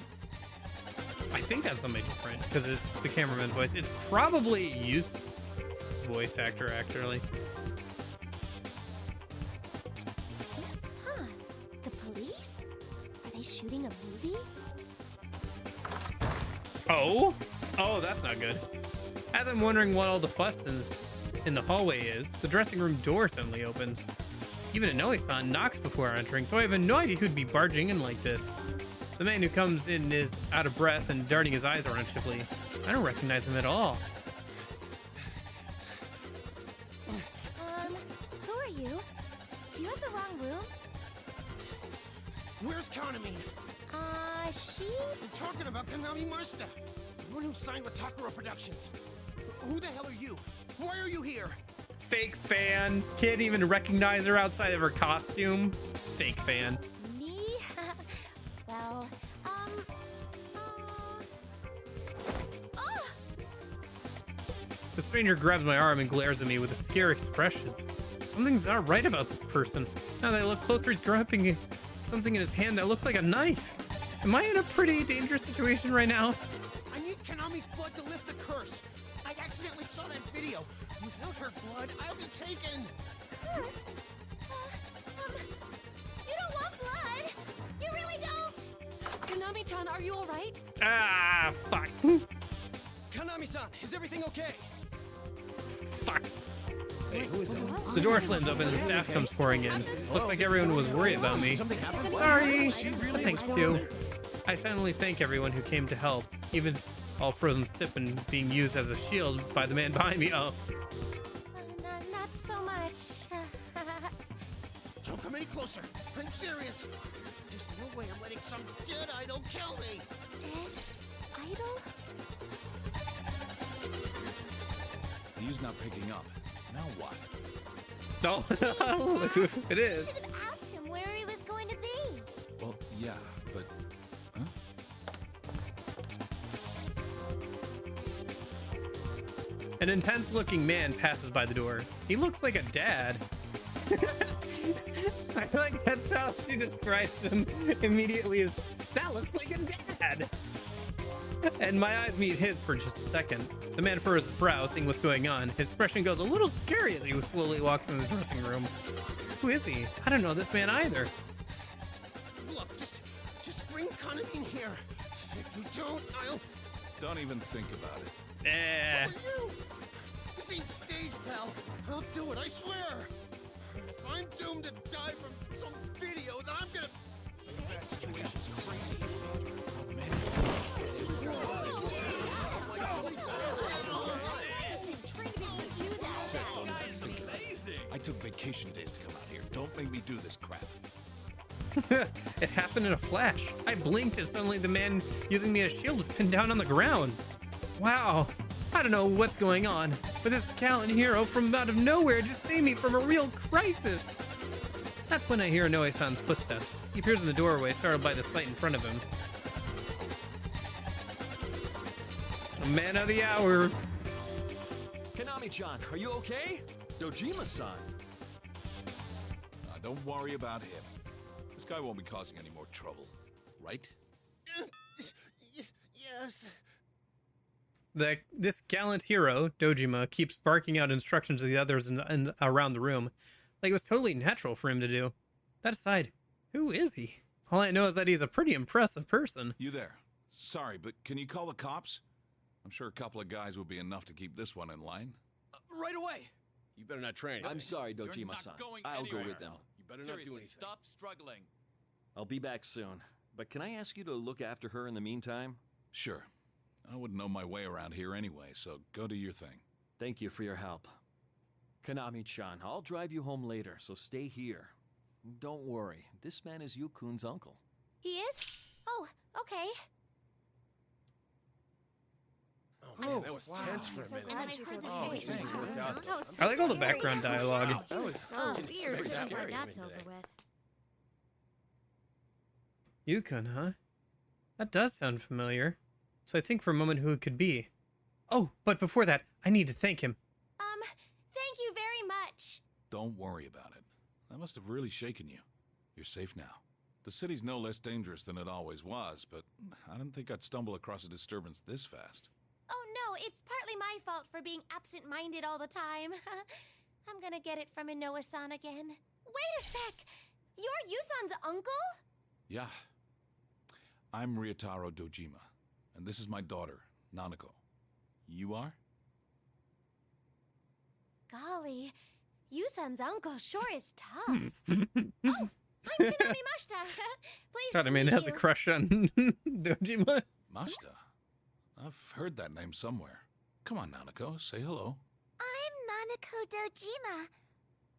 I think that's somebody different because it's the cameraman's voice. It's probably Yu's voice actor, actually. Huh. The police? Are they shooting a movie? Oh? Oh, that's not good. As I'm wondering what all the fuss in the hallway is, the dressing room door suddenly opens. Even Inoue-san knocks before entering, so I have no idea who'd be barging in like this. The man who comes in is out of breath and darting his eyes around Shipley. I don't recognize him at all. Who are you? Do you have the wrong room? Where's Kanamine? She? I'm talking about Kanami Master, the one who signed with Takara Productions. Who the hell are you? Why are you here? Fake fan. Can't even recognize her outside of her costume. Fake fan. Me? Well, The stranger grabs my arm and glares at me with a scared expression. Something's not right about this person. Now that I look closer, he's grabbing something in his hand that looks like a knife. Am I in a pretty dangerous situation right now? I need Kanami's blood to lift the curse. I accidentally saw that video. Without her blood, I'll be taken. Curse? You don't want blood. You really don't. Konami-chan, are you alright? Ah, fuck. Kanami-san, is everything okay? Fuck. Hey, who is that? The door slams open and the staff comes pouring in. Looks like everyone was worried about me. Sorry, but thanks too. I silently thank everyone who came to help, even all frozen stiff and being used as a shield by the man behind me. Oh. Not so much. Don't come any closer. I'm serious. There's no way I'm letting some dead idol kill me. Dead idol? He's not picking up. Now what? No, it is. Should have asked him where he was going to be. Well, yeah, but... Huh? An intense-looking man passes by the door. He looks like a dad. I like that's how she describes him immediately as, that looks like a dad. And my eyes meet his for just a second. The man furrows his brow, seeing what's going on. His expression goes a little scary as he slowly walks in the dressing room. Who is he? I don't know this man either. Look, just bring Kanamine here. If you don't, I'll... Don't even think about it. Eh. Who are you? This ain't stage, pal. I'll do it, I swear. If I'm doomed to die from some video, then I'm gonna... That situation's crazy. It's dangerous. Oh, man. I took vacation days to come out here. Don't make me do this crap. It happened in a flash. I blinked and suddenly the man using me as shield was pinned down on the ground. Wow. I don't know what's going on, but this gallant hero from out of nowhere just saved me from a real crisis. That's when I hear Inoue-san's footsteps. He appears in the doorway, startled by the sight in front of him. A man of the hour. Konami-chan, are you okay? Dojima-san. Don't worry about him. This guy won't be causing any more trouble, right? Yes. This gallant hero, Dojima, keeps barking out instructions to the others and around the room, like it was totally natural for him to do. That aside, who is he? All I know is that he's a pretty impressive person. You there? Sorry, but can you call the cops? I'm sure a couple of guys will be enough to keep this one in line. Right away. You better not train. I'm sorry, Dojima-san. I'll go with them. You better not do anything. Stop struggling. I'll be back soon. But can I ask you to look after her in the meantime? Sure. I wouldn't know my way around here anyway, so go do your thing. Thank you for your help. Konami-chan, I'll drive you home later, so stay here. Don't worry, this man is Yu-kun's uncle. He is? Oh, okay. Oh, man, that was tense for a minute. And then I heard this voice. Oh, I like all the background dialogue. That was so weird. scary. Glad that's over with. Yukon, huh? That does sound familiar. So I think for a moment who it could be. Oh, but before that, I need to thank him. Thank you very much. Don't worry about it. That must have really shaken you. You're safe now. The city's no less dangerous than it always was, but I didn't think I'd stumble across a disturbance this fast. Oh no, it's partly my fault for being absent-minded all the time. I'm gonna get it from Inoue-san again. Wait a sec! You're Yusan's uncle? Yeah. I'm Ryotaro Dojima, and this is my daughter, Nanako. You are? Golly, Yusan's uncle sure is tough. Oh, I'm Konami Mashita. Pleased God, to I mean, meet has a you. crush on Dojima. Mashita? I've heard that name somewhere. Come on, Nanako, say hello. I'm Nanako Dojima.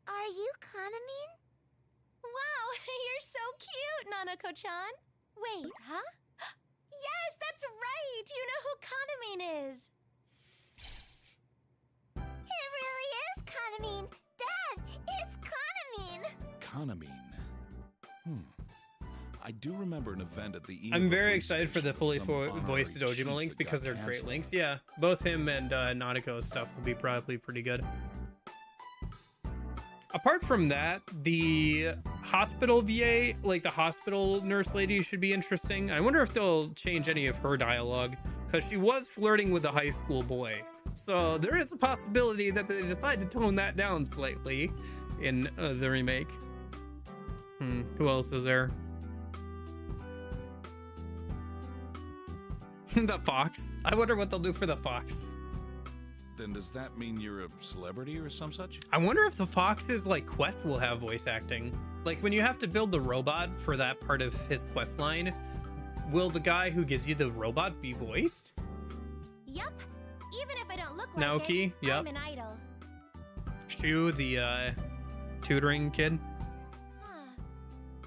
Are you Kanamine? Wow, you're so cute, Nanako-chan. Wait, huh? Yes, that's right! You know who Kanamine is! It really is Kanamine! Dad, it's Kanamine! Kanamine. I do remember an event at the I'm very police excited for the station fully with some honorary voiced Dojima chief links that because got they're great canceled. links. Yeah, both him and Nanako's stuff will be probably pretty good. Apart from that, the hospital VA, like the hospital nurse lady, should be interesting. I wonder if they'll change any of her dialogue, because she was flirting with a high school boy. So there is a possibility that they decide to tone that down slightly in the remake. Who else is there? The fox. I wonder what they'll do for the fox. Then does that mean you're a celebrity or some such? I wonder if the fox's like quest will have voice acting. Like when you have to build the robot for that part of his quest line, will the guy who gives you the robot be voiced? Yup. Even if I don't look like Naoki, it, yup. I'm an idol. Shu, the tutoring kid. Huh.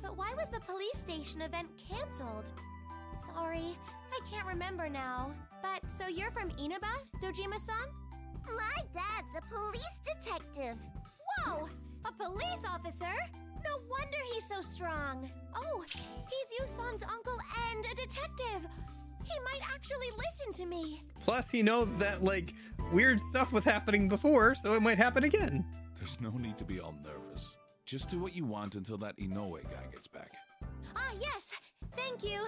But why was the police station event canceled? Sorry, I can't remember now. But so you're from Inaba, Dojima-san? My dad's a police detective. Whoa! A police officer? No wonder he's so strong. Oh, he's Yusan's uncle and a detective. He might actually listen to me. Plus he knows that like weird stuff was happening before, so it might happen again. There's no need to be all nervous. Just do what you want until that Inoue guy gets back. Ah, yes. Thank you.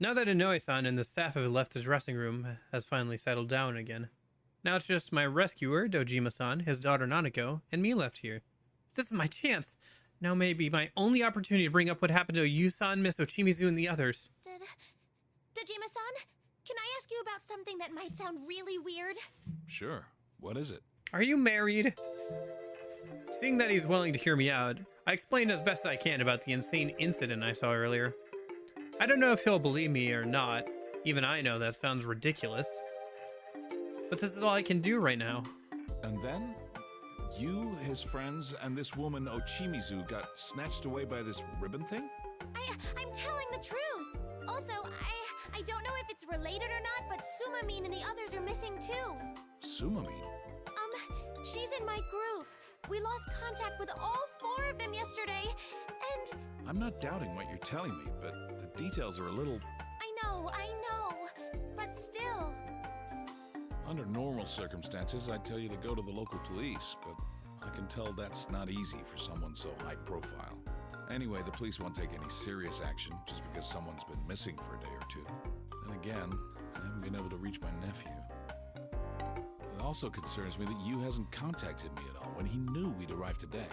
Now that Inoue-san and the staff have left his dressing room has finally settled down again. Now it's just my rescuer, Dojima-san, his daughter Nanako, and me left here. This is my chance. Now may be my only opportunity to bring up what happened to Yusan, Miss Ochimizu, and the others. Dojima-san, can I ask you about something that might sound really weird? Sure. What is it? Are you married? Seeing that he's willing to hear me out, I explained as best I can about the insane incident I saw earlier. I don't know if he'll believe me or not. Even I know that sounds ridiculous. But this is all I can do right now. And then? You, his friends, and this woman Ochimizu got snatched away by this ribbon thing? I'm telling the truth. Also, I don't know if it's related or not, but Sumamine and the others are missing too. Sumamine? She's in my group. We lost contact with all 4 of them yesterday, and... I'm not doubting what you're telling me, but the details are a little... I know, but still... Under normal circumstances, I'd tell you to go to the local police, but I can tell that's not easy for someone so high profile. Anyway, the police won't take any serious action just because someone's been missing for a day or two. And again, I haven't been able to reach my nephew. It also concerns me that Yu hasn't contacted me at all when he knew we'd arrive today.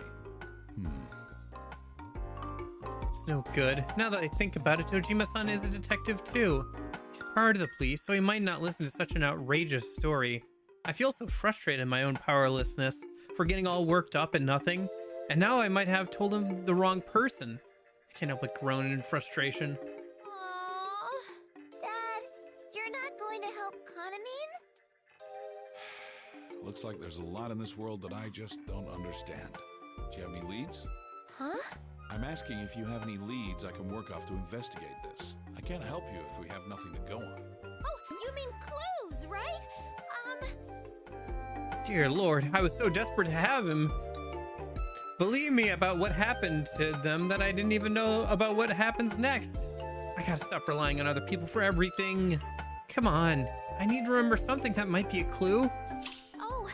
It's no good. Now that I think about it, Dojima-san is a detective too. He's part of the police, so he might not listen to such an outrageous story. I feel so frustrated in my own powerlessness for getting all worked up and nothing, and now I might have told him the wrong person. I can't help but groan in frustration. Aww. Dad, you're not going to help Kanamine? Looks like there's a lot in this world that I just don't understand. Do you have any leads? Huh? I'm asking if you have any leads I can work off to investigate this. I can't help you if we have nothing to go on. Oh, you mean clues, right? Dear Lord, I was so desperate to have him believe me about what happened to them that I didn't even know about what happens next. I gotta stop relying on other people for everything. Come on, I need to remember something that might be a clue. Oh,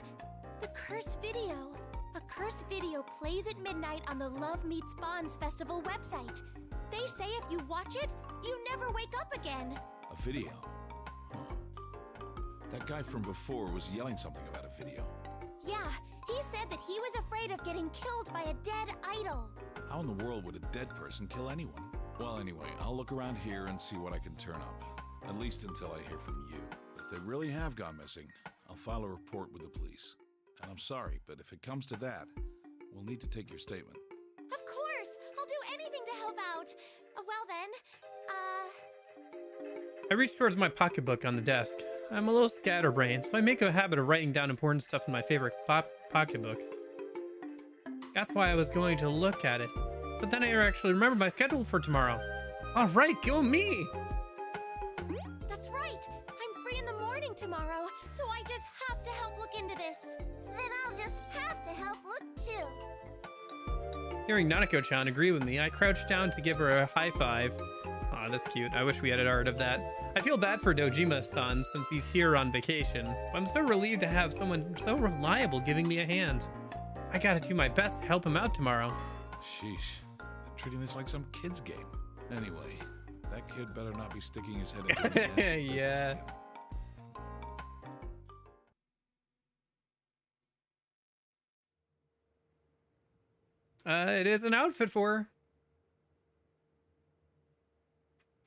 the cursed video. A cursed video plays at midnight on the Love Meets Bonds Festival website. They say if you watch it, you never wake up again. A video? Huh. That guy from before was yelling something about a video. Yeah, he said that he was afraid of getting killed by a dead idol. How in the world would a dead person kill anyone? Well, anyway, I'll look around here and see what I can turn up. At least until I hear from you. If they really have gone missing, I'll file a report with the police. And I'm sorry, but if it comes to that, we'll need to take your statement. Of course! I'll do anything to help out. Well then, I reach towards my pocketbook on the desk. I'm a little scatterbrained, so I make a habit of writing down important stuff in my favorite pocketbook. That's why I was going to look at it. But then I actually remembered my schedule for tomorrow. All right, go me! That's right! I'm free in the morning tomorrow, so I just have to help look into this. Then I'll just have to help look too. Hearing Nanako-chan agree with me, I crouched down to give her a high five. Aw, that's cute. I wish we had art of that. I feel bad for Dojima-san since he's here on vacation. I'm so relieved to have someone so reliable giving me a hand. I gotta do my best to help him out tomorrow. Sheesh. I'm treating this like some kid's game. Anyway, that kid better not be sticking his head into disaster business Yeah. again. It is an outfit for her.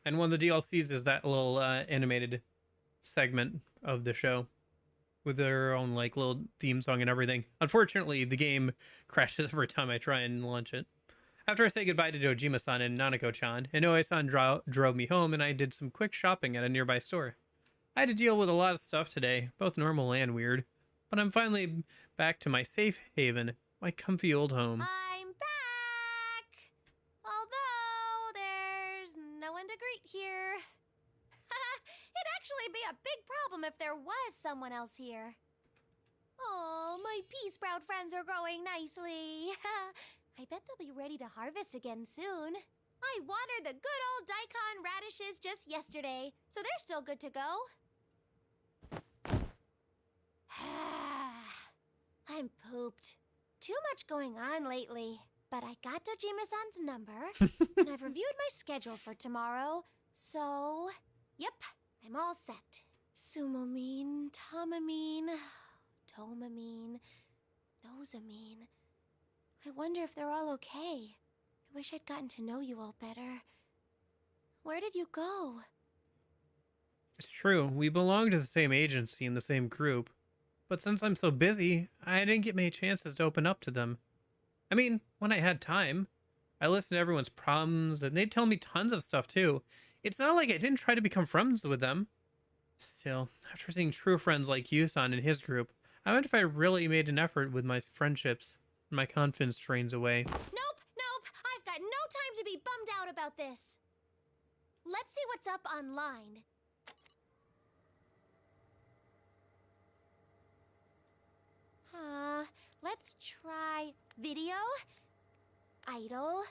And one of the DLCs is that little animated segment of the show with their own like little theme song and everything. Unfortunately, the game crashes every time I try and launch it. After I say goodbye to Dojima-san and Nanako-chan, Inoue-san drove me home and I did some quick shopping at a nearby store. I had to deal with a lot of stuff today, both normal and weird, but I'm finally back to my safe haven, my comfy old home. I'm back! Although there's no one to greet here. It'd actually be a big problem if there was someone else here. Oh, my pea sprout friends are growing nicely. I bet they'll be ready to harvest again soon. I watered the good old daikon radishes just yesterday, so they're still good to go. I'm pooped. Too much going on lately. But I got Dojima-san's number, and I've reviewed my schedule for tomorrow, so... Yep, I'm all set. Sumamine, Tamamine, Tomamine, Nosamine. I wonder if they're all okay. I wish I'd gotten to know you all better. Where did you go? It's true, we belong to the same agency and the same group. But since I'm so busy, I didn't get many chances to open up to them. I mean, when I had time, I listened to everyone's problems, and they'd tell me tons of stuff too. It's not like I didn't try to become friends with them. Still, after seeing true friends like Yusan and his group, I wonder if I really made an effort with my friendships, and my confidence drains away. Nope! I've got no time to be bummed out about this. Let's see what's up online. Let's try video, idol,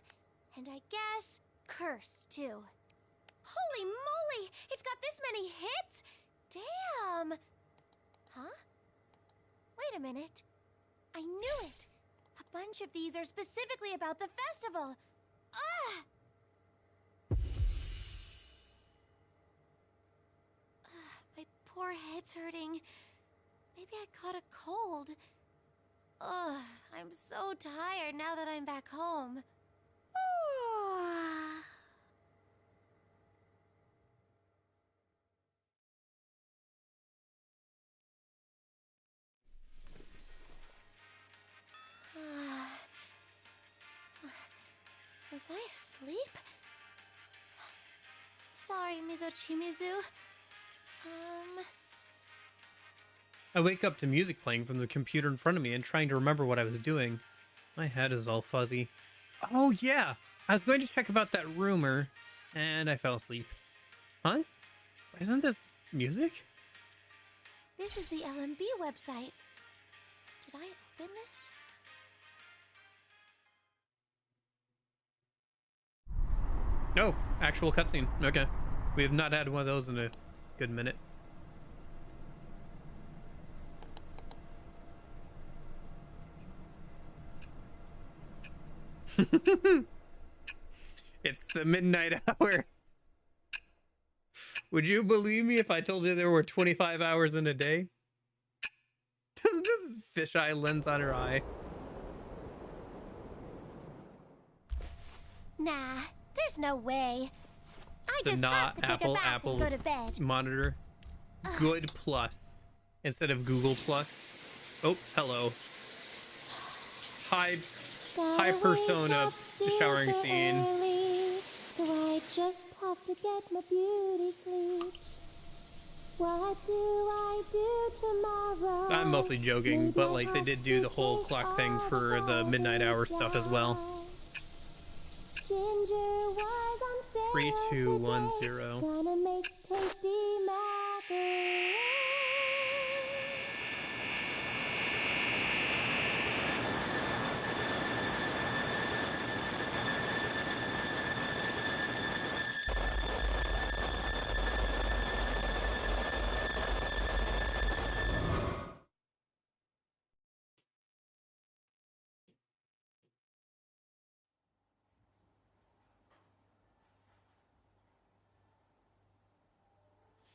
and I guess curse too. Holy moly! It's got this many hits? Damn! Huh? Wait a minute. I knew it! A bunch of these are specifically about the festival. My poor head's hurting. Maybe I caught a cold. Ugh, I'm so tired now that I'm back home. Was I asleep? Sorry, Mizochimizu. I wake up to music playing from the computer in front of me and trying to remember what I was doing. My head is all fuzzy. Oh yeah, I was going to check about that rumor, and I fell asleep. Huh? Isn't this music? This is the LMB website. Did I open this? No, actual cutscene. Okay. We have not had one of those in a good minute. It's the midnight hour. Would you believe me if I told you there were 25 hours in a day? This is fisheye lens on her eye. Nah, there's no way. I The just not have to take a bath Apple and go to bed. monitor. Good plus instead of Google plus. Oh, hello. High persona showering scene. Early, so I just have to get my beauty sleep. What do I do tomorrow? I'm mostly joking, but like they did do the whole clock thing for the midnight hour stuff as well. 3, 2, 1, 0. Gonna make tasty macaroni.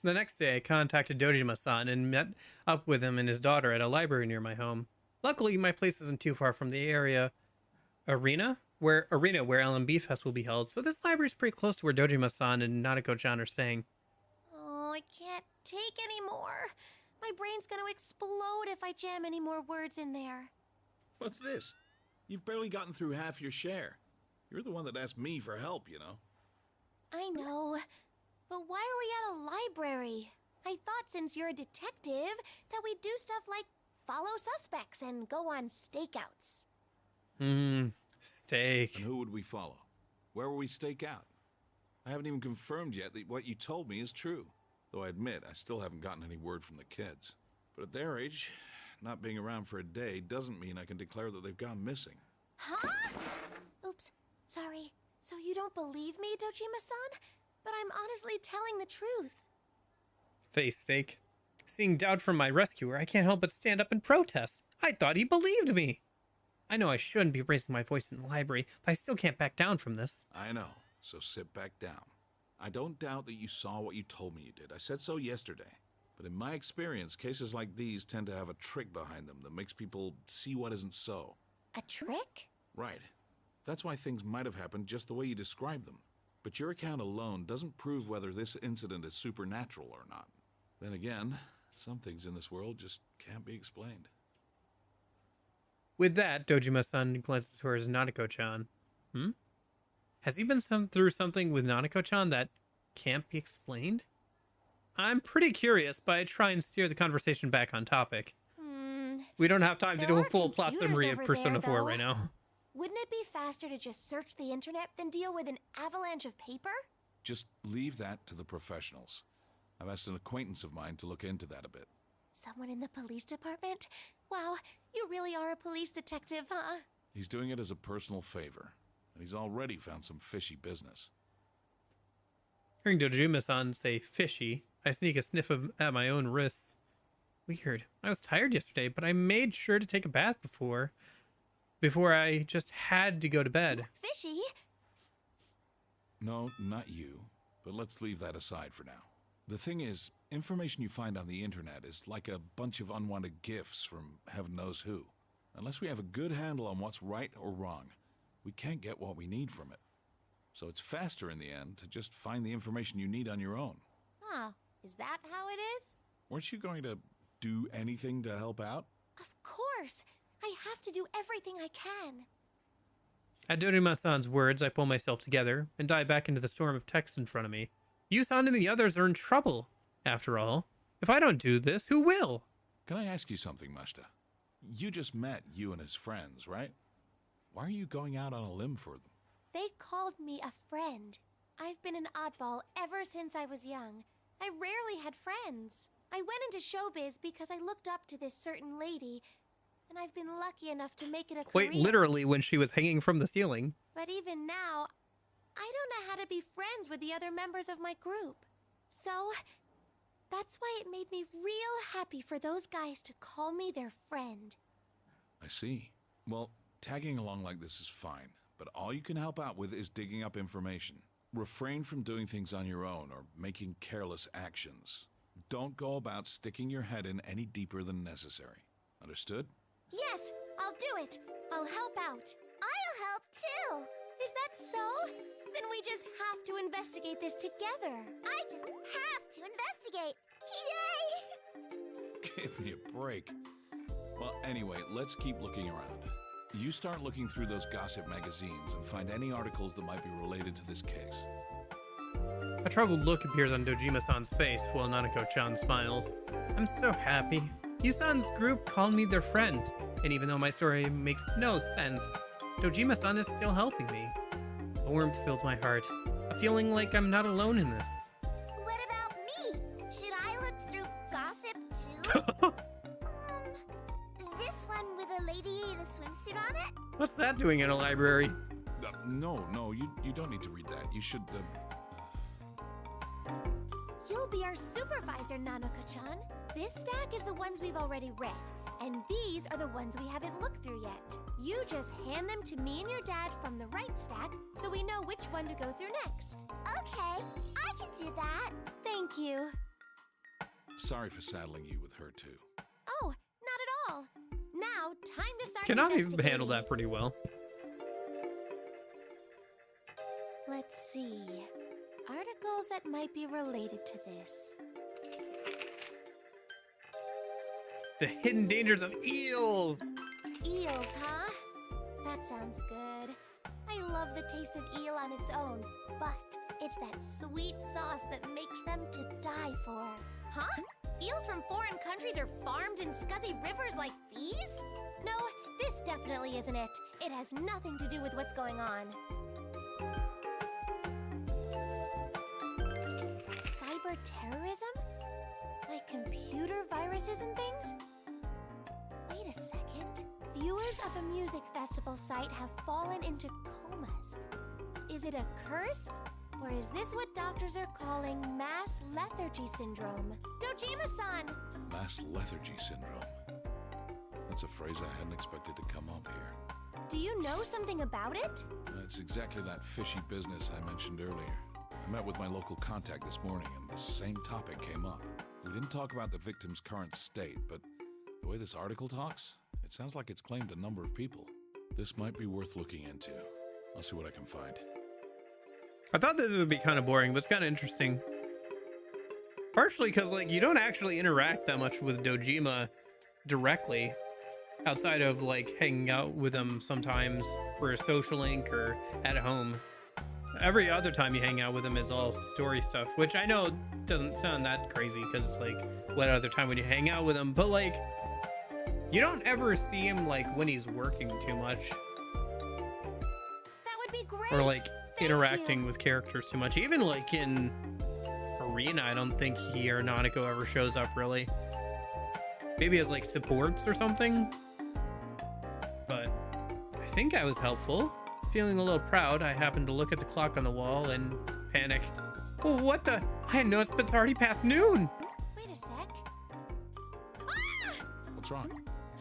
The next day, I contacted Dojima-san and met up with him and his daughter at a library near my home. Luckily, my place isn't too far from the area arena where LMB Fest will be held, so this library is pretty close to where Dojima-san and Nanako-chan are staying. Oh, I can't take any more. My brain's gonna explode if I jam any more words in there. What's this? You've barely gotten through half your share. You're the one that asked me for help, you know. I know, but why are we at a library? I thought since you're a detective that we'd do stuff like follow suspects and go on stakeouts. Steak. And who would we follow? Where will we stake out? I haven't even confirmed yet that what you told me is true. Though I admit, I still haven't gotten any word from the kids. But at their age, not being around for a day doesn't mean I can declare that they've gone missing. Huh? Oops, sorry. So you don't believe me, Dojima-san? But I'm honestly telling the truth. Face steak. Seeing doubt from my rescuer, I can't help but stand up and protest. I thought he believed me. I know I shouldn't be raising my voice in the library, but I still can't back down from this. I know, so sit back down. I don't doubt that you saw what you told me you did. I said so yesterday. But in my experience, cases like these tend to have a trick behind them that makes people see what isn't so. A trick? Right. That's why things might have happened just the way you described them. But your account alone doesn't prove whether this incident is supernatural or not. Then again, some things in this world just can't be explained. With that, Dojima-san glances towards Nanako-chan. Has he been through something with Nanako-chan that can't be explained? I'm pretty curious, but I try and steer the conversation back on topic. We don't have time to do a full plot summary of Persona 4 right now. Wouldn't it be faster to just search the internet than deal with an avalanche of paper? Just leave that to the professionals. I've asked an acquaintance of mine to look into that a bit. Someone in the police department? Wow, you really are a police detective, huh? He's doing it as a personal favor, and he's already found some fishy business. Hearing Dojima-san say fishy, I sneak a sniff at my own wrists. Weird. I was tired yesterday, but I made sure to take a bath before I just had to go to bed. Fishy? No, not you. But let's leave that aside for now. The thing is, information you find on the internet is like a bunch of unwanted gifts from heaven knows who. Unless we have a good handle on what's right or wrong, we can't get what we need from it. So it's faster in the end to just find the information you need on your own. Oh, is that how it is? Weren't you going to do anything to help out? Of course! I have to do everything I can. At Dojima-san's words, I pull myself together and dive back into the storm of text in front of me. Yu-san and the others are in trouble. After all, if I don't do this, who will? Can I ask you something, Mashta? You just met you and his friends, right? Why are you going out on a limb for them? They called me a friend. I've been an oddball ever since I was young. I rarely had friends. I went into showbiz because I looked up to this certain lady, and I've been lucky enough to make it a career. Quite literally when she was hanging from the ceiling. But even now, I don't know how to be friends with the other members of my group. So, that's why it made me real happy for those guys to call me their friend. I see. Well, tagging along like this is fine, but all you can help out with is digging up information. Refrain from doing things on your own or making careless actions. Don't go about sticking your head in any deeper than necessary. Understood? Yes, I'll do it. I'll help out. I'll help too. Is that so? Then we just have to investigate this together. I just have to investigate. Yay! Give me a break. Well, anyway, let's keep looking around. You start looking through those gossip magazines and find any articles that might be related to this case. A troubled look appears on Dojima-san's face while Nanako-chan smiles. I'm so happy. Yu-san's group called me their friend, and even though my story makes no sense, Dojima-san is still helping me. A warmth fills my heart, a feeling like I'm not alone in this. What about me? Should I look through gossip too? This one with a lady in a swimsuit on it? What's that doing in a library? No, you don't need to read that. You should, You'll be our supervisor, Nanako-chan. This stack is the ones we've already read, and these are the ones we haven't looked through yet. You just hand them to me and your dad from the right stack, so we know which one to go through next. Okay, I can do that. Thank you. Sorry for saddling you with her, too. Oh, not at all. Now, time to start Konami investigating. handled that pretty well. Let's see. Articles that might be related to this. The hidden dangers of eels! Eels, huh? That sounds good. I love the taste of eel on its own, but it's that sweet sauce that makes them to die for. Huh? Eels from foreign countries are farmed in scuzzy rivers like these? No, this definitely isn't it. It has nothing to do with what's going on. Cyber terrorism? Like computer viruses and things? Wait a second. Viewers of a music festival site have fallen into comas. Is it a curse? Or is this what doctors are calling mass lethargy syndrome? Dojima-san! Mass lethargy syndrome. That's a phrase I hadn't expected to come up here. Do you know something about it? It's exactly that fishy business I mentioned earlier. I met with my local contact this morning and the same topic came up. We didn't talk about the victim's current state, but the way this article talks, it sounds like it's claimed a number of people. This might be worth looking into. I'll see what I can find. I thought this would be kind of boring, but it's kind of interesting. Partially because, like, you don't actually interact that much with Dojima directly, outside of, like, hanging out with him sometimes for a social link or at home. Every other time you hang out with him is all story stuff, which I know doesn't sound that crazy because it's like, what other time would you hang out with him? But, like, you don't ever see him, like, when he's working too much. That would be great! Or, like, interacting with characters too much. Even, like, in Arena, I don't think he or Nanako ever shows up, really. Maybe as, like, supports or something. But I think I was helpful. Feeling a little proud, I happened to look at the clock on the wall and panic. Oh, what the? I hadn't noticed, but it's already past noon. Wait a sec. What's wrong?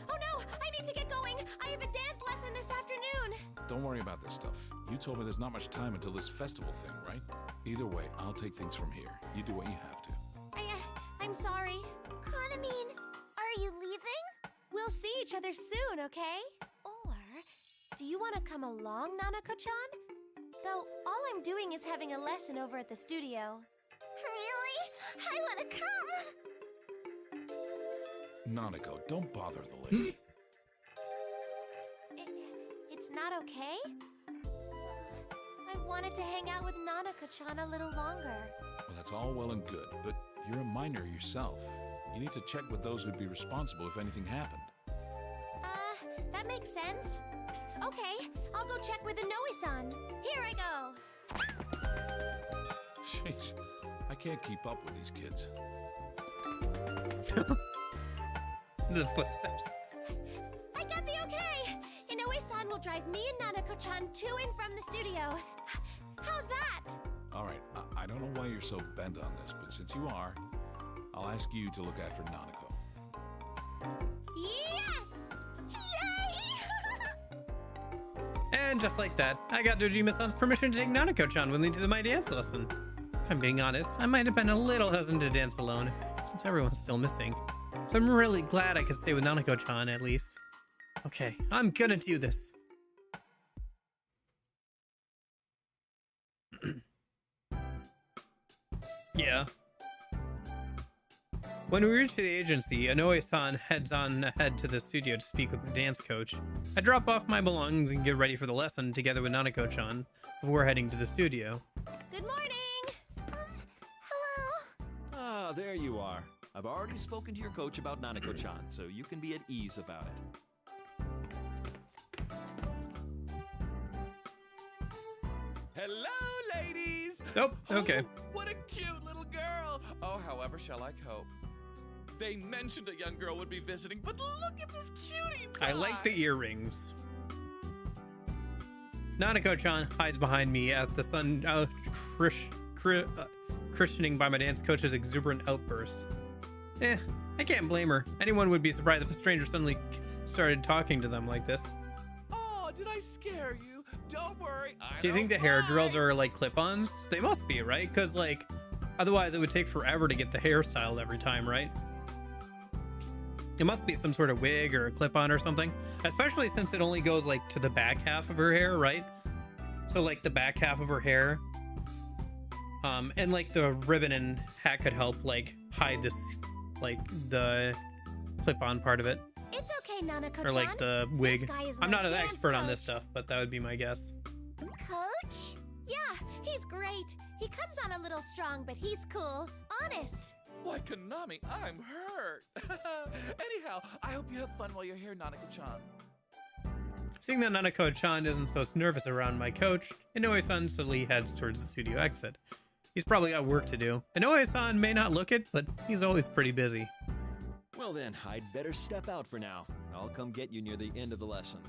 Oh no! I need to get going! I have a dance lesson this afternoon! Don't don't worry about this stuff. You told me there's not much time until this festival thing, right? Either way, I'll take things from here. You do what you have to. I'm sorry. Konamine, are you leaving? We'll see each other soon, okay? Or do you want to come along, Nanako-chan? Though all I'm doing is having a lesson over at the studio. Really? I want to come! Nanako, don't bother the lady. It's not okay? I wanted to hang out with Nanako-chan a little longer. Well, that's all well and good, but you're a minor yourself. You need to check with those who'd be responsible if anything happened. That makes sense. Okay, I'll go check with Inoue-san. Here I go. Sheesh, I can't keep up with these kids. The footsteps. I got the okay! Inoue-san will drive me and Nanako-chan to and from the studio. How's that? All right, I don't know why you're so bent on this, but since you are, I'll ask you to look after Nanako. Yes! Yay! And just like that, I got Dojima-san's permission to take Nanako-chan with me to my dance lesson. If I'm being honest, I might have been a little hesitant to dance alone, since everyone's still missing. So I'm really glad I could stay with Nanako-chan at least. Okay, I'm gonna do this. Yeah. When we reach the agency, Inoue-san heads on ahead to the studio to speak with my dance coach. I drop off my belongings and get ready for the lesson together with Nanako-chan before heading to the studio. Good morning! Hello? Ah, there you are. I've already spoken to your coach about Nanako-chan, so you can be at ease about it. Hello, ladies! Nope, okay. Oh, what a cute little girl! Oh, however shall I cope? They mentioned a young girl would be visiting, but look at this cutie pie! I like the earrings. Nanako-chan hides behind me at the sun, christening by my dance coach's exuberant outbursts. I can't blame her. Anyone would be surprised if a stranger suddenly started talking to them like this. Oh, did I scare you? Don't worry, Do you think the hair drills are like clip-ons? They must be, right? Because like, otherwise it would take forever to get the hair styled every time, right? It must be some sort of wig or a clip-on or something, especially since it only goes like to the back half of her hair, right? So like the back half of her hair, and like the ribbon and hat could help like hide this, like the clip-on part of it. It's okay, Nanako-chan. Or like the wig. This guy is I'm my not an dance expert on coach. this stuff, but that would be my guess. Coach? Yeah, he's great. He comes on a little strong, but he's cool. Honest. Why, Konami, I'm hurt. Anyhow, I hope you have fun while you're here, Nanako-chan. Seeing that Nanako-chan isn't so nervous around my coach, Inoue-san slowly heads towards the studio exit. He's probably got work to do. Inoue-san may not look it, but he's always pretty busy. Well then, I'd better step out for now. I'll come get you near the end of the lesson.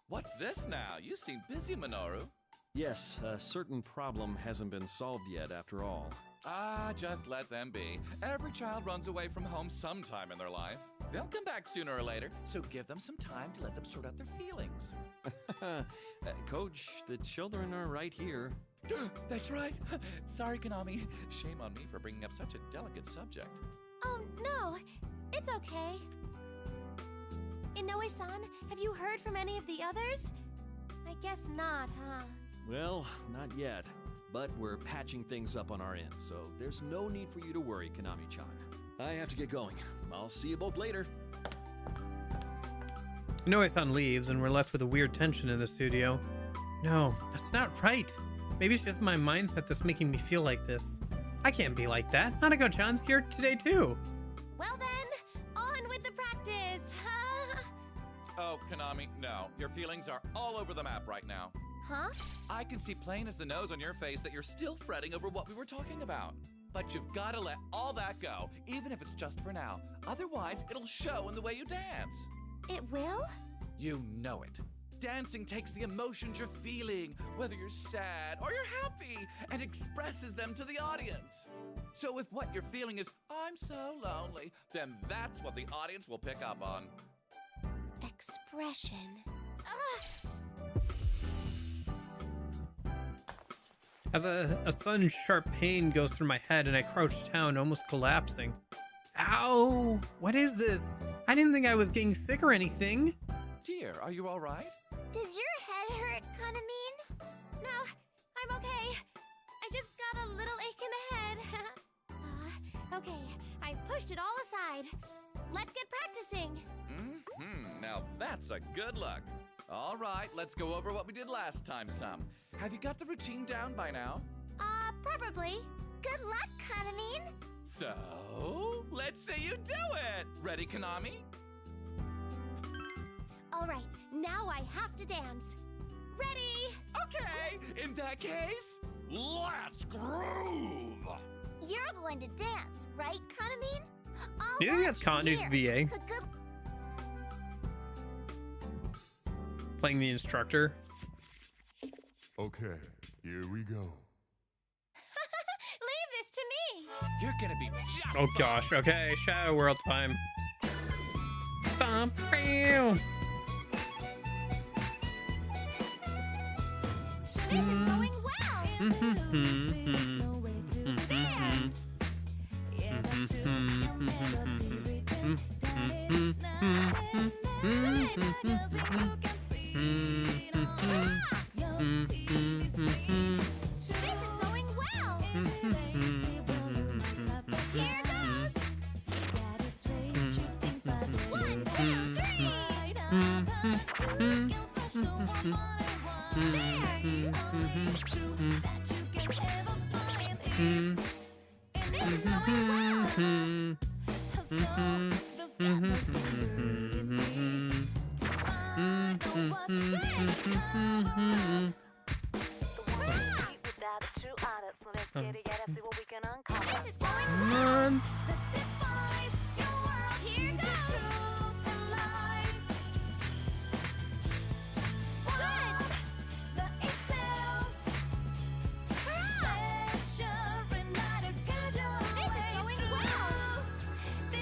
What's this now? You seem busy, Minoru. Yes, a certain problem hasn't been solved yet after all. Ah, just let them be. Every child runs away from home sometime in their life. They'll come back sooner or later, so give them some time to let them sort out their feelings. Coach, the children are right here. That's right. Sorry, Konami. Shame on me for bringing up such a delicate subject. Oh, no. It's okay. Inoue-san, have you heard from any of the others? I guess not, huh? Well, not yet. But we're patching things up on our end, so there's no need for you to worry, Konami-chan. I have to get going. I'll see you both later. Inoue-san leaves, and we're left with a weird tension in the studio. No, that's not right. Maybe it's just my mindset that's making me feel like this. I can't be like that. Nanako-chan's here today, too. Well then, on with the practice. Oh, Konami, no. Your feelings are all over the map right now. Huh? I can see plain as the nose on your face that you're still fretting over what we were talking about. But you've got to let all that go, even if it's just for now. Otherwise, it'll show in the way you dance. It will? You know it. Dancing takes the emotions you're feeling, whether you're sad or you're happy, and expresses them to the audience. So if what you're feeling is, I'm so lonely, then that's what the audience will pick up on. Expression. As a sudden sharp pain goes through my head and I crouch down, almost collapsing. Ow! What is this? I didn't think I was getting sick or anything. Dear, are you all right? Does your head hurt, kinda mean? No, I'm okay. I just got a little ache in the head. Okay, I pushed it all aside. Let's get practicing. Now that's a good look. All right, let's go over what we did last time some. Have you got the routine down by now? Probably. Good luck, kinda mean. So, let's see you do it! Ready, Konami? All right, now I have to dance. Ready? Okay, in that case, let's groove! You're going to dance, right, kinda mean? Do you think that's Condu's VA? Playing the instructor? Okay, here we go. Leave this to me. You're gonna be just Oh gosh, okay, Shadow World time. Bum, bam. This is going well. This is going well. Here goes. 1, 2, 3. This is going well. This is going well. Here goes. This is going well.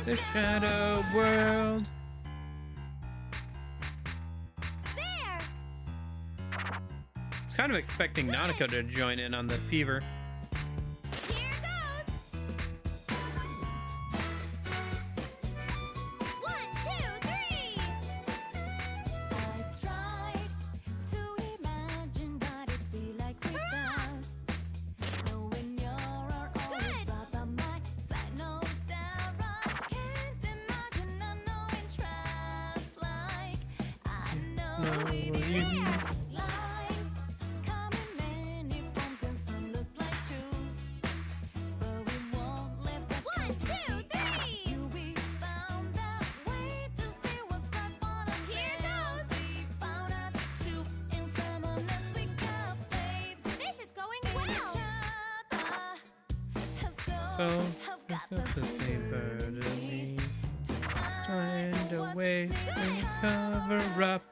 The Shadow World. There. I was kind of expecting Nanako to join in on the fever. Here goes. 1, 2, 3. I tried to imagine what it'd be like without knowing you're always by my side. No doubt, I can't imagine unknowing trust like I know it is. Lies come in many forms and some look like truth, but we won't let that 1, 2, 3. We found that way to see what's right for us. Here goes. We found out the truth in someone else we got faith. This is going well. So, it's not the same bird as me. Trying to wait and cover up.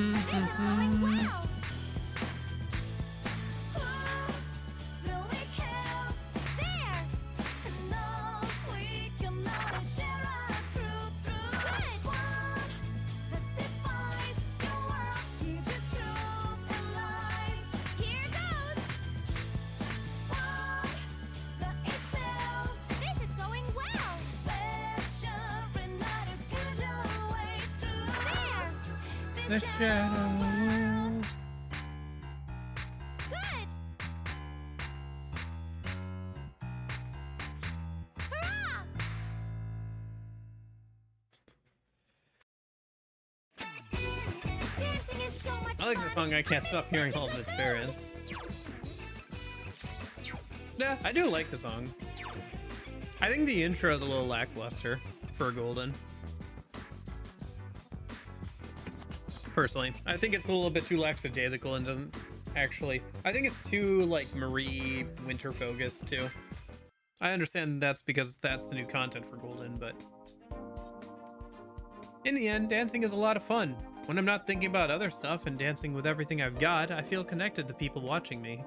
This is going well. There. Here goes. This is going well. There. The Shadow World. Good. Hurrah! Dancing is so much I like the fun. song. I can't stop hearing all of its variants. Yeah, I do like the song. I think the intro is a little lackluster for Golden. Personally, I think it's a little bit too lackadaisical and doesn't actually. I think it's too like Marie Winter focused too. I understand that's because that's the new content for Golden, but in the end, dancing is a lot of fun. When I'm not thinking about other stuff and dancing with everything I've got, I feel connected to people watching me.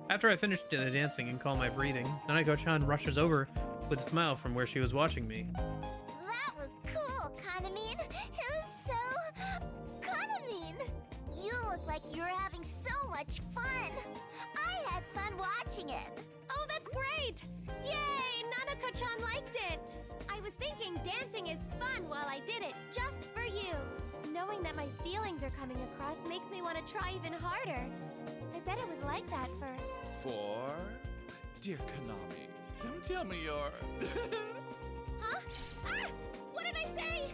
After I finish the dancing and calm my breathing, Nanako-chan rushes over with a smile from where she was watching me. That was cool, Kanamine. It was so... Kanamine! You look like you were having so much fun. I had fun watching it. Oh, that's great! Yay! Nanako-chan liked it! I was thinking dancing is fun while I did it, just for you. Knowing that my feelings are coming across makes me want to try even harder. I bet it was like that for... For? Dear Konami, don't tell me you're... Huh? Ah! What did I say?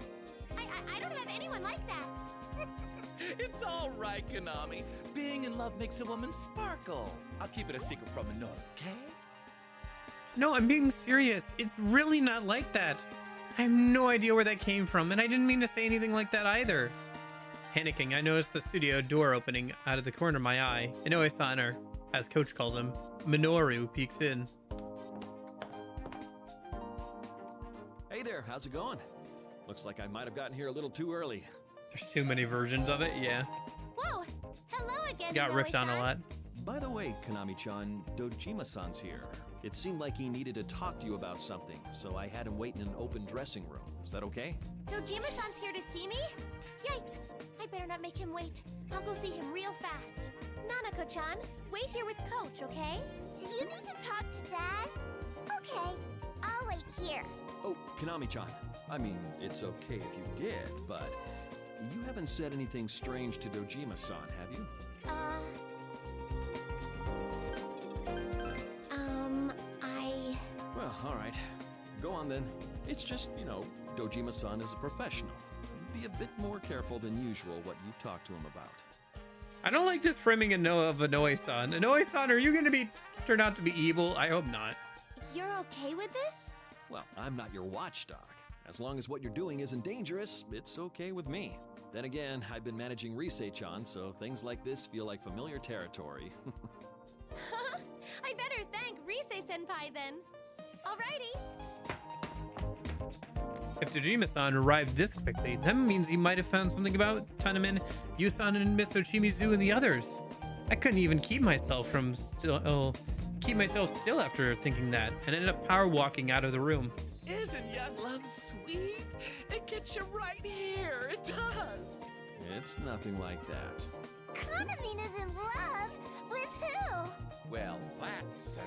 I don't have anyone like that. It's all right, Konami. Being in love makes a woman sparkle. I'll keep it a secret from Minoru, okay? No, I'm being serious. It's really not like that. I have no idea where that came from, and I didn't mean to say anything like that either. Panicking, I noticed the studio door opening out of the corner of my eye, and Oe-san, or as Coach calls him, Minoru, peeks in. Hey there, how's it going? Looks like I might have gotten here a little too early. There's too many versions of it, yeah. Whoa! Hello again, Got riffed on a lot. By the way, Konami-chan, Dojima-san's here. It seemed like he needed to talk to you about something, so I had him wait in an open dressing room. Is that okay? Dojima-san's here to see me? Yikes! I better not make him wait. I'll go see him real fast. Nanako-chan, wait here with Coach, okay? Do you need to talk to Dad? Okay, I'll wait here. Oh, Konami-chan. I mean, it's okay if you did, but you haven't said anything strange to Dojima-san, have you? Well, all right. Go on then. It's just, you know, Dojima-san is a professional. Be a bit more careful than usual what you talk to him about. I don't like this framing of Inoue-san. Inoue-san, are you going to turn out to be evil? I hope not. You're okay with this? Well, I'm not your watchdog. As long as what you're doing isn't dangerous, it's okay with me. Then again, I've been managing Risei-chan, so things like this feel like familiar territory. I better thank Risei-senpai then. Alrighty. If Dojima-san arrived this quickly, that means he might have found something about Tanamin, Yusan, and Miss Ochimizu and the others. I couldn't even keep myself still after thinking that, and ended up power walking out of the room. Isn't young love sweet? It gets you right here. It does. It's nothing like that. Kanamine is in love with who? Well, that's sad.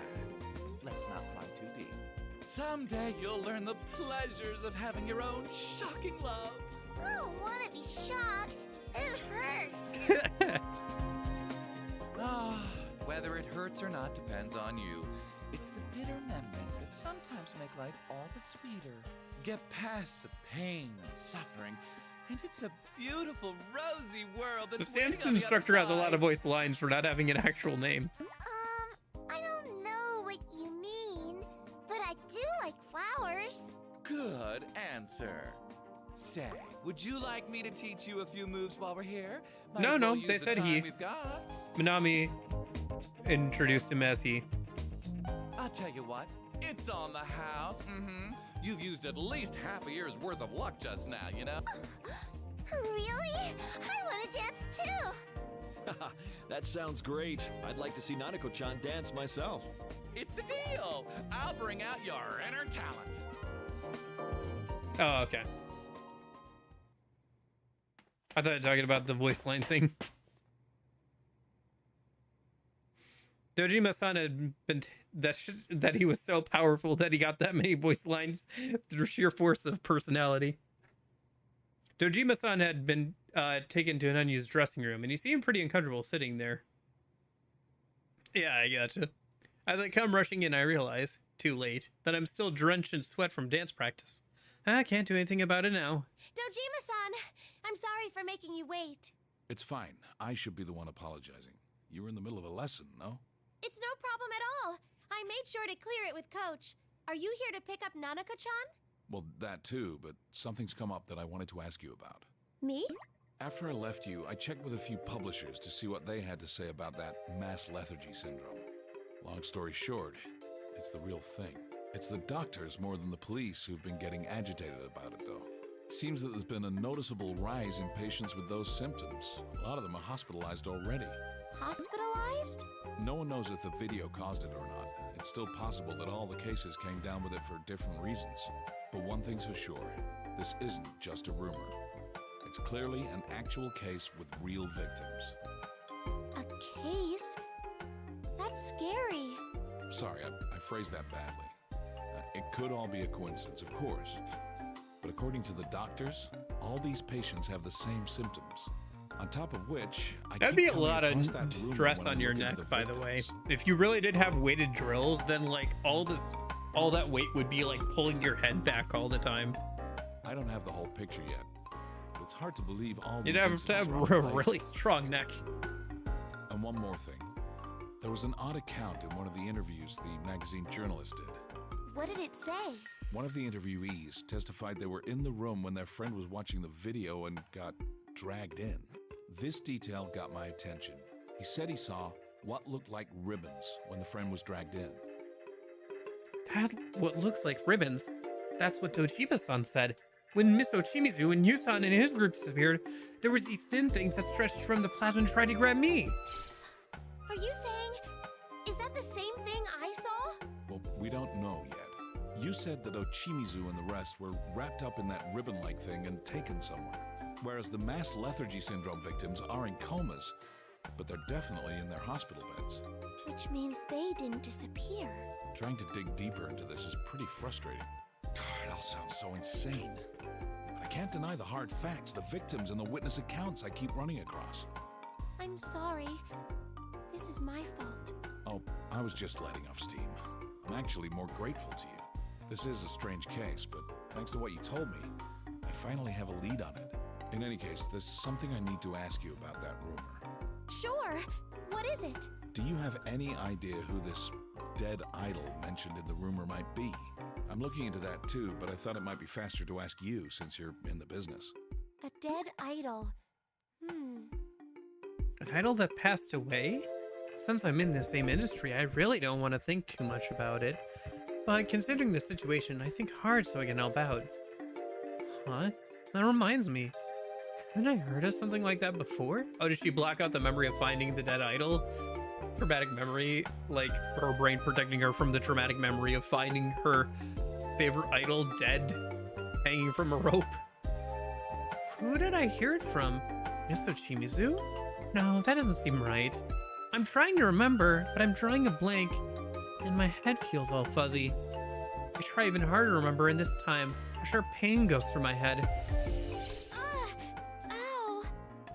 Let's not fly too deep. Someday you'll learn the pleasures of having your own shocking love. I don't want to be shocked. It hurts. Whether it hurts or not depends on you. It's the bitter memories that sometimes make life all the sweeter. Get past the pain and suffering, and it's a beautiful, rosy world that's The waiting dance on the instructor other has a lot side. of voice lines for not having an actual name. I don't know what you mean, but I do like flowers. Good answer. Say, would you like me to teach you a few moves while we're here? Might No, as well no, use they the said time he. we've got. Minami introduced him as he. I'll tell you what, it's on the house. You've used at least half a year's worth of luck just now, you know? Really? I want to dance too. That sounds great. I'd like to see Nanako-chan dance myself. It's a deal. I'll bring out your inner talent. Oh, okay. I thought you were talking about the voice line thing. Dojima-san had been that he was so powerful that he got that many voice lines through sheer force of personality. Dojima-san had been taken to an unused dressing room, and he seemed pretty uncomfortable sitting there. Yeah, I gotcha. As I come rushing in, I realize, too late, that I'm still drenched in sweat from dance practice. I can't do anything about it now. Dojima-san, I'm sorry for making you wait. It's fine. I should be the one apologizing. You were in the middle of a lesson, no? It's no problem at all. I made sure to clear it with Coach. Are you here to pick up Nanako-chan? Well, that too, but something's come up that I wanted to ask you about. Me? After I left you, I checked with a few publishers to see what they had to say about that mass lethargy syndrome. Long story short, it's the real thing. It's the doctors more than the police who've been getting agitated about it, though. Seems that there's been a noticeable rise in patients with those symptoms. A lot of them are hospitalized already. Hospitalized? No one knows if the video caused it or not. It's still possible that all the cases came down with it for different reasons. But one thing's for sure, this isn't just a rumor. It's clearly an actual case with real victims. A case? That's scary. Sorry, I phrased that badly. It could all be a coincidence, of course. But according to the doctors, all these patients have the same symptoms. On top of which, That'd be a lot of stress on your neck, by the way. If you really did have weighted drills, then like all that weight would be like pulling your head back all the time. I don't have the whole picture yet. But it's hard to believe all these You'd have to have a really strong neck. And one more thing. There was an odd account in one of the interviews the magazine journalist did. What did it say? One of the interviewees testified they were in the room when their friend was watching the video and got dragged in. This detail got my attention. He said he saw what looked like ribbons when the friend was dragged in. That what looks like ribbons? That's what Dojima-san said. When Miss Ochimizu and Yusan and his group disappeared, there was these thin things that stretched from the plasma and tried to grab me. Are you saying, is that the same thing I saw? Well, we don't know yet. You said that Ochimizu and the rest were wrapped up in that ribbon-like thing and taken somewhere. Whereas the mass lethargy syndrome victims are in comas, but they're definitely in their hospital beds. Which means they didn't disappear. Trying to dig deeper into this is pretty frustrating. God, it all sounds so insane. But I can't deny the hard facts, the victims and the witness accounts I keep running across. I'm sorry. This is my fault. Oh, I was just letting off steam. I'm actually more grateful to you. This is a strange case, but thanks to what you told me, I finally have a lead on it. In any case, there's something I need to ask you about that rumor. Sure. What is it? Do you have any idea who this dead idol mentioned in the rumor might be? I'm looking into that too, but I thought it might be faster to ask you since you're in the business. A dead idol. An idol that passed away? Since I'm in the same industry, I really don't want to think too much about it. But considering the situation, I think hard so I can help out. Huh? That reminds me. Haven't I heard of something like that before? Oh, did she block out the memory of finding the dead idol? Traumatic memory, like her brain protecting her from the traumatic memory of finding her favorite idol dead, hanging from a rope. Who did I hear it from? Miss Ochimizu? No, that doesn't seem right. I'm trying to remember, but I'm drawing a blank, and my head feels all fuzzy. I try even harder to remember, and this time, a sharp pain goes through my head. Ow!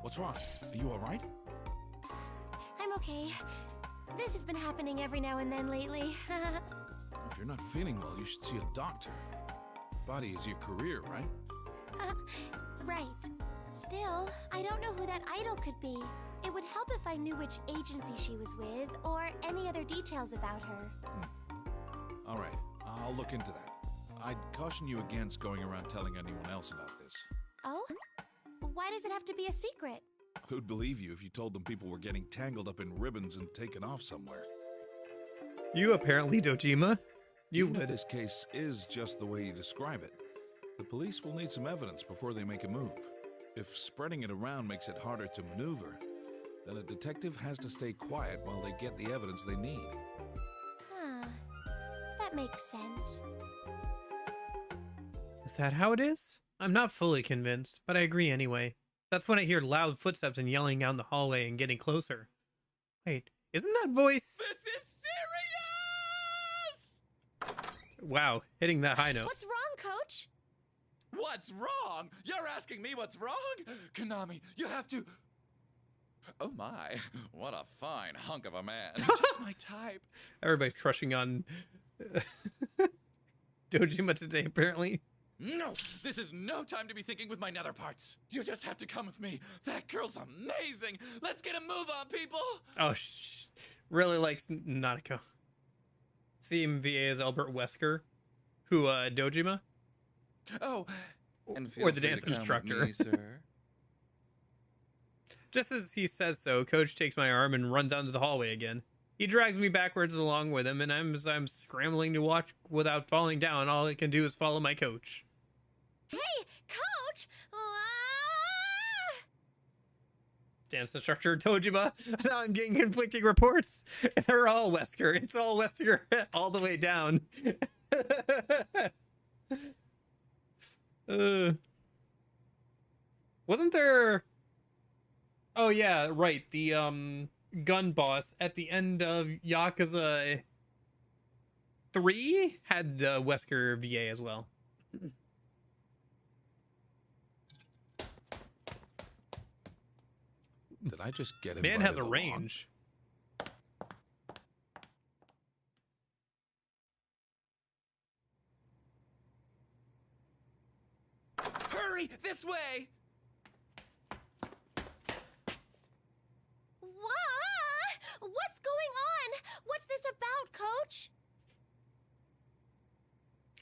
What's wrong? Are you alright? I'm okay. This has been happening every now and then lately. If you're not feeling well, you should see a doctor. Body is your career, right? Right. Still, I don't know who that idol could be. It would help if I knew which agency she was with, or any other details about her. Alright, I'll look into that. I'd caution you against going around telling anyone else about this. Oh? Why does it have to be a secret? Who'd believe you if you told them people were getting tangled up in ribbons and taken off somewhere? You apparently, Dojima. You Even would. if this case is just the way you describe it, the police will need some evidence before they make a move. If spreading it around makes it harder to maneuver, then a detective has to stay quiet while they get the evidence they need. That makes sense. Is that how it is? I'm not fully convinced, but I agree anyway. That's when I hear loud footsteps and yelling down the hallway and getting closer. Wait, isn't that voice? This is serious! Wow, hitting that high note. What's wrong, Coach? What's wrong? You're asking me what's wrong? Konami, you have to... Oh my, what a fine hunk of a man. Just my type. Everybody's crushing on Dojima today, apparently. No, this is no time to be thinking with my nether parts. You just have to come with me. That girl's amazing. Let's get a move on, people. Oh, really likes Nanako. Same VA as Albert Wesker, who, Dojima? Oh, and feel or the free dance to come with instructor. me, sir. Just as he says so, Coach takes my arm and runs down to the hallway again. He drags me backwards along with him, and as I'm scrambling to watch without falling down, all I can do is follow my coach. Hey, Coach! dance instructor Tojima. Now I'm getting conflicting reports. They're all Wesker. It's all Wesker all the way down. Wasn't there? Oh yeah, right. The gun boss at the end of Yakuza 3 had the Wesker VA as well. Did I just get Man invited has a along? range. Hurry, this way! What's going on? What's this about, Coach?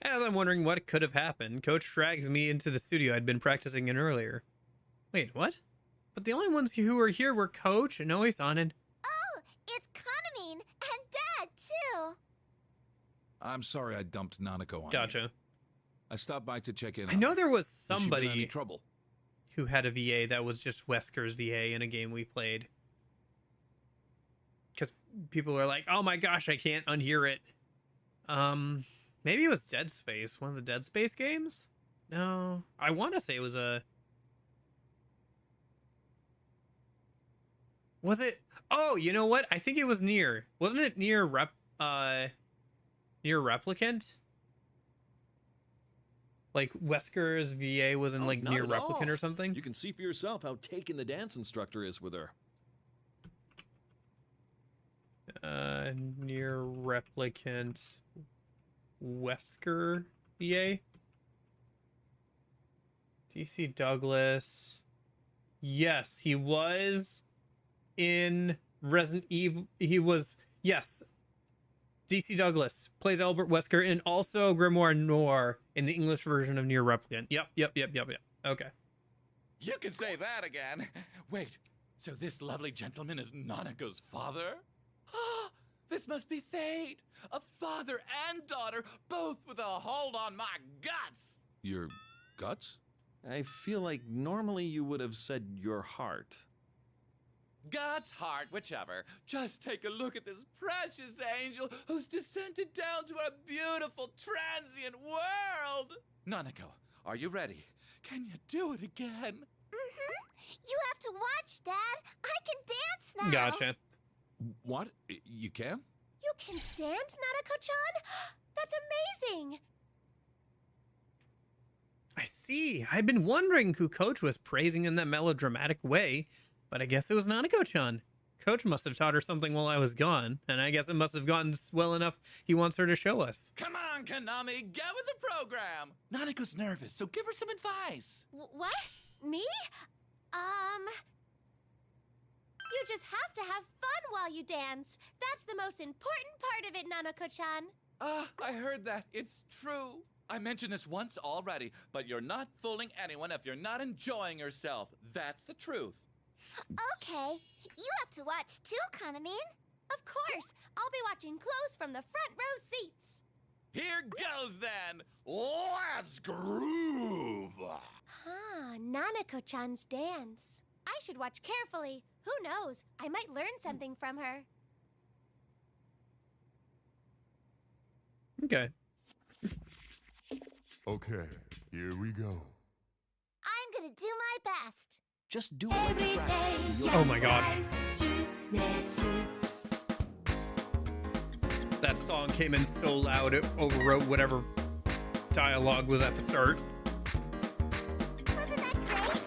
As I'm wondering what could have happened, Coach drags me into the studio I'd been practicing in earlier. Wait, what? But the only ones who were here were Coach, Inoue-san, and... Oh, it's Kanamine and Dad, too. I'm sorry I dumped Nanako on Gotcha. you. I stopped by to check in. I know there was Has she been in somebody any trouble? who had a VA that was just Wesker's VA in a game we played. Because people are like, oh my gosh, I can't unhear it. Maybe it was Dead Space, one of the Dead Space games? No, I want to say it was a... Was it? Oh, you know what? I think it was Nier. Wasn't it Nier Replicant? Like Wesker's VA was in like Not Nier at Replicant all. or something? You can see for yourself how taken the dance instructor is with her. Nier Replicant Wesker VA? DC Douglas. Yes, he was in Resident Evil. He was, yes. DC Douglas plays Albert Wesker and also Grimoire Noir in the English version of Nier Replicant. Yep. Okay. You can say that again. Wait, so this lovely gentleman is Nanako's father? This must be fate. A father and daughter, both with a hold on my guts. Your guts? I feel like normally you would have said your heart. Guts, heart, whichever. Just take a look at this precious angel who's descended down to our beautiful transient world. Nanako, are you ready? Can you do it again? Mm-hmm. You have to watch, Dad. I can dance now. Gotcha. What? You can? You can dance, Nanako-chan? That's amazing. I see. I'd been wondering who Coach was praising in that melodramatic way, but I guess it was Nanako-chan. Coach must have taught her something while I was gone, and I guess it must have gone well enough he wants her to show us. Come on, Konami, get with the program. Nanako's nervous, so give her some advice. What? Me? You just have to have fun while you dance. That's the most important part of it, Nanako-chan. I heard that. It's true. I mentioned this once already, but you're not fooling anyone if you're not enjoying yourself. That's the truth. Okay, you have to watch too, Kanamine. Of course, I'll be watching close from the front row seats. Here goes then. Let's groove. Nanako-chan's dance. I should watch carefully. Who knows? I might learn something from her. Okay. Okay, here we go. I'm gonna do my best. Just do it like you practice. Oh my gosh. That song came in so loud it overwrote whatever dialogue was at the start. Wasn't that great?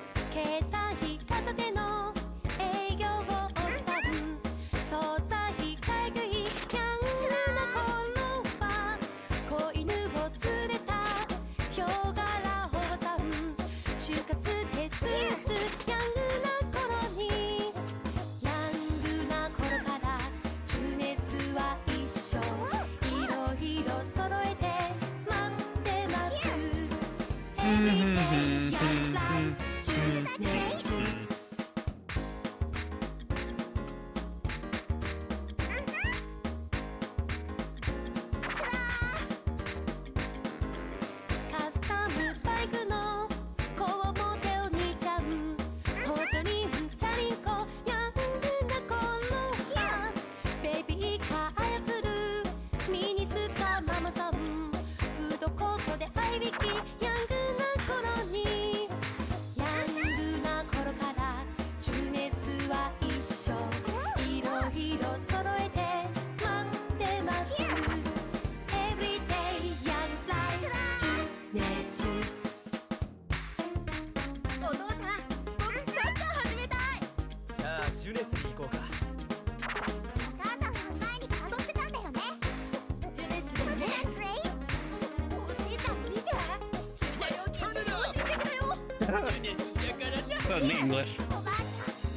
So in English. おばあちゃん、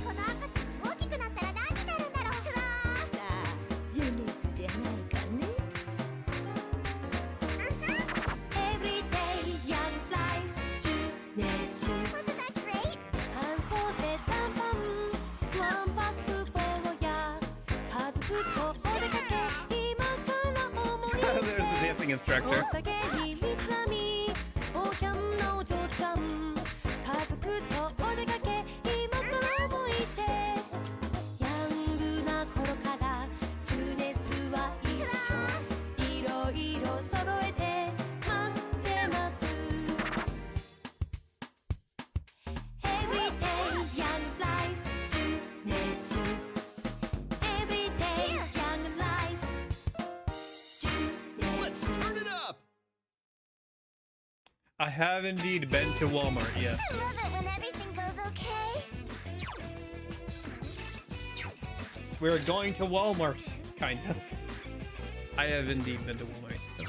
この赤ちゃん大きくなったら何になるんだろう。つらー。さあ、ジュネスじゃないかね。Everyday young life, ジュネス。Wasn't that great? 半袖短パン、ワンパック坊や、家族とお出かけ、今から思い出。There's the dancing instructor. お酒に三つ編み、おキャンなお嬢ちゃん、家族とお出かけ、今から思い出。ヤングな頃からジュネスは一緒、いろいろ揃えて待ってます。Everyday young life, ジュネス。Everyday young life, ジュネス。 Let's turn it up! I have indeed been to Walmart, yes. I love it when everything goes okay. We're going to Walmart, kinda. I have indeed been to Walmart, yes.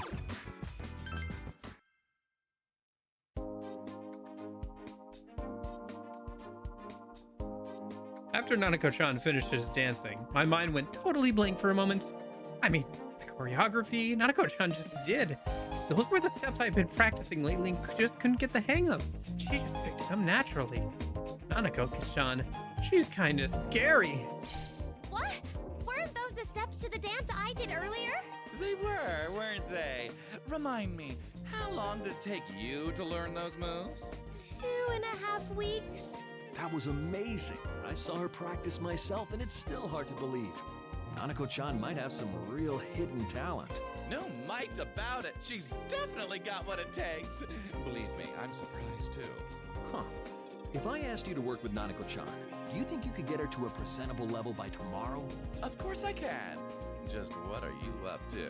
After Nanako-chan finished his dancing, my mind went totally blank for a moment. I mean, the choreography Nanako-chan just did. Those were the steps I've been practicing lately and just couldn't get the hang of. She just picked it up naturally. Nanako-chan, she's kinda scary. What? Weren't those the steps to the dance I did earlier? They were, weren't they? Remind me, how long did it take you to learn those moves? 2.5 weeks. That was amazing. I saw her practice myself, and it's still hard to believe. Nanako-chan might have some real hidden talent. No might about it. She's definitely got what it takes. Believe me, I'm surprised too. Huh. If I asked you to work with Nanako-chan, do you think you could get her to a presentable level by tomorrow? Of course I can. Just what are you up to?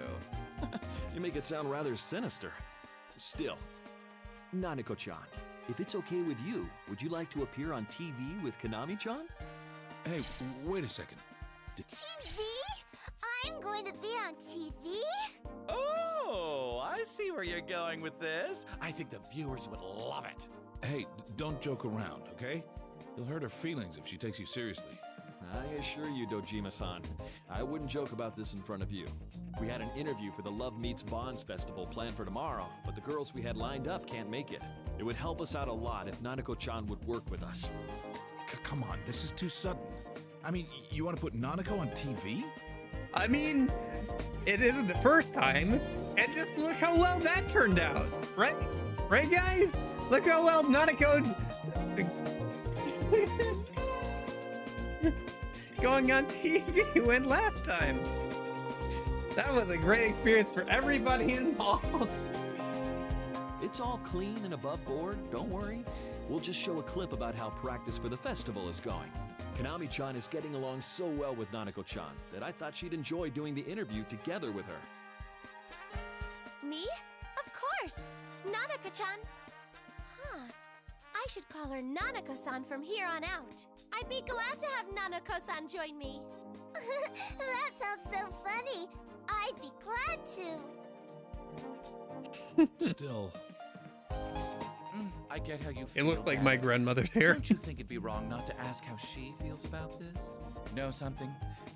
You make it sound rather sinister. Still, Nanako-chan, if it's okay with you, would you like to appear on TV with Konami-chan? Hey, wait a second. TV? I'm going to be on TV? Oh, I see where you're going with this. I think the viewers would love it. Hey, don't joke around, okay? You'll hurt her feelings if she takes you seriously. I assure you, Dojima-san, I wouldn't joke about this in front of you. We had an interview for the Love Meets Bonds festival planned for tomorrow, but the girls we had lined up can't make it. It would help us out a lot if Nanako-chan would work with us. Come on, this is too sudden. I mean, you want to put Nanako on TV? I mean, it isn't the first time, and just look how well that turned out, right? Right, guys? Look how well Nanako going on TV went last time. That was a great experience for everybody involved. It's all clean and above board, don't worry. We'll just show a clip about how practice for the festival is going. Konami-chan is getting along so well with Nanako-chan that I thought she'd enjoy doing the interview together with her. Me? Of course! Nanako-chan! Huh. I should call her Nanako-san from here on out. I'd be glad to have Nanako-san join me. That sounds so funny. I'd be glad to. Still. I get how you feel. It looks like Dad. my grandmother's hair. Don't you think it'd be wrong not to ask how she feels about this? Know something?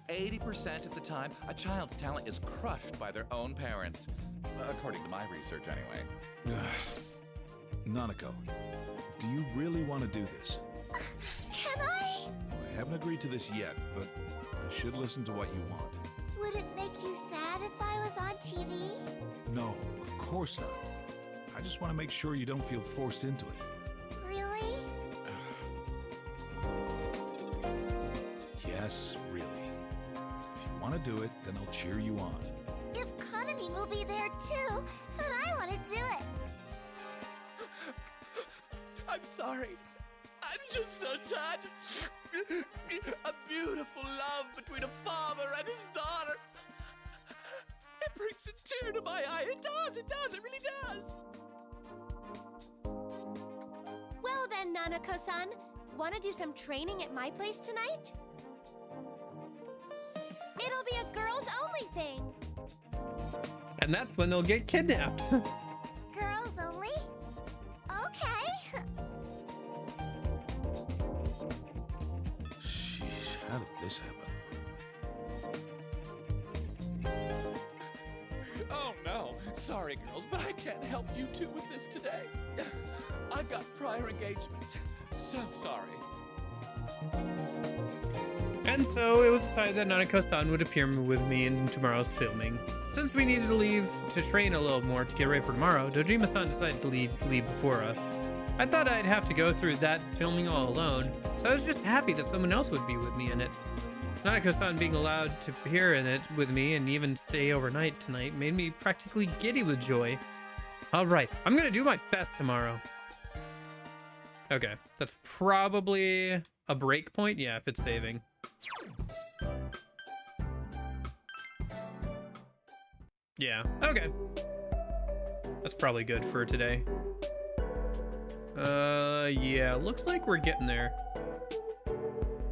80% of the time, a child's talent is crushed by their own parents. According to my research, anyway. Nanako, do you really want to do this? Can I? I haven't agreed to this yet, but I should listen to what you want. Would it make you sad if I was on TV? No, of course not. I just want to make sure you don't feel forced into it. Really? Yes, really. If you want to do it, then I'll cheer you on. If Konami will be there too, then I want to do it. I'm sorry. I'm just so touched. A beautiful love between a father and his daughter. It brings a tear to my eye. It does, it really does. Well then, Nanako-san, wanna do some training at my place tonight? It'll be a girls-only thing. And that's when they'll get kidnapped. Girls only? Okay. this happen? Oh no, sorry girls, but I can't help you two with this today. I've got prior engagements. So sorry. And so it was decided that Nanako-san would appear with me in tomorrow's filming. Since we needed to leave to train a little more to get ready for tomorrow, Dojima-san decided to leave before us. I thought I'd have to go through that filming all alone, so I was just happy that someone else would be with me in it. Nanako-san being allowed to appear in it with me and even stay overnight tonight made me practically giddy with joy. Alright, I'm gonna do my best tomorrow. Okay, that's probably a break point? Yeah, if it's saving. Yeah, okay. That's probably good for today. Yeah, looks like we're getting there.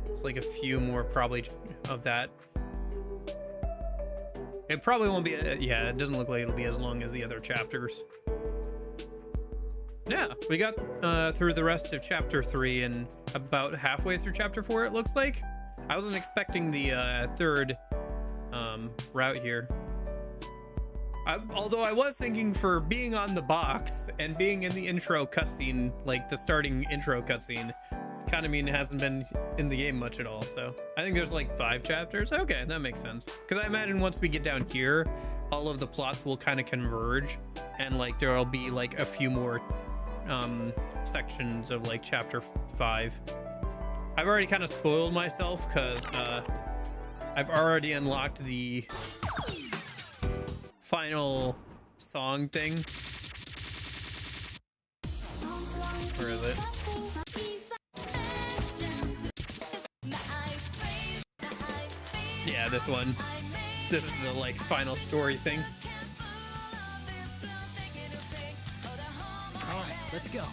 It's like a few more probably of that. It probably won't be, yeah, it doesn't look like it'll be as long as the other chapters. Yeah, we got through the rest of chapter 3 and about halfway through chapter 4, it looks like. I wasn't expecting the third route here. Although I was thinking for being on the box and being in the intro cutscene, like the starting intro cutscene, kind of mean it hasn't been in the game much at all. So I think there's like 5 chapters. Okay, that makes sense. Because I imagine once we get down here, all of the plots will kind of converge and like there'll be like a few more sections of like chapter 5. I've already kind of spoiled myself because I've already unlocked the final song thing. Where is it? Yeah, this one. This is the like final story thing. All right, let's go.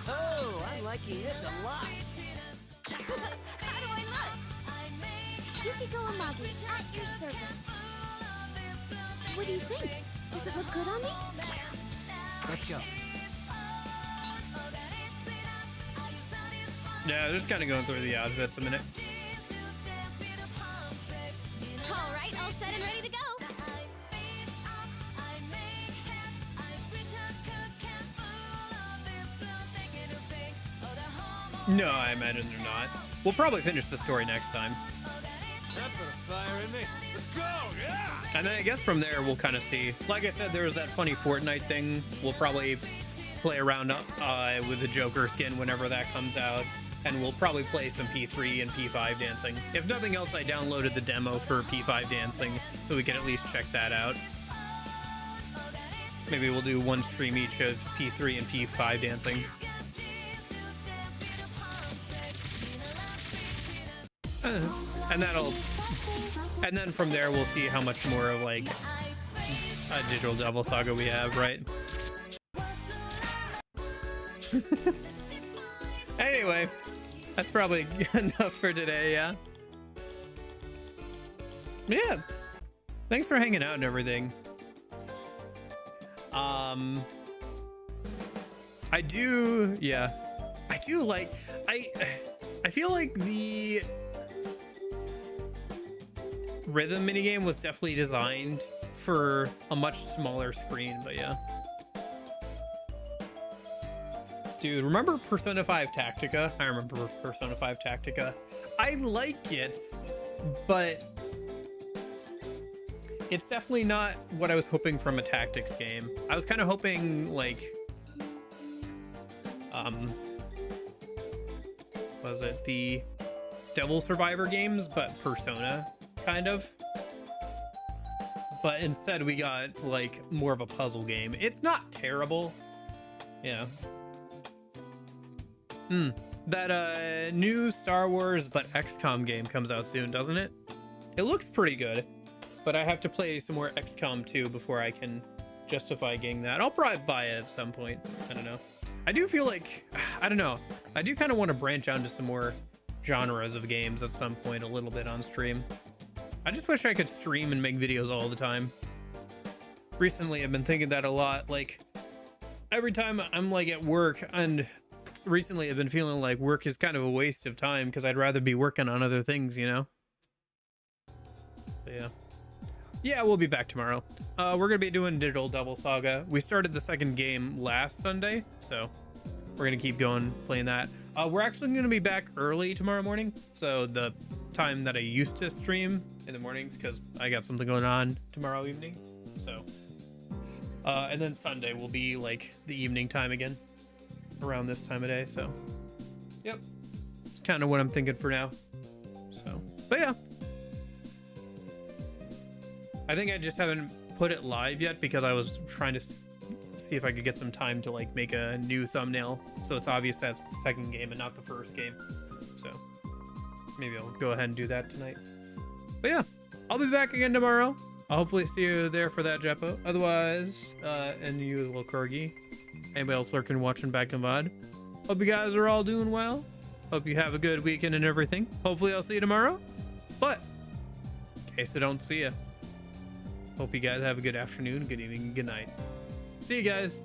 Oh, I'm liking this a lot. How do I look? Yukiko Amagi, at your service. What do you think? Does it look good on me? Let's go. Yeah, just kind of going through the outfits a minute. All right, all set and ready to go. No, I imagine they're not. We'll probably finish the story next time. That put a fire in me. Let's go, yeah! And then I guess from there we'll kind of see. Like I said, there was that funny Fortnite thing. We'll probably play around with the Joker skin whenever that comes out. And we'll probably play some P3 and P5 dancing. If nothing else, I downloaded the demo for P5 dancing, so we can at least check that out. Maybe we'll do one stream each of P3 and P5 dancing. And then from there we'll see how much more of like a Digital Devil Saga we have, right? Anyway, that's probably enough for today, yeah? Yeah. Thanks for hanging out and everything. I do like, I feel like the rhythm minigame was definitely designed for a much smaller screen, but yeah. Dude, remember Persona 5 Tactica? I remember Persona 5 Tactica. I like it, but it's definitely not what I was hoping from a tactics game. I was kind of hoping like, was it the Devil Survivor games, but Persona, kind of. But instead we got like more of a puzzle game. It's not terrible. Yeah. That new Star Wars but XCOM game comes out soon, doesn't it? It looks pretty good, but I have to play some more XCOM 2 before I can justify getting that. I'll probably buy it at some point. I don't know. I do feel like, I don't know. I do kind of want to branch out into some more genres of games at some point a little bit on stream. I just wish I could stream and make videos all the time. Recently, I've been thinking that a lot. Like, every time I'm like at work, and recently I've been feeling like work is kind of a waste of time because I'd rather be working on other things, you know? But yeah, we'll be back tomorrow. We're gonna be doing Digital Double Saga. We started the second game last Sunday, so we're gonna keep going playing that. We're actually gonna be back early tomorrow morning, so the time that I used to stream in the mornings, because I got something going on tomorrow evening. So and then Sunday will be like the evening time again, around this time of day. So yep, it's kind of what I'm thinking for now. So, but yeah, I think I just haven't put it live yet because I was trying to see if I could get some time to like make a new thumbnail, so it's obvious that's the second game and not the first game. So maybe I'll go ahead and do that tonight. But yeah, I'll be back again tomorrow. I'll hopefully see you there for that, Jeppo. Otherwise, and you, little corgi, anybody else lurking, watching back in VOD, hope you guys are all doing well. Hope you have a good weekend and everything. Hopefully I'll see you tomorrow, but in case I don't see you, hope you guys have a good afternoon, good evening, good night. See you guys.